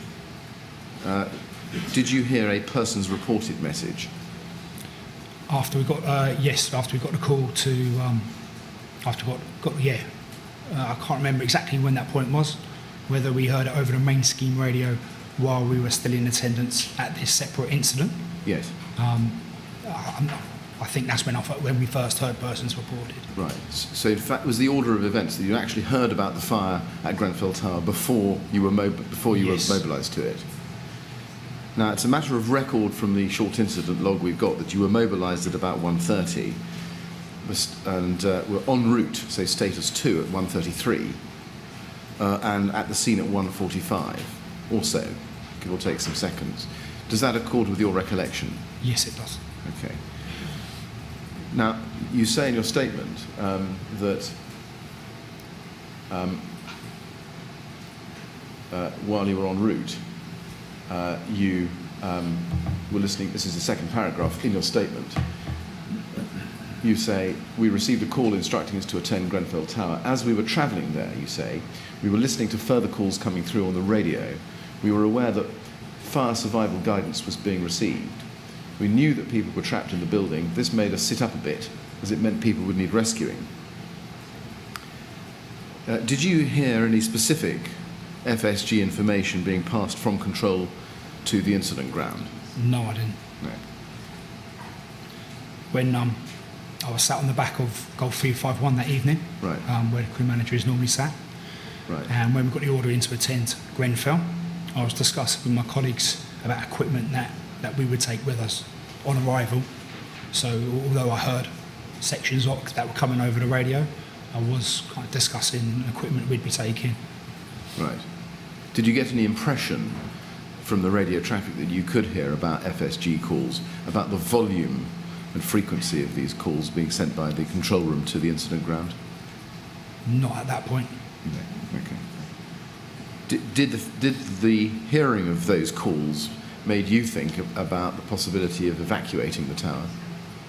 did you hear a person's reported message? After we got the call to, I can't remember exactly when that point was, whether we heard it over the main scheme radio while we were still in attendance at this separate incident. Yes. I think that's when we first heard persons reported. Right. So in fact, was the order of events that you actually heard about the fire at Grenfell Tower before you were Yes. were mobilised to it? Now, it's a matter of record from the short incident log we've got that you were mobilised at about 1:30 and were en route, say status 2 at 1:33, and at the scene at 1:45 or so, give or take some seconds. Does that accord with your recollection? Yes, it does. Okay. Now, you say in your statement that while you were en route, you were listening. This is the second paragraph in your statement. You say, we received a call instructing us to attend Grenfell Tower. As we were travelling there, you say, we were listening to further calls coming through on the radio. We were aware that fire survival guidance was being received. We knew that people were trapped in the building. This made us sit up a bit, as it meant people would need rescuing. Did you hear any specific FSG information being passed from control to the incident ground? No, I didn't. No. When I was sat on the back of Golf 351 that evening, Right. Where the crew manager is normally sat, Right. and when we got the order in to attend Grenfell, I was discussing with my colleagues about equipment that we would take with us on arrival. So although I heard sections that were coming over the radio, I was kind of discussing equipment we'd be taking. Right. Did you get any impression from the radio traffic that you could hear about FSG calls, about the volume and frequency of these calls being sent by the control room to the incident ground? Not at that point. No. Okay. Did the hearing of those calls made you think about the possibility of evacuating the tower?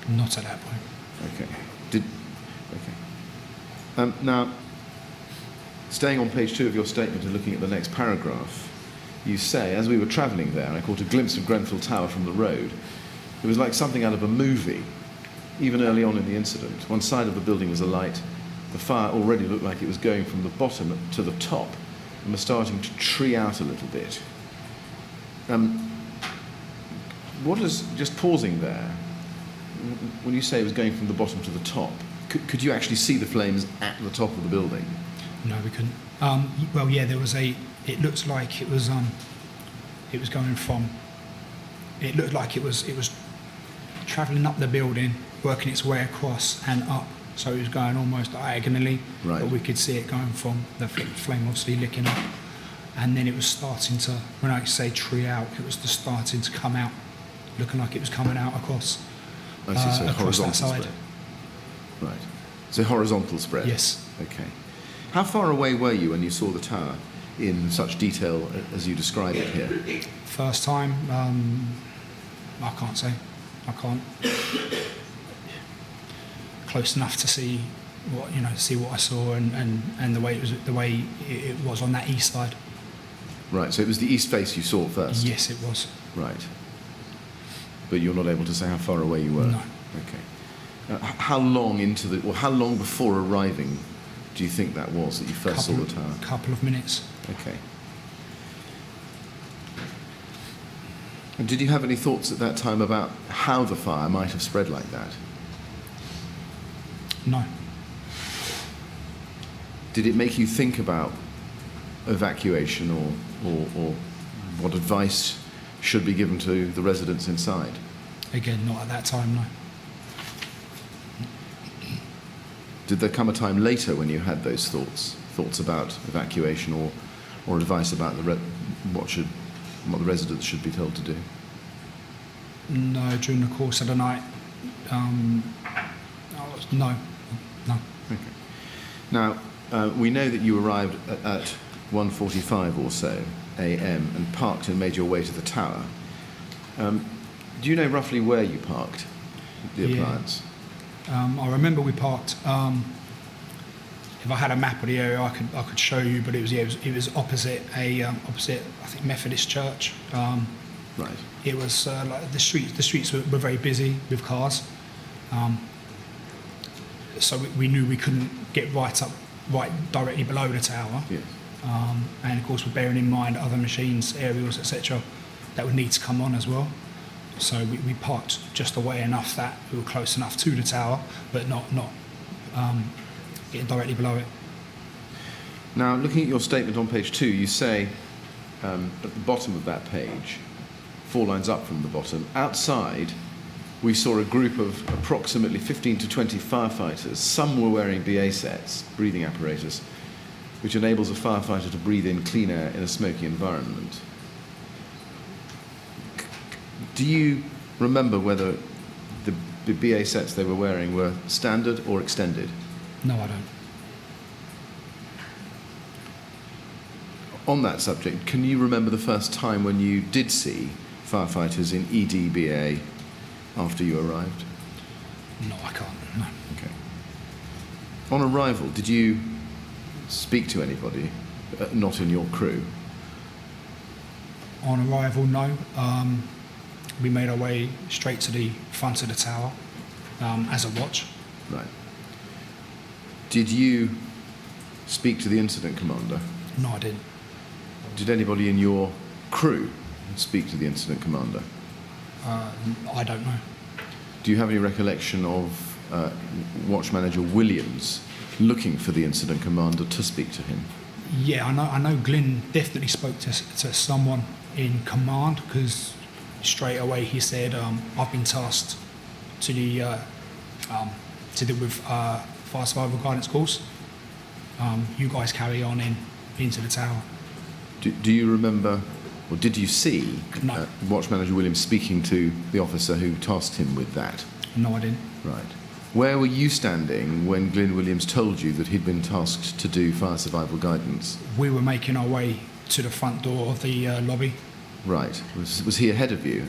Not at that point. Okay. Okay. Now, staying on page 2 of your statement and looking at the next paragraph, you say, as we were travelling there, I caught a glimpse of Grenfell Tower from the road. It was like something out of a movie, even early on in the incident. One side of the building was alight. The fire already looked like it was going from the bottom to the top and was starting to tree out a little bit. What is, just pausing there, when you say it was going from the bottom to the top, could you actually see the flames at the top of the building? No, we couldn't. Well, yeah, there was it looked like it was going from, it looked like it was travelling up the building, working its way across and up so it was going almost diagonally, Right. but we could see it going from the flame obviously licking up, and then it was starting to, when I say tree out, it was just starting to come out, looking like it was coming out across, I see, so across that horizontal side. spread. Right. So horizontal spread. Yes. Okay. How far away were you when you saw the tower in such detail as you describe it here? First time, I can't say. I can't. Close enough to see what I saw and the way it was on that east side. Right. So it was the east face you saw first. Yes, it was. Right. But you're not able to say how far away you were. No. Okay. How long before arriving do you think that was that you first saw the tower? Couple of minutes. Okay. And did you have any thoughts at that time about how the fire might have spread like that? No. Did it make you think about evacuation or what advice should be given to the residents inside? Again, not at that time, no. Did there come a time later when you had those thoughts about evacuation or advice about what the residents should be told to do? No, during the course of the night, no. Okay. Now, we know that you arrived at 1:45 or so a.m. and parked and made your way to the tower. Do you know roughly where you parked the appliance? I remember we parked. If I had a map of the area, I could show you, but it was opposite opposite I think Methodist Church. Right. It was like the streets were very busy with cars, so we knew we couldn't get right directly below the tower. Yes. And of course, we're bearing in mind other machines, aerials, etc., that would need to come on as well. So we parked just away enough that we were close enough to the tower, but not getting directly below it. Now, looking at your statement on page 2, you say at the bottom of that page, 4 lines up from the bottom, outside we saw a group of approximately 15 to 20 firefighters. Some were wearing BA sets, breathing apparatus, which enables a firefighter to breathe in clean air in a smoky environment. Do you remember whether the BA sets they were wearing were standard or extended? No, I don't. On that subject, can you remember the first time when you did see firefighters in EDBA after you arrived? No, I can't. No. Okay. On arrival, did you speak to anybody not in your crew? On arrival, no. We made our way straight to the front of the tower as a watch. Right. Did you speak to the incident commander? No, I didn't. Did anybody in your crew speak to the incident commander? I don't know. Do you have any recollection of Watch Manager Williams looking for the incident commander to speak to him? Yeah, I know Glyn definitely spoke to someone in command, because straight away he said, I've been tasked to deal with fire survival guidance course. You guys carry on into the tower. Do you remember, or did you see No. Watch Manager Williams speaking to the officer who tasked him with that? No, I didn't. Right. Where were you standing when Glyn Williams told you that he'd been tasked to do fire survival guidance? We were making our way to the front door of the lobby. Right. Was he ahead of you?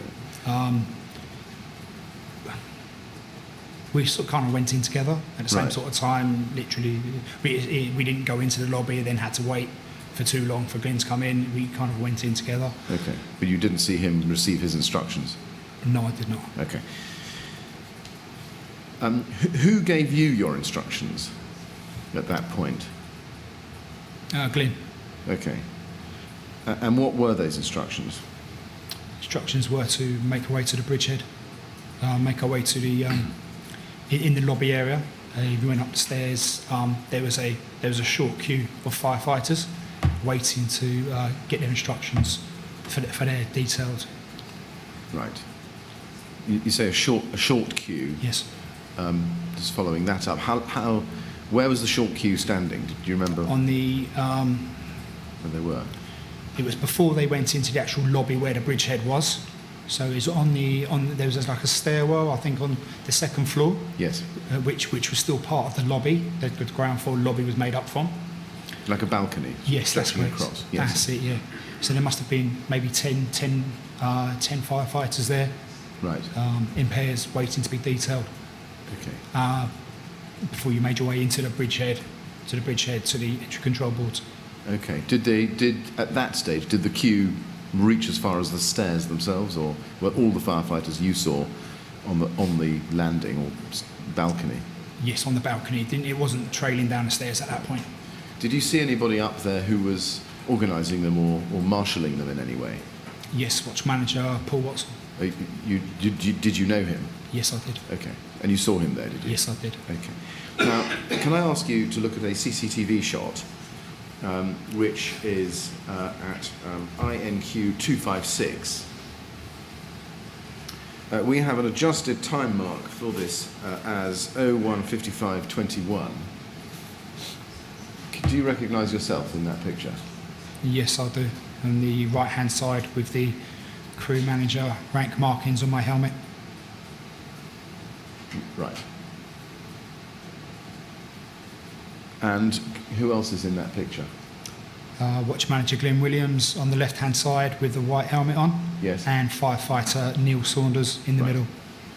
We sort of kind of went in together at the same Right. sort of time. Literally, we didn't go into the lobby, then had to wait for too long for Glyn to come in. We kind of went in together. Okay. But you didn't see him receive his instructions? No, I did not. Okay. Who gave you your instructions at that point? Glyn. Okay. And what were those instructions? Instructions were to make our way to the Bridgehead, make our way to the in the lobby area. We went up the stairs. There was a short queue of firefighters waiting to get their instructions for their detailed. Right. You say a short queue. Yes. just following that up, where was the short queue standing? Do you remember On the, where they were? it was before they went into the actual lobby where the Bridgehead was. So it was there was like a stairwell, I think, on the second floor, Yes, which was still part of the lobby. The ground floor lobby was made up from. like a balcony. Yes, that's stretching correct. across. Yes. That's it, yeah. So there must have been maybe 10 firefighters there, Right. in pairs, waiting to be detailed. Okay. Before you made your way into the Bridgehead, to the entry control boards. Okay. At that stage, did the queue reach as far as the stairs themselves, or were all the firefighters you saw on the landing or balcony? Yes, on the balcony. It wasn't trailing down the stairs at that point. Did you see anybody up there who was organising them or marshalling them in any way? Yes, watch manager Paul Watson. Did you know him? Yes, I did. Okay. And you saw him there, did you? Yes, I did. Okay. Now, can I ask you to look at a CCTV shot, which is at INQ 256. We have an adjusted time mark for this as 01:55:21. Do you recognise yourself in that picture? Yes, I do. On the right-hand side with the crew manager rank markings on my helmet. Right. And who else is in that picture? Watch manager Glenn Williams on the left-hand side with the white helmet on. Yes. And firefighter Neil Saunders in the Right. middle.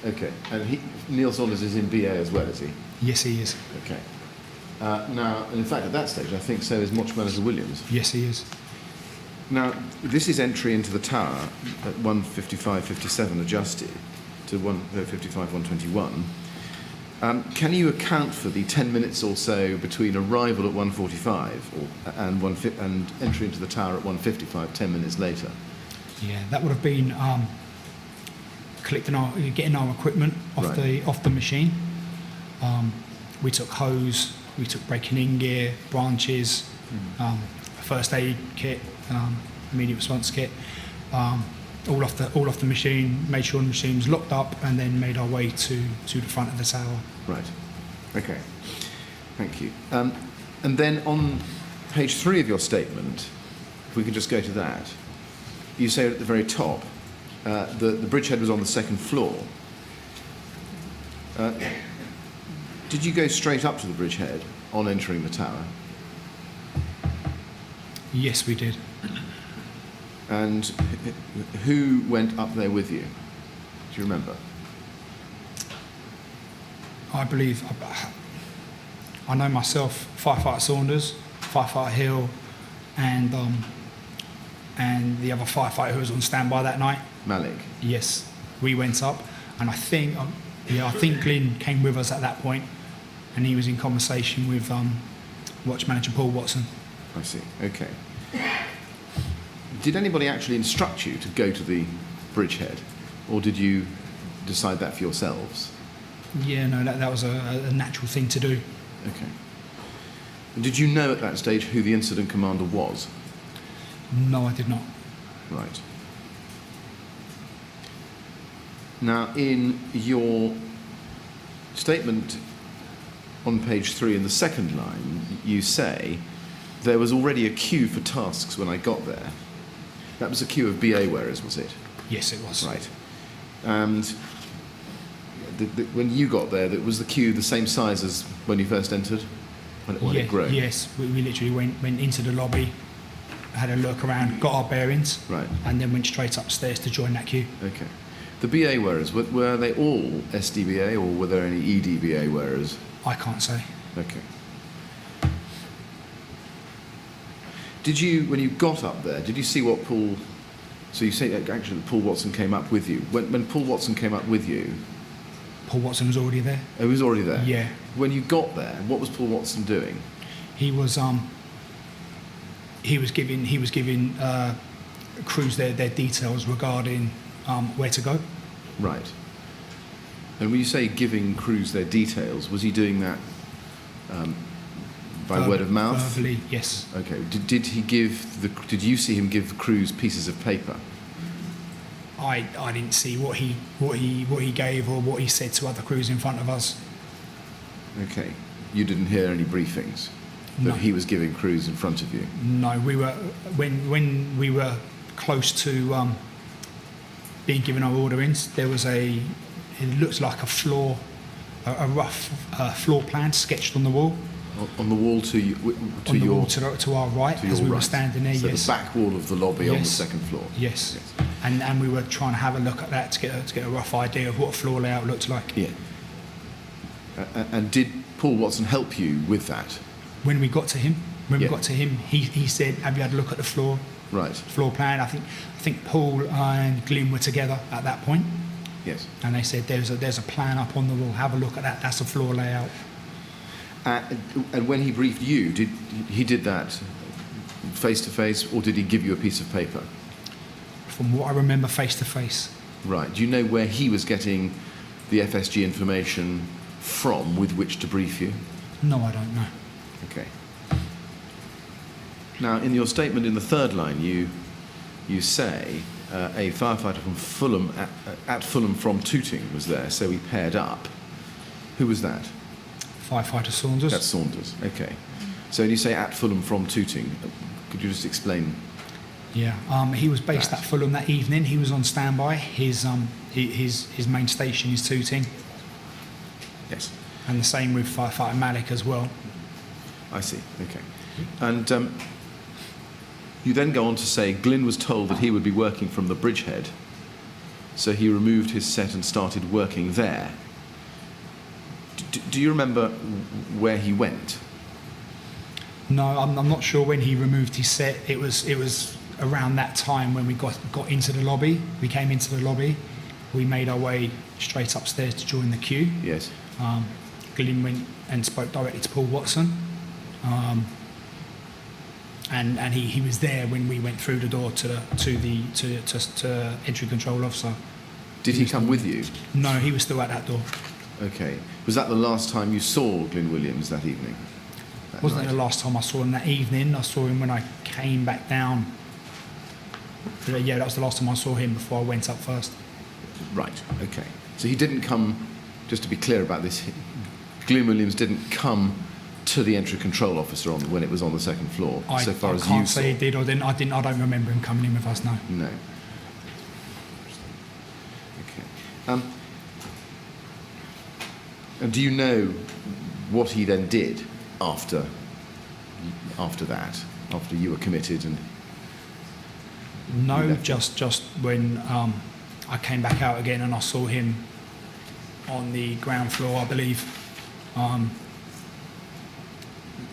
Okay. And Neil Saunders is in BA as well, is he? Yes, he is. Okay. Now, in fact, at that stage, I think so is Watch Manager Williams. Yes, he is. Now, this is entry into the tower at 1:55:57 adjusted to 1:55:121. Can you account for the 10 minutes or so between arrival at 1:45 and entry into the tower at 1:55, 10 minutes later? Yeah, that would have been getting our equipment off the machine. We took hose, we took breaking in gear, branches, first aid kit, immediate response kit, all off the machine. Made sure the machine was locked up, and then made our way to the front of the tower. Right. Okay. Thank you. And then on page 3 of your statement, if we could just go to that, you say at the very top, the Bridgehead was on the second floor. Did you go straight up to the Bridgehead on entering the tower? Yes, we did. And who went up there with you? Do you remember? I believe I know myself, Firefighter Saunders, Firefighter Hill, and the other firefighter who was on standby that night. Malik. Yes, we went up, and I think Glyn came with us at that point, and he was in conversation with Watch Manager Paul Watson. I see. Okay. Did anybody actually instruct you to go to the Bridgehead, or did you decide that for yourselves? Yeah, no, that was a natural thing to do. Okay. And did you know at that stage who the incident commander was? No, I did not. Right. Now, in your statement on page 3 in the second line, you say, there was already a queue for tasks when I got there. That was a queue of BA wearers, was it? Yes, it was. Right. And when you got there, was the queue the same size as when you first entered? When it had grown? Yes, we literally went into the lobby, had a look around, got our bearings, Right. and then went straight upstairs to join that queue. Okay. The BA wearers, were they all SDBA, or were there any EDBA wearers? I can't say. Okay. Did you, when you got up there, did you see what Paul... So you say actually that Paul Watson came up with you. When Paul Watson came up with you... Paul Watson was already there. Oh, he was already there? Yeah. When you got there, what was Paul Watson doing? He was giving crews their details regarding where to go. Right. And when you say giving crews their details, was he doing that by word of mouth? Verbally, yes. Okay. Did you see him give the crews pieces of paper? I didn't see what he gave or what he said to other crews in front of us. Okay. You didn't hear any briefings that No. he was giving crews in front of you? No, we were when we were close to being given our orderings. There was it looked like a rough floor plan sketched on the wall. On the wall to you, On the wall to our right, to as your we were right. standing there. So Yes, the back wall of the lobby on the Yes. second floor. yes, and we were trying to have a look at that to get a rough idea of what a floor layout looked like. Yeah. And did Paul Watson help you with that? When we got to him, Yeah. he said, "Have you had a look at the floor Right. plan?" I think Paul and Glyn were together at that point, Yes. and they said, "There's a plan up on the wall. Have a look at that. That's a floor layout." And when he briefed you, did that face to face, or did he give you a piece of paper? From what I remember, face to face. Right. Do you know where he was getting the FSG information from with which to brief you? No, I don't know. Okay. Now, in your statement in the third line, you say a firefighter from Fulham at Fulham from Tooting was there, so we paired up. Who was that? Firefighter Saunders. That's Saunders. Okay. So when you say at Fulham from Tooting, could you just explain? Yeah, he was based That. at Fulham that evening. He was on standby. His main station is Tooting, Yes. and the same with Firefighter Malik as well. I see. Okay. And you then go on to say Glyn was told that he would be working from the Bridgehead, so he removed his set and started working there. Do you remember where he went? No, I'm not sure when he removed his set. It was around that time when we got into the lobby. We came into the lobby. We made our way straight upstairs to join the queue. Yes. Glyn went and spoke directly to Paul Watson. And he was there when we went through the door to entry control officer. Did he come with you? No, he was still at that door. Okay. Was that the last time you saw Glyn Williams that evening? That Wasn't it night? the last time I saw him that evening? I saw him when I came back down. Yeah, that was the last time I saw him before I went up first. Right. Okay. So he didn't come. Just to be clear about this, Glyn Williams didn't come to the entry control officer when it was on the second floor. So far as you can't saw. say he did or didn't. I don't remember him coming in with us. No. No. Okay. And do you know what he then did after that? After you were committed and No, left just when I came back out again and I saw him on the ground floor, I believe.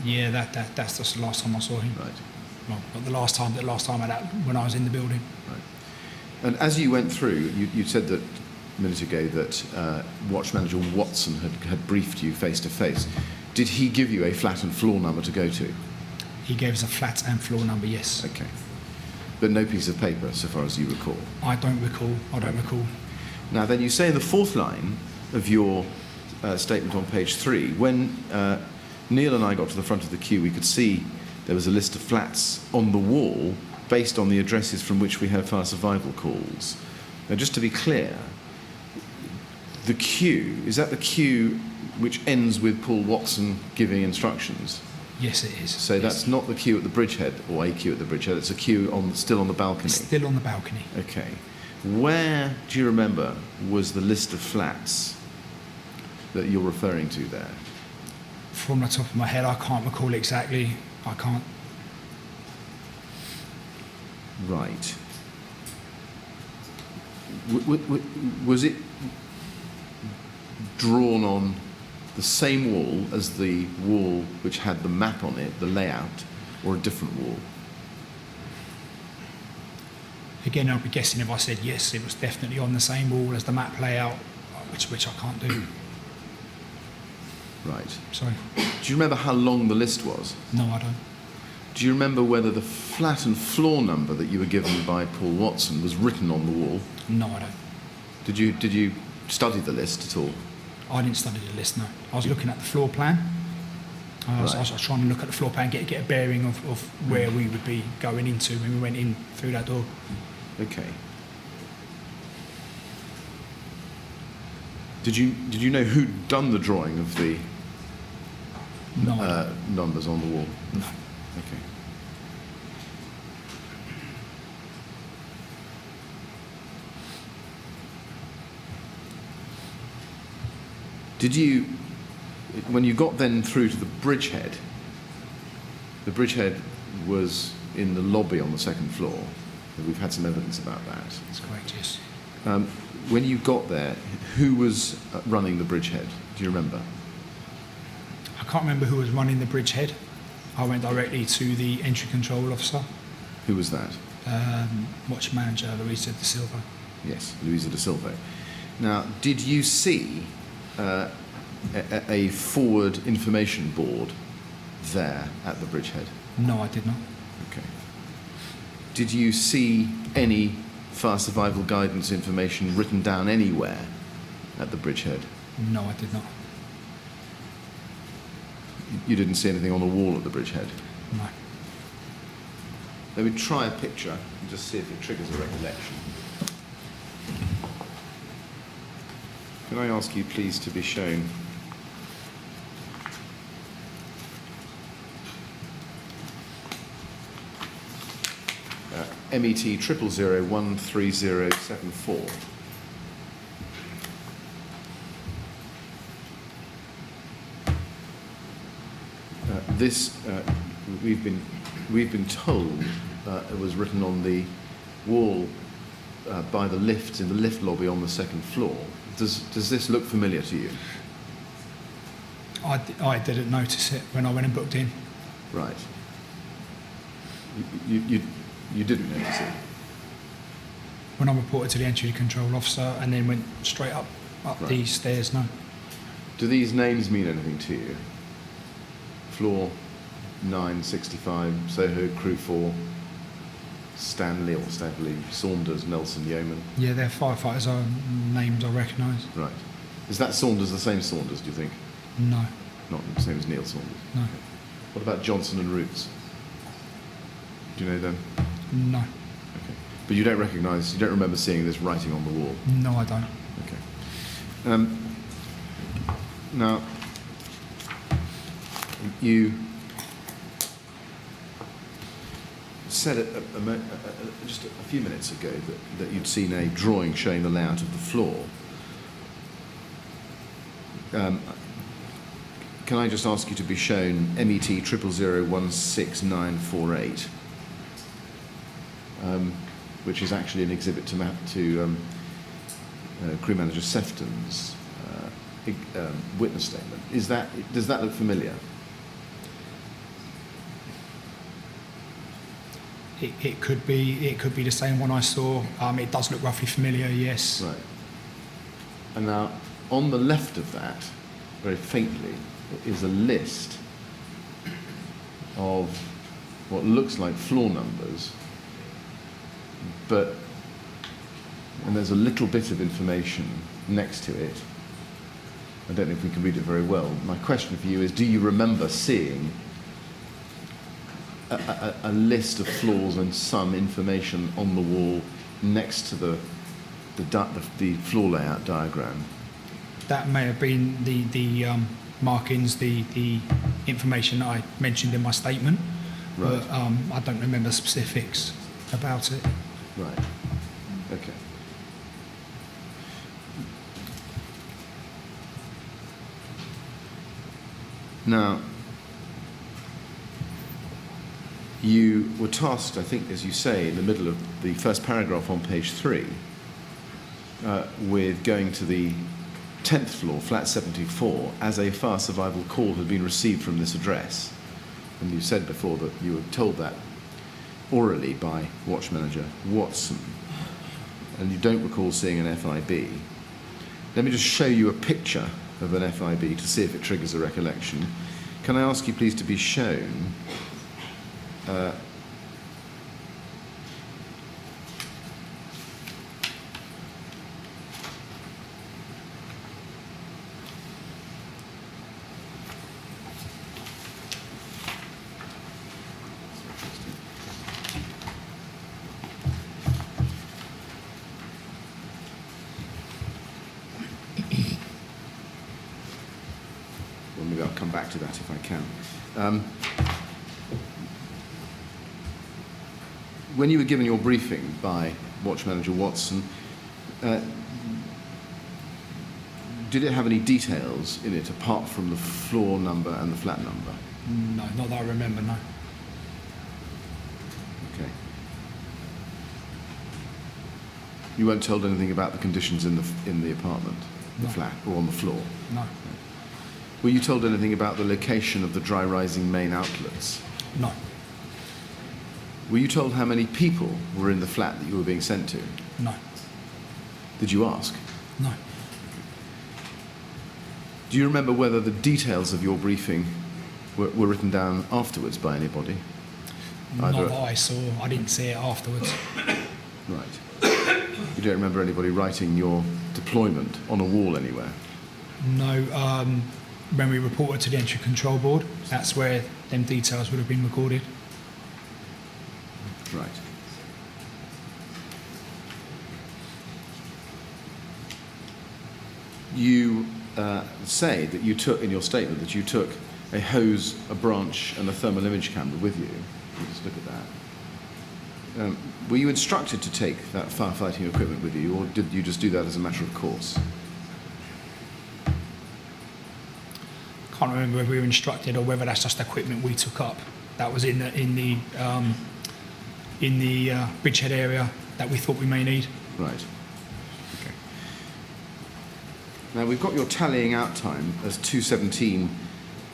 Yeah, that's just the last time I saw him. right. Well, not the last time when I was in the building. Right. And as you went through, you said that a minute ago that Watch Manager Watson had briefed you face to face. Did he give you a flat and floor number to go to? He gave us a flat and floor number, yes. Okay. But no piece of paper, so far as you recall. I don't recall. Now, then you say in the fourth line of your statement on page 3, when Neil and I got to the front of the queue, we could see there was a list of flats on the wall based on the addresses from which we had fire survival calls. Now, just to be clear, the queue, is that the queue which ends with Paul Watson giving instructions? Yes, it is. So Yes. that's not the queue at the Bridgehead, or a queue at the Bridgehead, it's a queue still on the balcony. Still on the balcony. Okay. Where, do you remember, was the list of flats that you're referring to there? From the top of my head, I can't recall exactly. I can't. Right. Was it drawn on the same wall as the wall which had the map on it, the layout, or a different wall? Again, I'd be guessing if I said yes, it was definitely on the same wall as the map layout, which I can't do. Right. Sorry. Do you remember how long the list was? No, I don't. Do you remember whether the flat and floor number that you were given by Paul Watson was written on the wall? No, I don't. Did you study the list at all? I didn't study the list, no. I was looking at the floor plan. I was trying to look at the floor plan, get a bearing of where we would be going into when we went in through that door. Okay. Did you know who'd done the drawing of the No, I don't. numbers on the wall? No. Okay. Did you, when you got then through to the Bridgehead was in the lobby on the second floor. We've had some evidence about that. That's correct, yes. When you got there, who was running the Bridgehead? Do you remember? I can't remember who was running the Bridgehead. I went directly to the entry control officer, Who was that? watch manager Louisa De Silva. Yes, Louisa De Silva. Now, did you see a forward information board there at the Bridgehead? No, I did not. Okay. Did you see any fire survival guidance information written down anywhere at the Bridgehead? No, I did not. You didn't see anything on the wall at the Bridgehead? No. Let me try a picture and just see if it triggers a recollection. Can I ask you please to be shown MET 000013074. We've been told it was written on the wall by the lift in the lift lobby on the second floor. Does this look familiar to you? I didn't notice it when I went and booked in. Right. You didn't notice it? When I reported to the entry control officer and then went straight up Right. the stairs, no. Do these names mean anything to you? Floor 965, Soho, Crew 4, Stanley, Saunders, Nelson, Yeoman. Yeah, they're firefighters are names I recognise. Right. Is that Saunders the same Saunders, do you think? No, Not the same as Neil Saunders. no, What about Johnson and Roots? Do you know them? no, Okay. But you don't remember seeing this writing on the wall? no, I don't. Okay. Now, you said just a few minutes ago that you'd seen a drawing showing the layout of the floor. Can I just ask you to be shown MET 000016948, which is actually an exhibit to Crew Manager Sefton's witness statement. Does that look familiar? It could be the same one I saw. It does look roughly familiar, yes. Right. And now, on the left of that, very faintly, is a list of what looks like floor numbers, and there's a little bit of information next to it. I don't know if we can read it very well. My question for you is, do you remember seeing a list of floors and some information on the wall next to the floor layout diagram? That may have been the markings, the information that I mentioned in my statement. Right. But I don't remember specifics about it. Right. Okay. Now, you were tasked, I think, as you say, in the middle of the first paragraph on page 3, with going to the 10th floor, flat 74, as a fire survival call had been received from this address. And you said before that you were told that orally by Watch Manager Watson, and you don't recall seeing an FIB. Let me just show you a picture of an FIB to see if it triggers a recollection. Can I ask you please to be shown come back to that if I can. When you were given your briefing by Watch Manager Watson, did it have any details in it apart from the floor number and the flat number? No, not that I remember, no. Okay. You weren't told anything about the conditions in the apartment, the No. flat, or on the floor? No. Were you told anything about the location of the dry rising main outlets? No. Were you told how many people were in the flat that you were being sent to? No. Did you ask? No. Do you remember whether the details of your briefing were written down afterwards by anybody? Not that I saw. I didn't see it afterwards. Right. You don't remember anybody writing your deployment on a wall anywhere? No. When we reported to the entry control board, that's where them details would have been recorded. Right. You say that you took, in your statement, that you took a hose, a branch, and a thermal image camera with you. Let's look at that. Were you instructed to take that firefighting equipment with you, or did you just do that as a matter of course? Can't remember whether we were instructed or whether that's just equipment we took up. That was in the Bridgehead area that we thought we may need. Right. Okay. Now we've got your tallying out time as 2:17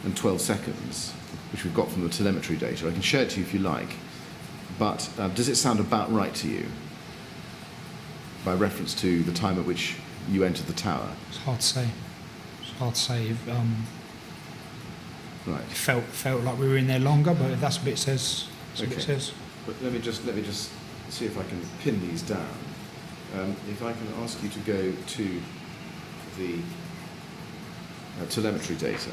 and 12 seconds, which we've got from the telemetry data. I can show it to you if you like, but does it sound about right to you by reference to the time at which you entered the tower? It's hard to say. It's hard to say. Right. It felt like we were in there longer, but if that's what it says, that's what it Okay. says. But let me just see if I can pin these down. If I can ask you to go to the telemetry data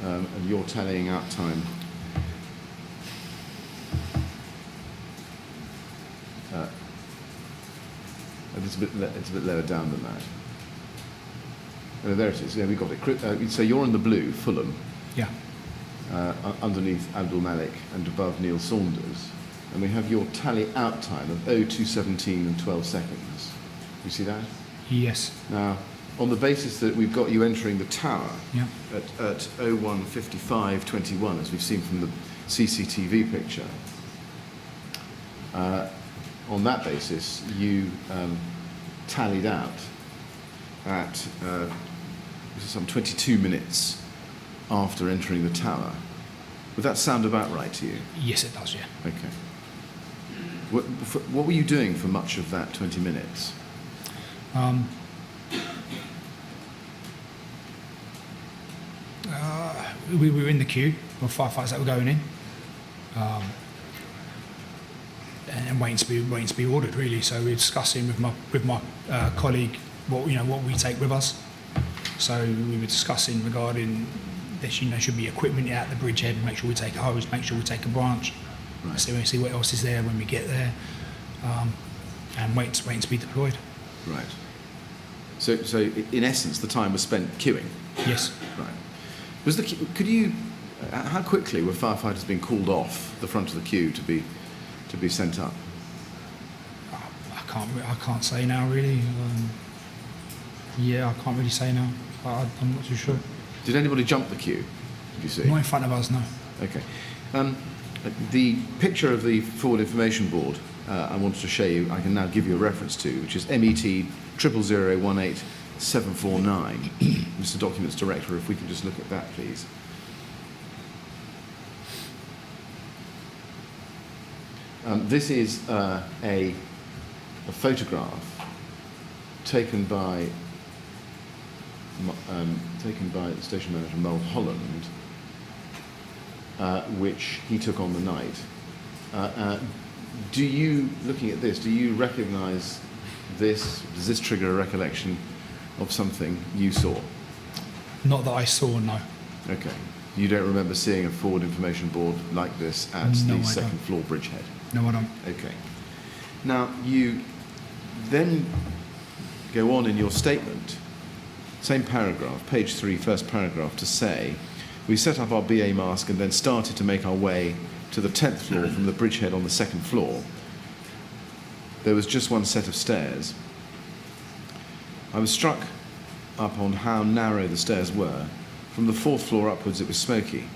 and your tallying out time. It's a bit lower down than that. Oh, there it is. Yeah, we got it. So you're in the blue, Fulham. Yeah. Underneath Abdul Malik and above Neil Saunders. And we have your tally out time of 02:17 and 12 seconds. You see that? Yes. Now, on the basis that we've got you entering the tower Yeah. at 01:55:21, as we've seen from the CCTV picture, on that basis, you tallied out at some 22 minutes after entering the tower. Would that sound about right to you? Yes, it does, yeah. Okay. What were you doing for much of that 20 minutes? We were in the queue for firefighters that were going in, and waiting to be ordered, really. So we were discussing with my colleague what we take with us. So we were discussing regarding this, should be equipment out the Bridgehead, make sure we take a hose, make sure we take a branch, Right. see what else is there when we get there, and waiting to be deployed. Right. So in essence, the time was spent queuing. Yes. Right. How quickly were firefighters being called off the front of the queue to be sent up? I can't say now, really. I can't really say now. I'm not too sure. Did anybody jump the queue? Did you see? Not in front of us, no. Okay. The picture of the forward information board I wanted to show you, I can now give you a reference to, which is MET 00018-749. Mr. Documents Director, if we can just look at that, please. This is a photograph taken by Station Manager Mel Holland, which he took on the night. Looking at this, do you recognise this? Does this trigger a recollection of something you saw? Not that I saw, no. Okay. You don't remember seeing a forward information board like this at No, the I second don't. floor Bridgehead? No, I don't. Okay. Now, you then go on in your statement same paragraph, page 3, first paragraph, to say, we set up our BA mask and then started to make our way to the 10th floor from the bridgehead on the 2nd floor. There was just one set of stairs. I was struck up on how narrow the stairs were. From the 4th floor upwards it was smoky.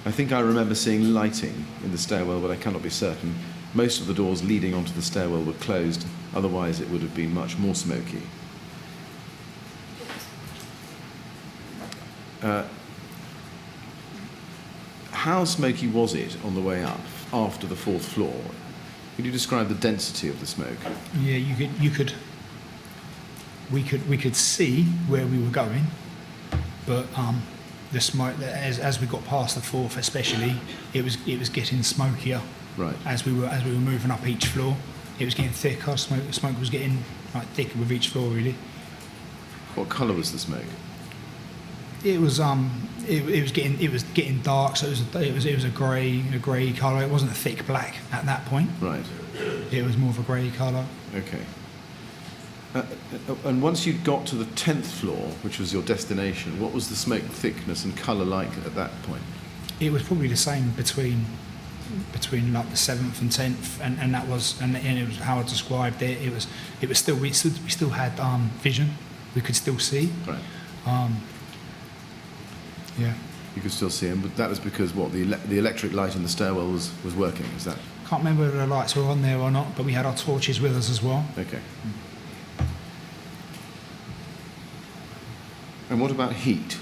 I think I remember seeing lighting in the stairwell, but I cannot be certain. Most of the doors leading onto the stairwell were closed, otherwise it would have been much more smoky. How smoky was it on the way up after the 4th floor? Could you describe the density of the smoke? Yeah, we could see where we were going, but the smoke, as we got past the 4th especially, it was getting smokier. Right. As we were moving up each floor, it was getting thicker. Smoke was getting thicker with each floor, really. What colour was the smoke? It was getting dark, so it was a grey colour. It wasn't a thick black at that point. Right. It was more of a grey colour. Okay. And once you got to the 10th floor, which was your destination, what was the smoke thickness and colour like at that point? It was probably the same between like the 7th and 10th, and that was and it was how I described it. It was still we still had vision. We could still see. Right. Yeah. You could still see him, but that was because what the electric light in the stairwell was working. Is that? Can't remember whether the lights were on there or not, but we had our torches with us as well. Okay. And what about heat?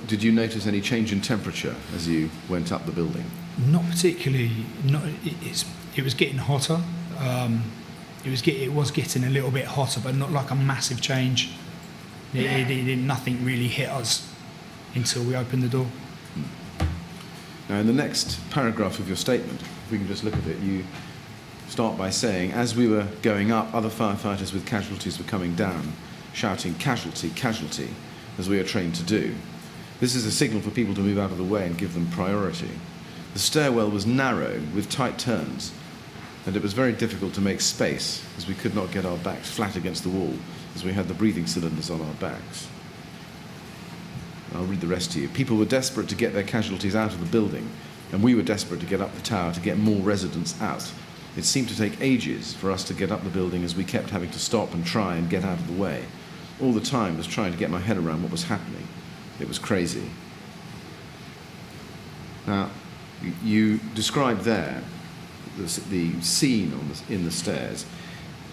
Did you notice any change in temperature as you went up the building? Not particularly. It was getting hotter. It was getting a little bit hotter, but not like a massive change. Nothing really hit us until we opened the door. Now, in the next paragraph of your statement, if we can just look at it, you start by saying, as we were going up, other firefighters with casualties were coming down, shouting, "Casualty, casualty," as we are trained to do. This is a signal for people to move out of the way and give them priority. The stairwell was narrow with tight turns, and it was very difficult to make space as we could not get our backs flat against the wall as we had the breathing cylinders on our backs. I'll read the rest to you. People were desperate to get their casualties out of the building, and we were desperate to get up the tower to get more residents out. It seemed to take ages for us to get up the building as we kept having to stop and try and get out of the way. All the time I was trying to get my head around what was happening. It was crazy. Now, you described there the scene in the stairs.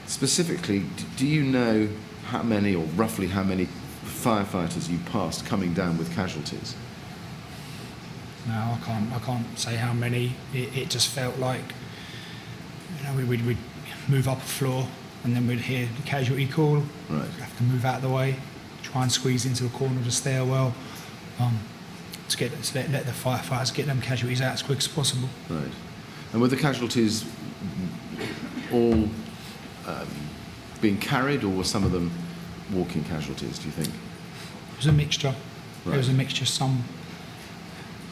Specifically, do you know how many, or roughly how many, firefighters you passed coming down with casualties? No, I can't say how many. It just felt like, we'd move up a floor and then we'd hear the casualty call. Right. We'd have to move out of the way, try and squeeze into the corner of the stairwell to let the firefighters get them casualties out as quick as possible. Right. And were the casualties all being carried, or were some of them walking casualties, do you think? It was a mixture. Right. It was a mixture. Some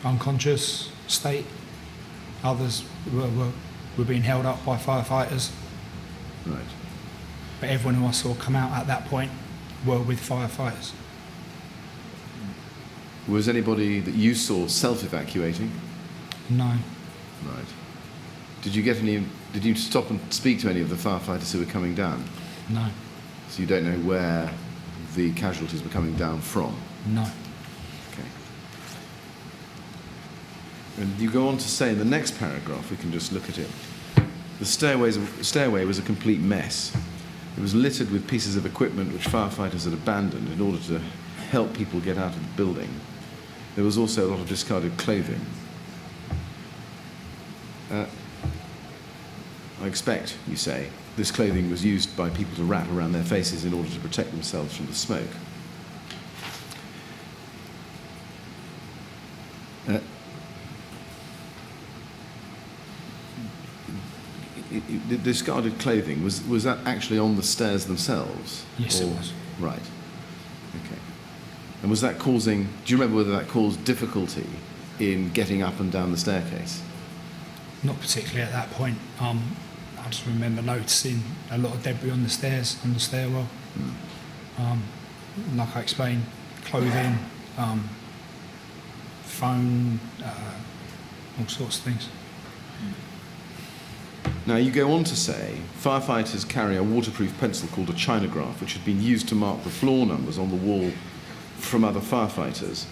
unconscious state, others were being held up by firefighters. Right. But everyone who I saw come out at that point were with firefighters. Was anybody that you saw self-evacuating? No. Right. Did you stop and speak to any of the firefighters who were coming down? No. So you don't know where the casualties were coming down from? No. Okay. And you go on to say in the next paragraph, we can just look at it, the stairway was a complete mess. It was littered with pieces of equipment which firefighters had abandoned in order to help people get out of the building. There was also a lot of discarded clothing. I expect, you say, this clothing was used by people to wrap around their faces in order to protect themselves from the smoke. The discarded clothing, was that actually on the stairs themselves? Yes, it was. Right. Okay. And was that causing, do you remember whether that caused difficulty in getting up and down the staircase? Not particularly at that point. I just remember noticing a lot of debris on the stairs, on the stairwell. like I explained, clothing, phone, all sorts of things. Now, you go on to say, firefighters carry a waterproof pencil called a chinograph, which had been used to mark the floor numbers on the wall from other firefighters.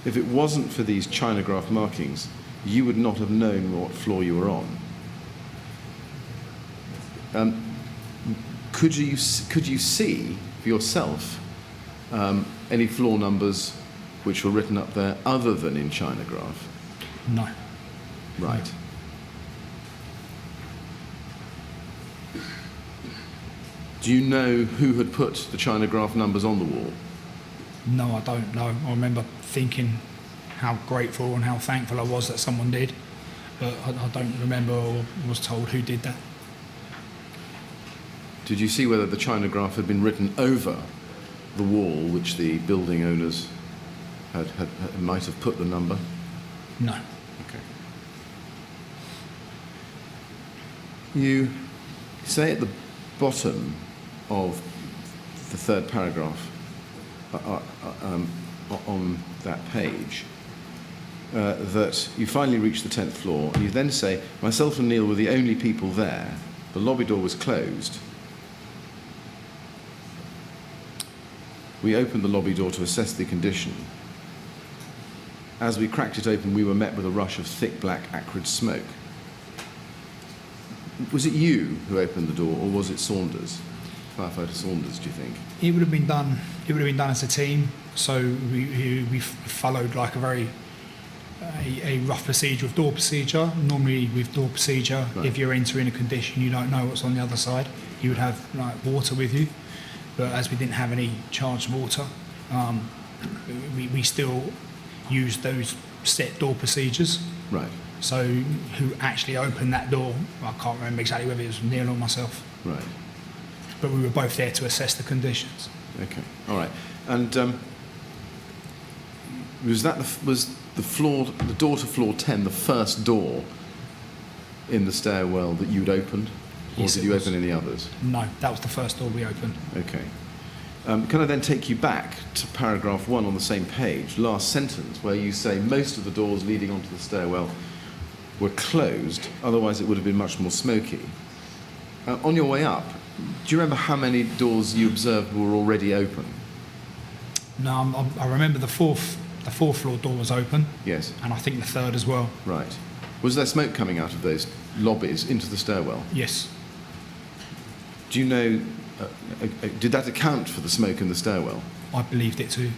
If it wasn't for these chinograph markings, you would not have known what floor you were on. Could you see for yourself any floor numbers which were written up there other than in chinograph? No. Right. Do you know who had put the chinograph numbers on the wall? No, I don't know. I remember thinking how grateful and how thankful I was that someone did, but I don't remember or was told who did that. Did you see whether the chinograph had been written over the wall which the building owners might have put the number? No. Okay. You say at the bottom of the third paragraph on that page that you finally reached the 10th floor, and you then say, myself and Neil were the only people there. The lobby door was closed. We opened the lobby door to assess the condition. As we cracked it open, we were met with a rush of thick, black, acrid smoke. Was it you who opened the door, or was it Saunders? Firefighter Saunders, do you think? It would have been done. It would have been done as a team. So we followed like a rough procedure of door procedure. Normally, with door procedure, Right. if you're entering a condition, you don't know what's on the other side. You would have like water with you, but as we didn't have any charged water, we still used those set door procedures. Right. So who actually opened that door? I can't remember exactly whether it was Neil or myself. Right. But we were both there to assess the conditions. Okay. All right. And was the door to floor 10 the first door in the stairwell that you'd opened, or Yes, did it you was. open any others? No, that was the first door we opened. Okay. Can I then take you back to paragraph 1 on the same page, last sentence, where you say most of the doors leading onto the stairwell were closed, otherwise it would have been much more smoky. On your way up, do you remember how many doors you observed were already open? No, I remember the fourth floor door was open, Yes. and I think the third as well. Right. Was there smoke coming out of those lobbies into the stairwell? Yes. Do you know, did that account for the smoke in the stairwell? I believed it too.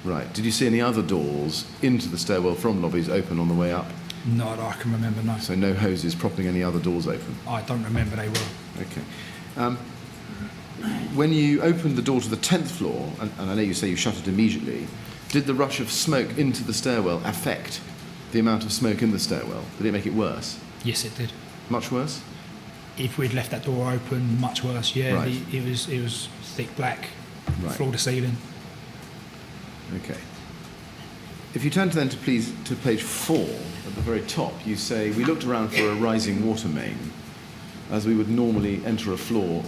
Right. Did you see any other doors into the stairwell from lobbies open on the way up? Not that I can remember, no. So no hoses propping any other doors open? I don't remember they were. Okay. When you opened the door to the 10th floor, and I know you say you shut it immediately, did the rush of smoke into the stairwell affect the amount of smoke in the stairwell? Did it make it worse? Yes, it did. Much worse? If we'd left that door open, much worse. Yeah, Right. it was thick black, Right. floor to ceiling. Okay. If you turn to page 4, at the very top, you say, we looked around for a rising water main, as we would normally enter a floor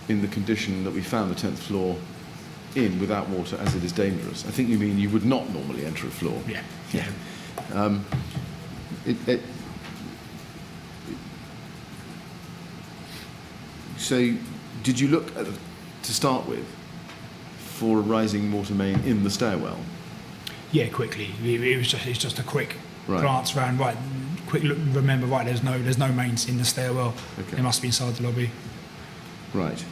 in the condition that we found the 10th floor in without water, as it is dangerous. I think you mean you would not normally enter a floor. Yeah. So, did you look at, to start with for a rising water main in the stairwell? Yeah, quickly. It was just a quick Right. glance around. Right, quick look. Remember, right? There's no mains in the stairwell. Okay. It must be inside the lobby. Right.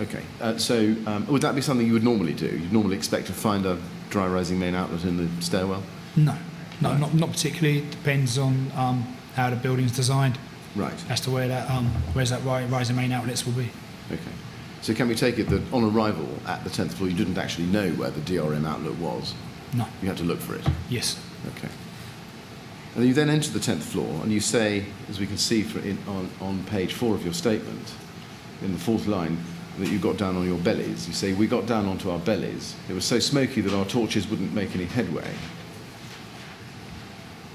Okay. So, would that be something you would normally do? You'd normally expect to find a dry rising main outlet in the stairwell? No, No. not particularly. It depends on how the building's designed Right. as to where that rising main outlets will be. Okay. So, can we take it that on arrival at the 10th floor, you didn't actually know where the DRM outlet was? No. You had to look for it? Yes. Okay. And you then enter the 10th floor, and you say, as we can see on page 4 of your statement, in the 4th line, that you got down on your bellies. You say, we got down onto our bellies. It was so smoky that our torches wouldn't make any headway.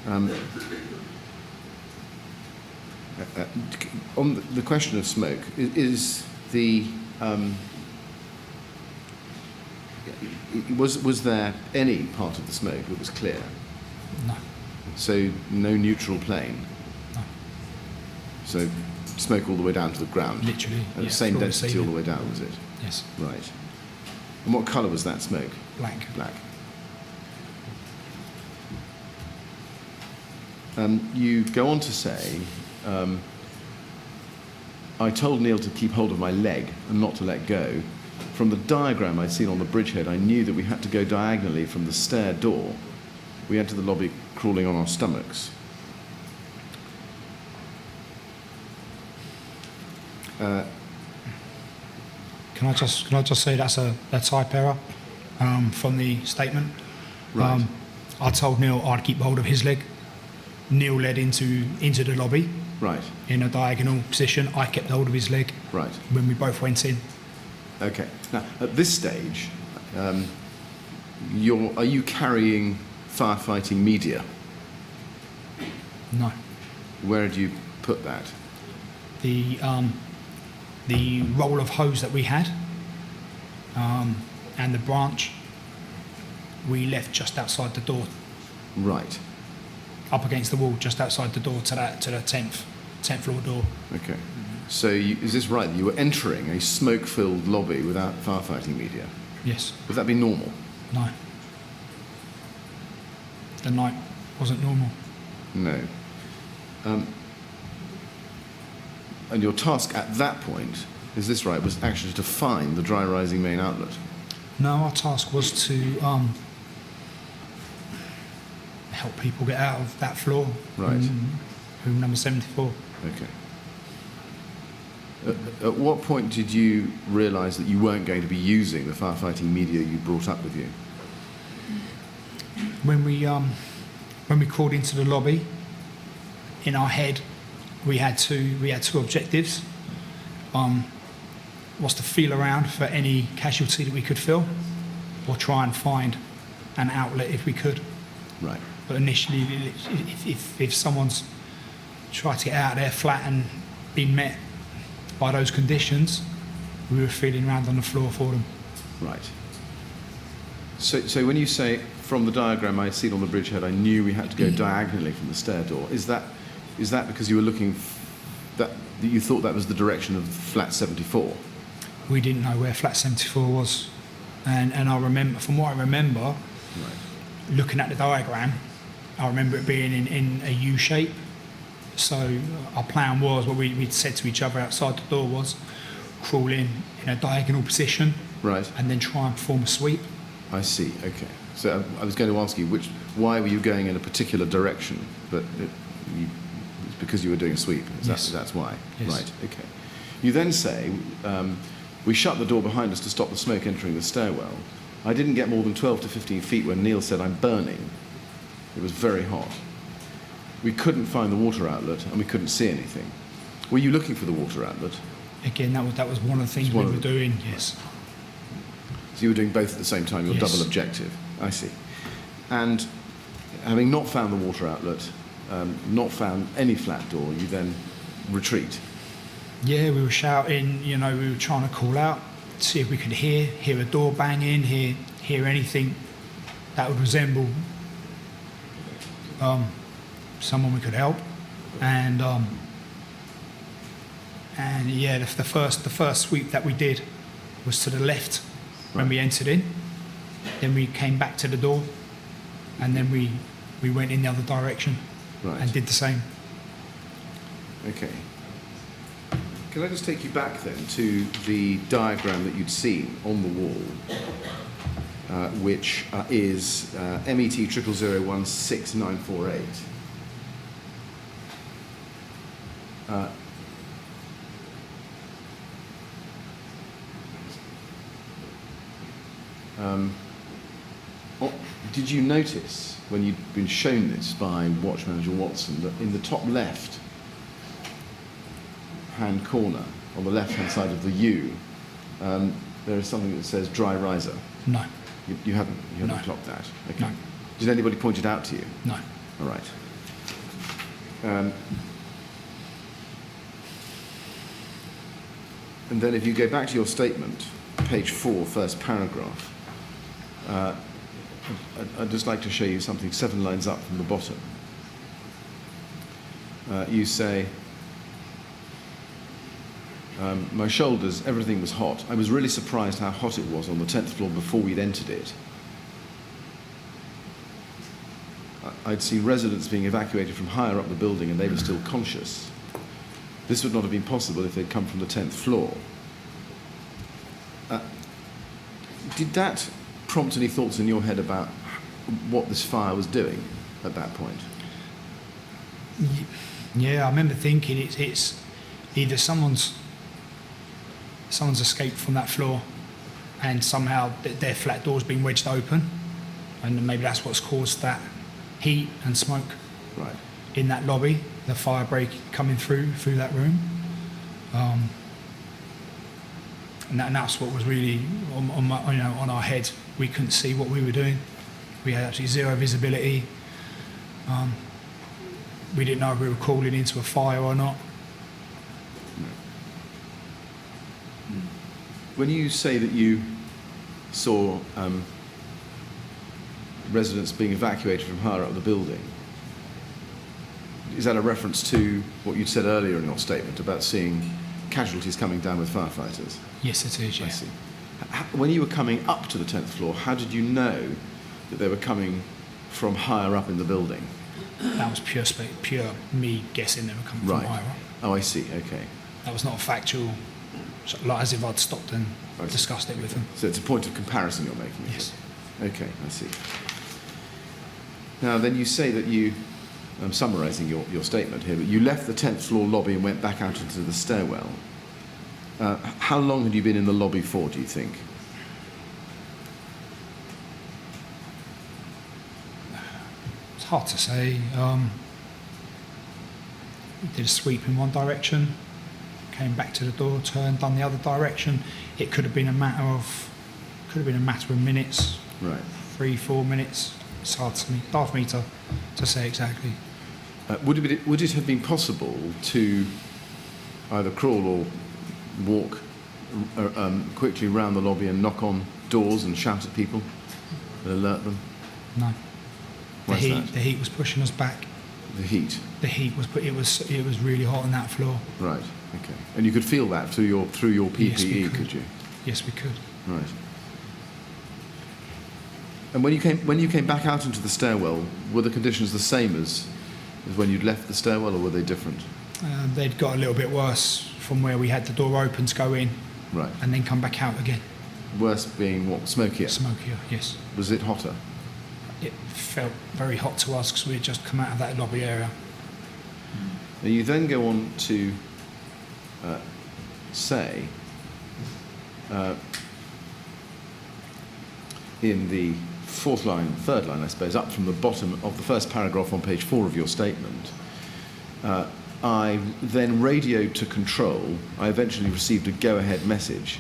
On the question of smoke, is the Was there any part of the smoke that was clear? No. So no neutral plane? No. So smoke all the way down to the ground? Literally, And yeah, the same floor to density all ceiling. the way down, was it? Yes. Right. And what colour was that smoke? Black. Black. You go on to say, I told Neil to keep hold of my leg and not to let go. From the diagram I'd seen on the Bridgehead, I knew that we had to go diagonally from the stair door. We entered the lobby crawling on our stomachs. Can I just say that's a type error from the statement? Right. I told Neil I'd keep hold of his leg. Neil led into the lobby Right, in a diagonal position. I kept hold of his leg right. when we both went in. Okay. Now, at this stage, are you carrying firefighting media? No. Where do you put that? The roll of hose that we had and the branch we left just outside the door, Right. up against the wall, just outside the door to the 10th floor door. Okay. So is this right, that you were entering a smoke-filled lobby without firefighting media? Yes. Would that be normal? No. The night wasn't normal. No. And your task at that point, is this right, was actually to find the dry rising main outlet? No, our task was to help people get out of that floor. Right. Room number 74. Okay. At what point did you realise that you weren't going to be using the firefighting media you brought up with you? When we crawled into the lobby, in our head, we had two objectives. Was to feel around for any casualty that we could feel, or try and find an outlet if we could. Right. But initially, if someone's tried to get out of their flat and been met by those conditions, we were feeling around on the floor for them. Right. So when you say, from the diagram I see on the Bridgehead, I knew we had to go diagonally from the stair door, is that because you were looking, that you thought that was the direction of flat 74? We didn't know where flat 74 was. And I remember, from what I remember, Right. looking at the diagram, I remember it being in a U shape. So our plan was, what we'd said to each other outside the door was, crawl in a diagonal position Right. and then try and perform a sweep. I see. Okay. So I was going to ask you, why were you going in a particular direction? But it's because you were doing a sweep. Yes. That's why. Yes. Right. Okay. You then say, we shut the door behind us to stop the smoke entering the stairwell. I didn't get more than 12 to 15 feet when Neil said, I'm burning. It was very hot. We couldn't find the water outlet and we couldn't see anything. Were you looking for the water outlet? Again, that was one of the things It's we one of were the- doing, yes. So you were doing both at the same time, your Yes. double objective. I see. And having not found the water outlet, not found any flat door, you then retreat. Yeah, we were shouting, we were trying to call out, see if we could hear a door bang in, hear anything that would resemble someone we could help. And yeah, the first sweep that we did was to the left when we entered in. Then we came back to the door, and then we went in the other direction Right. and did the same. Okay. Can I just take you back then to the diagram that you'd seen on the wall, which is MET 00016948. Did you notice, when you'd been shown this by Watch Manager Watson, that in the top left hand corner, on the left-hand side of the U, there is something that says dry riser? No, You haven't No. clocked that? Okay. No. Did anybody point it out to you? no. All right. And then if you go back to your statement, page 4, first paragraph, I'd just like to show you something 7 lines up from the bottom. You say, my shoulders, everything was hot. I was really surprised how hot it was on the 10th floor before we'd entered it. I'd seen residents being evacuated from higher up the building and they were still conscious. This would not have been possible if they'd come from the 10th floor. Did that prompt any thoughts in your head about what this fire was doing at that point? Yeah, I remember thinking it's either someone's escaped from that floor and somehow their flat door's been wedged open, and maybe that's what's caused that heat and smoke Right. in that lobby, the fire break coming through that room. And that's what was really on our head. We couldn't see what we were doing. We had actually zero visibility. We didn't know if we were crawling into a fire or not. When you say that you saw residents being evacuated from higher up the building, is that a reference to what you'd said earlier in your statement about seeing casualties coming down with firefighters? Yes, it is, yeah. I see. When you were coming up to the 10th floor, how did you know that they were coming from higher up in the building? That was pure me guessing they were coming Right. from higher up. Oh, I see, okay. That was not a factual, like as if I'd stopped and I see. discussed it with them. So it's a point of comparison you're making? Yes. Okay, I see. Now, then you say that you, I'm summarising your statement here, but you left the 10th floor lobby and went back out into the stairwell. How long had you been in the lobby for, do you think? It's hard to say. We did a sweep in one direction, came back to the door, turned, done the other direction. It could have been a matter of minutes, Right. 3-4 minutes. It's hard for me to say exactly. Would it have been possible to either crawl or walk quickly round the lobby and knock on doors and shout at people and alert them? No. Why is that? The heat was pushing us back. The heat? The heat was, it was really hot on that floor. Right, okay. And you could feel that through your PPE, Yes, we could you? Yes, we could. Right. And when you came back out into the stairwell, were the conditions the same as when you'd left the stairwell, or were they different? They'd got a little bit worse from where we had the door open to go in, Right. and then come back out again. Worse being what? Smokier? Smokier, yes. Was it hotter? It felt very hot to us because we had just come out of that lobby area. Now you then go on to say in the third line, I suppose, up from the bottom of the first paragraph on page 4 of your statement, I then radioed to control. I eventually received a go-ahead message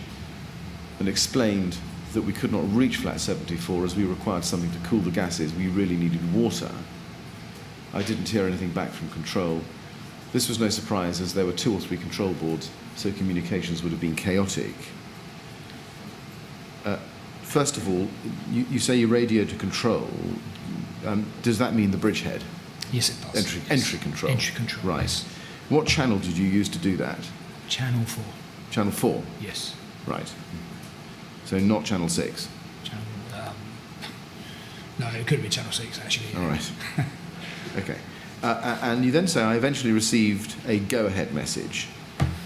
and explained that we could not reach flat 74 as we required something to cool the gases. We really needed water. I didn't hear anything back from control. This was no surprise, as there were 2 or 3 control boards, so communications would have been chaotic. First of all, you say you radioed to control. Does that mean the Bridgehead? Yes, it does. Entry control? Entry control, Right. yes. What channel did you use to do that? Channel 4, Channel 4? yes. Right. So not Channel 6? Channel, no, it could be Channel 6, actually. All right. Okay. And you then say, I eventually received a go-ahead message.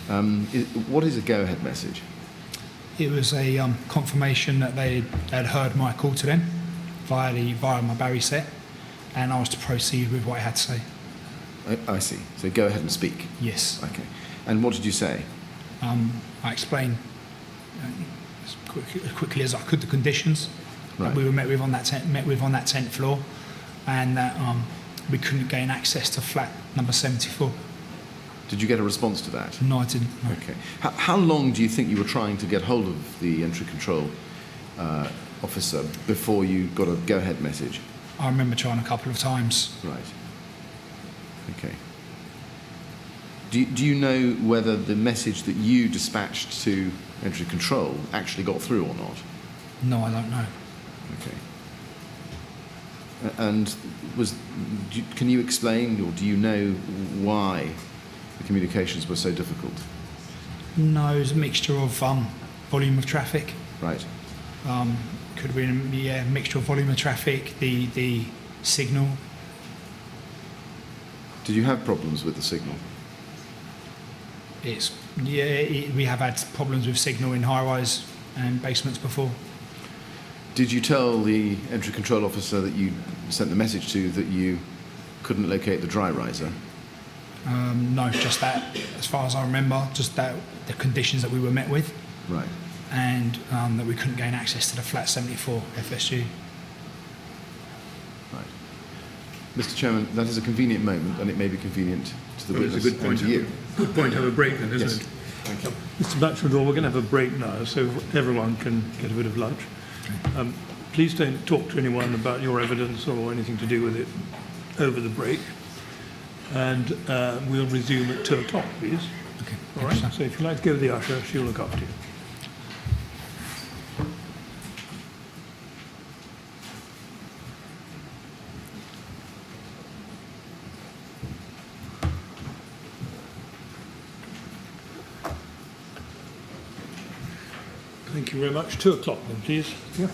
What is a go-ahead message? It was a confirmation that they had heard my call to them via my Barry set, and I was to proceed with what I had to say. I see. So go ahead and speak. Yes. Okay. And what did you say? I explained as quickly as I could the conditions Right. that we were met with on that 10th floor, and that we couldn't gain access to flat number 74. Did you get a response to that? No, I didn't. No. Okay. How long do you think you were trying to get hold of the entry control officer before you got a go-ahead message? I remember trying a couple of times. Right. Okay. Do you know whether the message that you dispatched to entry control actually got through or not? No, I don't know. Okay. And can you explain, or do you know why the communications were so difficult? No, it was a mixture of volume of traffic. Right. Could have been a mixture of volume of traffic, the signal. Did you have problems with the signal? We have had problems with signal in high-rise and basements before. Did you tell the entry control officer that you sent the message to that you couldn't locate the dry riser? No, just that, as far as I remember, just that the conditions that we were met with. Right. And that we couldn't gain access to the flat 74 FSG. Right. Mr. Chairman, that is a convenient moment, and it may be convenient to the Well, witness it's a good point and to you. Good point to have a break then, isn't Yes. it? Thank you. Mr. Batcheldor, we're going to have a break now, so everyone can get a bit of lunch. Please don't talk to anyone about your evidence or anything to do with it over the break. And we'll resume at 2 o'clock, please. Okay. All right? So if you'd like to go to the usher, she'll look after you. Thank you very much. 2 o'clock then, please. Yeah.